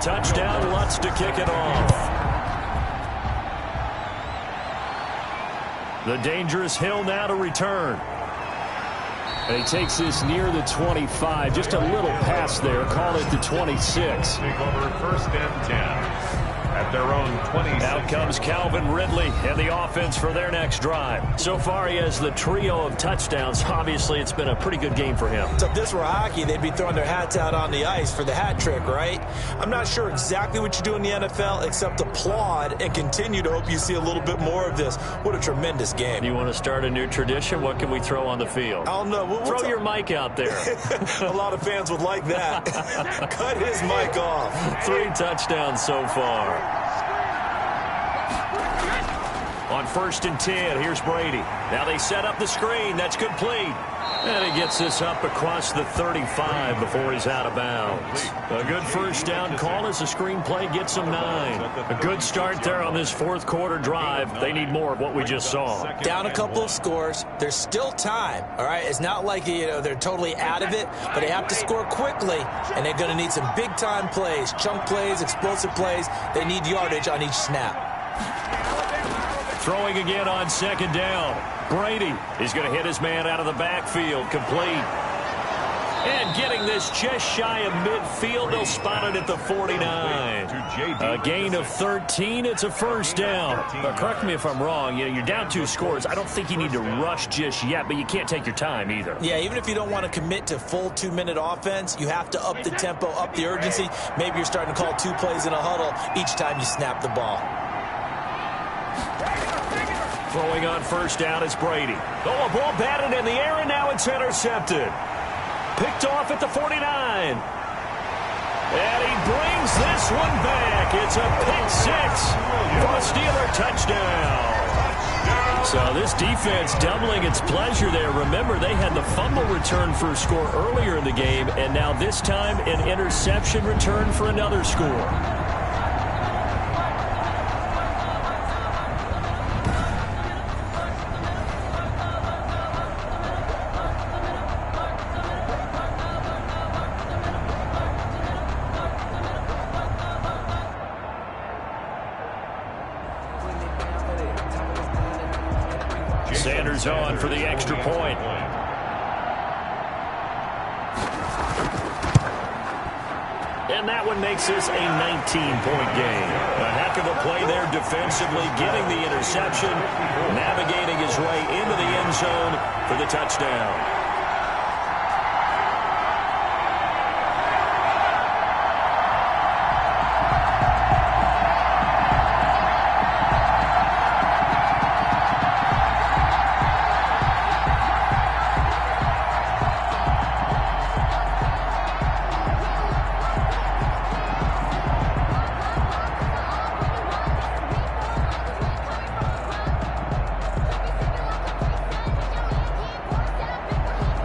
Touchdown, Lutz to kick it off. The dangerous Hill now to return. And he takes this near the 25. Just a little pass there. Call it the 26. Take over 1st and 10. At their own 26. Out comes Calvin Ridley and the offense for their next drive. So far, he has the trio of touchdowns. Obviously, it's been a pretty good game for him. So if this were hockey, they'd be throwing their hats out on the ice for the hat trick, right? I'm not sure exactly what you do in the NFL except applaud and continue to hope you see a little bit more of this. What a tremendous game. You want to start a new tradition? What can we throw on the field? I don't know. We'll throw your mic out there. A lot of fans would like that. Cut his mic off. 3 touchdowns so far. On 1st and 10, here's Brady. Now they set up the screen. That's complete. And he gets this up across the 35 before he's out of bounds. A good first down call as the screenplay gets him 9. A good start there on this 4th quarter drive. They need more of what we just saw. Down a couple of scores. There's still time, all right? It's not like, they're totally out of it, but they have to score quickly, and they're going to need some big-time plays, chunk plays, explosive plays. They need yardage on each snap. Throwing again on 2nd down. Brady is going to hit his man out of the backfield. Complete. And getting this just shy of midfield. They'll spot it at the 49. A gain of 13. It's a first down. But correct me if I'm wrong. You're down 2 scores. I don't think you need to rush just yet, but you can't take your time either. Yeah, even if you don't want to commit to full 2-minute offense, you have to up the tempo, up the urgency. Maybe you're starting to call 2 plays in a huddle each time you snap the ball. Throwing on first down is Brady. Oh, a ball batted in the air, and now it's intercepted. Picked off at the 49. And he brings this one back. It's a pick six for a Steeler touchdown. So this defense doubling its pleasure there. Remember, they had the fumble return for a score earlier in the game, and now this time an interception return for another score. Sanders on for the extra point. And that one makes this a 19-point game. A heck of a play there defensively, getting the interception, navigating his way into the end zone for the touchdown.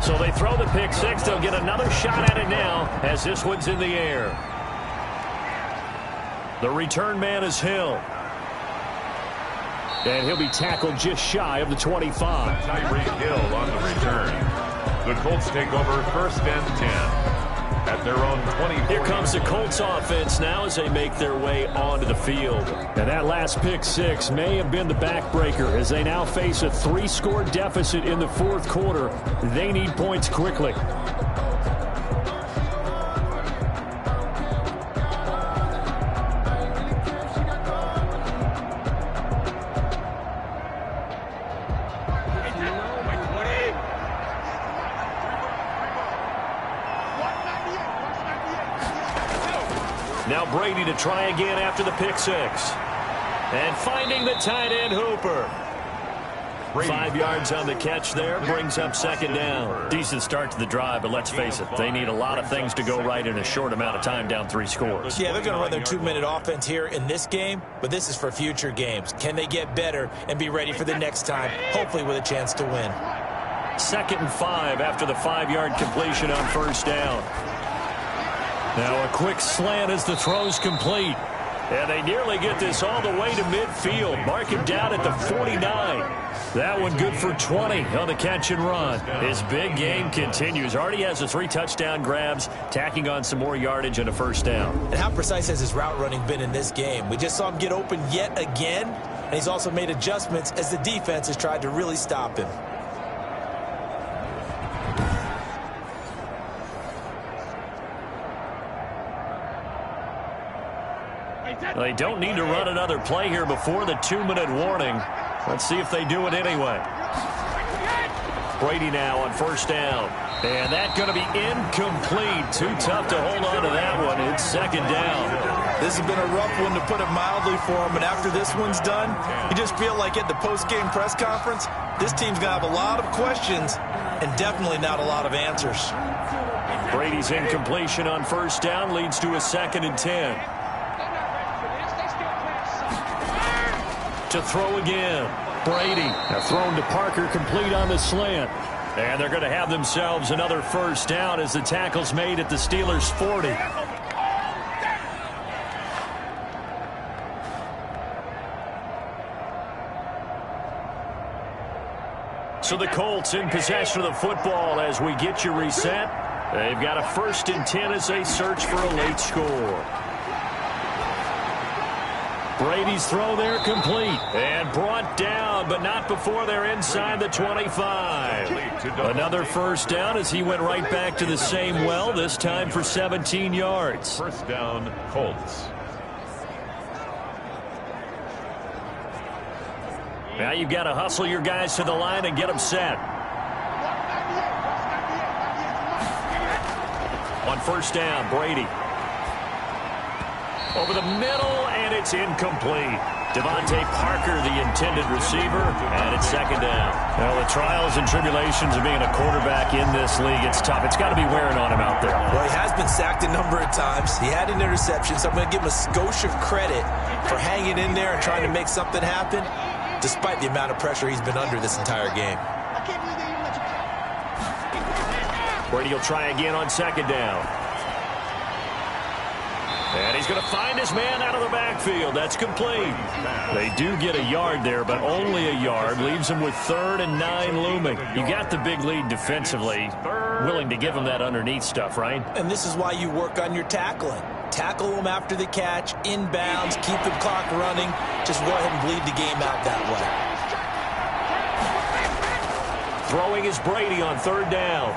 So they throw the pick six. They'll get another shot at it now as this one's in the air. The return man is Hill. And he'll be tackled just shy of the 25. Tyreek Hill on the return. The Colts take over first and 10 at their own 20. Here comes the Colts offense now as they make their way onto the field. And that last pick six may have been the backbreaker as they now face a 3-score deficit in the fourth quarter. They need points quickly. Now Brady to try again after the pick six. And finding the tight end Hooper. 5 yards on the catch there, brings up second down. Decent start to the drive, but let's face it, they need a lot of things to go right in a short amount of time, down 3 scores. Yeah, they're going to run their 2-minute offense here in this game, but this is for future games. Can they get better and be ready for the next time, hopefully with a chance to win? 2nd and 5 after the 5-yard completion on first down. Now a quick slant as the throw's complete. And they nearly get this all the way to midfield. Mark him down at the 49. That one good for 20 on the catch and run. His big game continues. Already has the 3 touchdown grabs, tacking on some more yardage and a first down. And how precise has his route running been in this game? We just saw him get open yet again, and he's also made adjustments as the defense has tried to really stop him. They don't need to run another play here before the 2-minute warning. Let's see if they do it anyway. Brady now on first down. And that's going to be incomplete. Too tough to hold on to that one. It's second down. This has been a rough one, to put it mildly, for him. And after this one's done, you just feel like at the post-game press conference, this team's going to have a lot of questions and definitely not a lot of answers. Brady's incompletion on first down leads to a 2nd and 10. To throw again. Brady. Now thrown to Parker, complete on the slant. And they're going to have themselves another first down as the tackle's made at the Steelers' 40. So the Colts in possession of the football as we get you reset. They've got a 1st and 10 as they search for a late score. Brady's throw there complete and brought down, but not before they're inside the 25. Another first down as he went right back to the same well, this time for 17 yards. First down, Colts. Now you've got to hustle your guys to the line and get them set. On first down, Brady. Over the middle, and and it's incomplete. Devontae Parker, the intended receiver, and it's second down. Well, the trials and tribulations of being a quarterback in this league, it's tough. It's got to be wearing on him out there. Well, he has been sacked a number of times. He had an interception, so I'm going to give him a skosh of credit for hanging in there and trying to make something happen, despite the amount of pressure he's been under this entire game. Brady will try again on second down. And he's going to find his man out of the backfield. That's complete. They do get a yard there, but only a yard. Leaves them with 3rd and 9 looming. You got the big lead defensively. Willing to give them that underneath stuff, right? And this is why you work on your tackling. Tackle them after the catch, inbounds, keep the clock running. Just go ahead and bleed the game out that way. Throwing is Brady on 3rd down.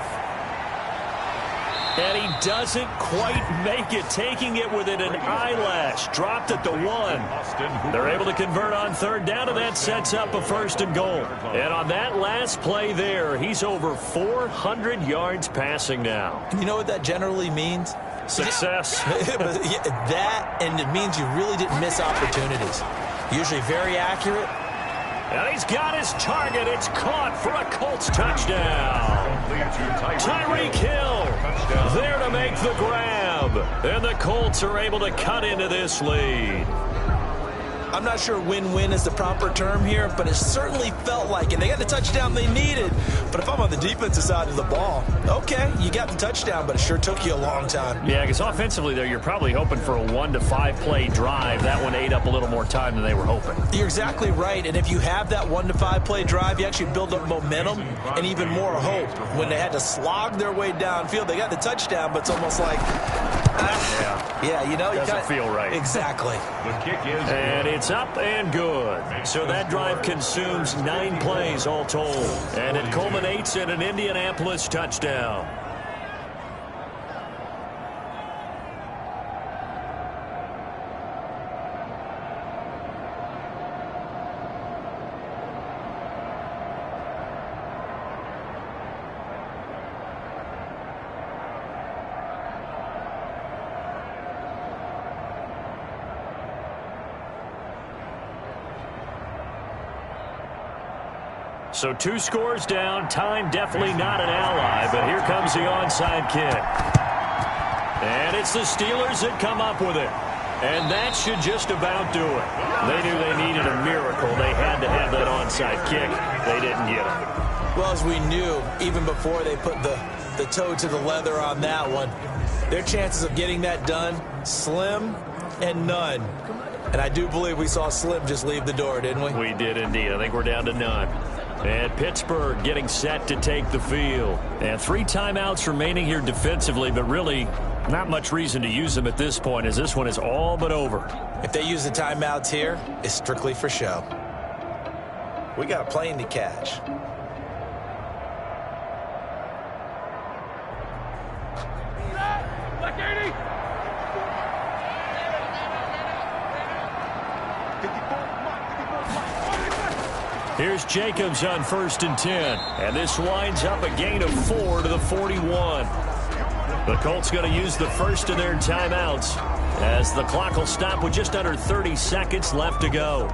And he doesn't quite make it, taking it within an eyelash. Dropped at the 1. They're able to convert on 3rd down, and that sets up a 1st and goal. And on that last play there, he's over 400 yards passing now. And you know what that generally means? Success. That, and it means you really didn't miss opportunities. Usually very accurate. And he's got his target. It's caught for a Colts touchdown. Tyreek Hill there to make the grab. And the Colts are able to cut into this lead. I'm not sure win-win is the proper term here, but it certainly felt like it. They got the touchdown they needed. But if I'm on the defensive side of the ball, okay, you got the touchdown, but it sure took you a long time. Yeah, because offensively, though, you're probably hoping for a 1 to 5 play drive. That one ate up a little more time than they were hoping. You're exactly right. And if you have that 1 to 5 play drive, you actually build up momentum and even more hope. When they had to slog their way downfield, they got the touchdown, but it's almost like, yeah, you know, doesn't feel right. Exactly. The kick is and it's up and good. So that drive consumes 9 plays all told. And it culminates in an Indianapolis touchdown. So 2 scores down. Time definitely not an ally, but here comes the onside kick. And it's the Steelers that come up with it. And that should just about do it. They knew they needed a miracle. They had to have that onside kick. They didn't get it. Well, as we knew, even before they put the toe to the leather on that one, their chances of getting that done, slim and none. And I do believe we saw Slim just leave the door, didn't we? We did indeed. I think we're down to none. And Pittsburgh getting set to take the field. And 3 timeouts remaining here defensively, but really not much reason to use them at this point, as this one is all but over. If they use the timeouts here, it's strictly for show. We got a plane to catch. Here's Jacobs on 1st and 10. And this winds up a gain of 4 to the 41. The Colts going to use the first of their timeouts as the clock will stop with just under 30 seconds left to go.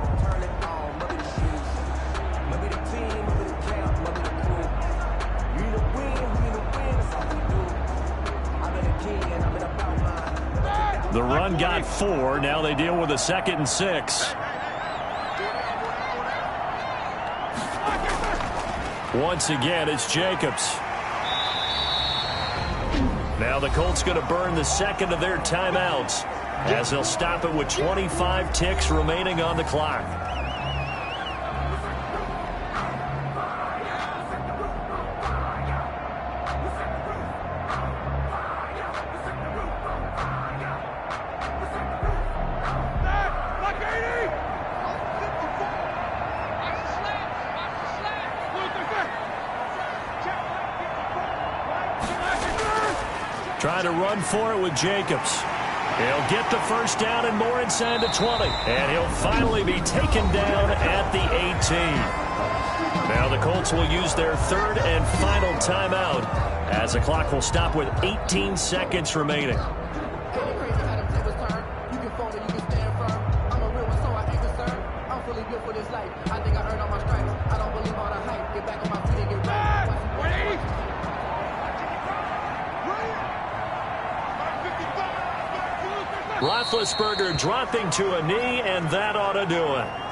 The run got 4. Now they deal with a 2nd and 6. Once again, it's Jacobs. Now the Colts going to burn the 2nd of their timeouts as they'll stop it with 25 ticks remaining on the clock. Trying to run for it with Jacobs. He'll get the first down and more inside the 20. And he'll finally be taken down at the 18. Now the Colts will use their 3rd and final timeout as the clock will stop with 18 seconds remaining. Roethlisberger dropping to a knee, and that ought to do it.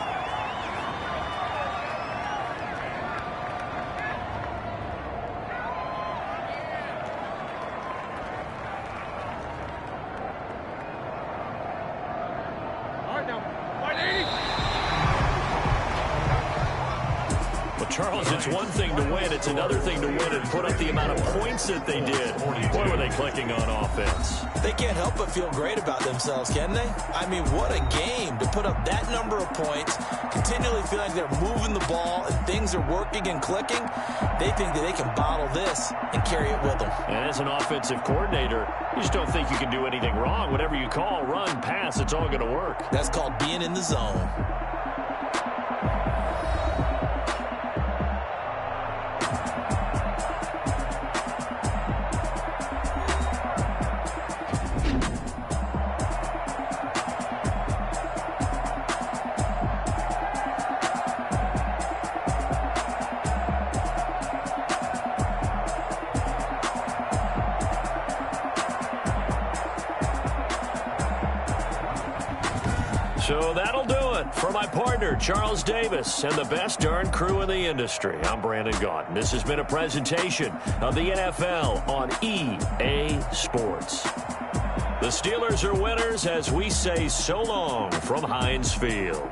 Charles, it's one thing to win. It's another thing to win and put up the amount of points that they did. Boy, were they clicking on offense. They can't help but feel great about themselves, can they? I mean, what a game to put up that number of points, continually feel like they're moving the ball and things are working and clicking. They think that they can bottle this and carry it with them. And as an offensive coordinator, you just don't think you can do anything wrong. Whatever you call, run, pass, it's all going to work. That's called being in the zone. So that'll do it for my partner, Charles Davis, and the best darn crew in the industry. I'm Brandon Gaudin. This has been a presentation of the NFL on EA Sports. The Steelers are winners as we say so long from Heinz Field.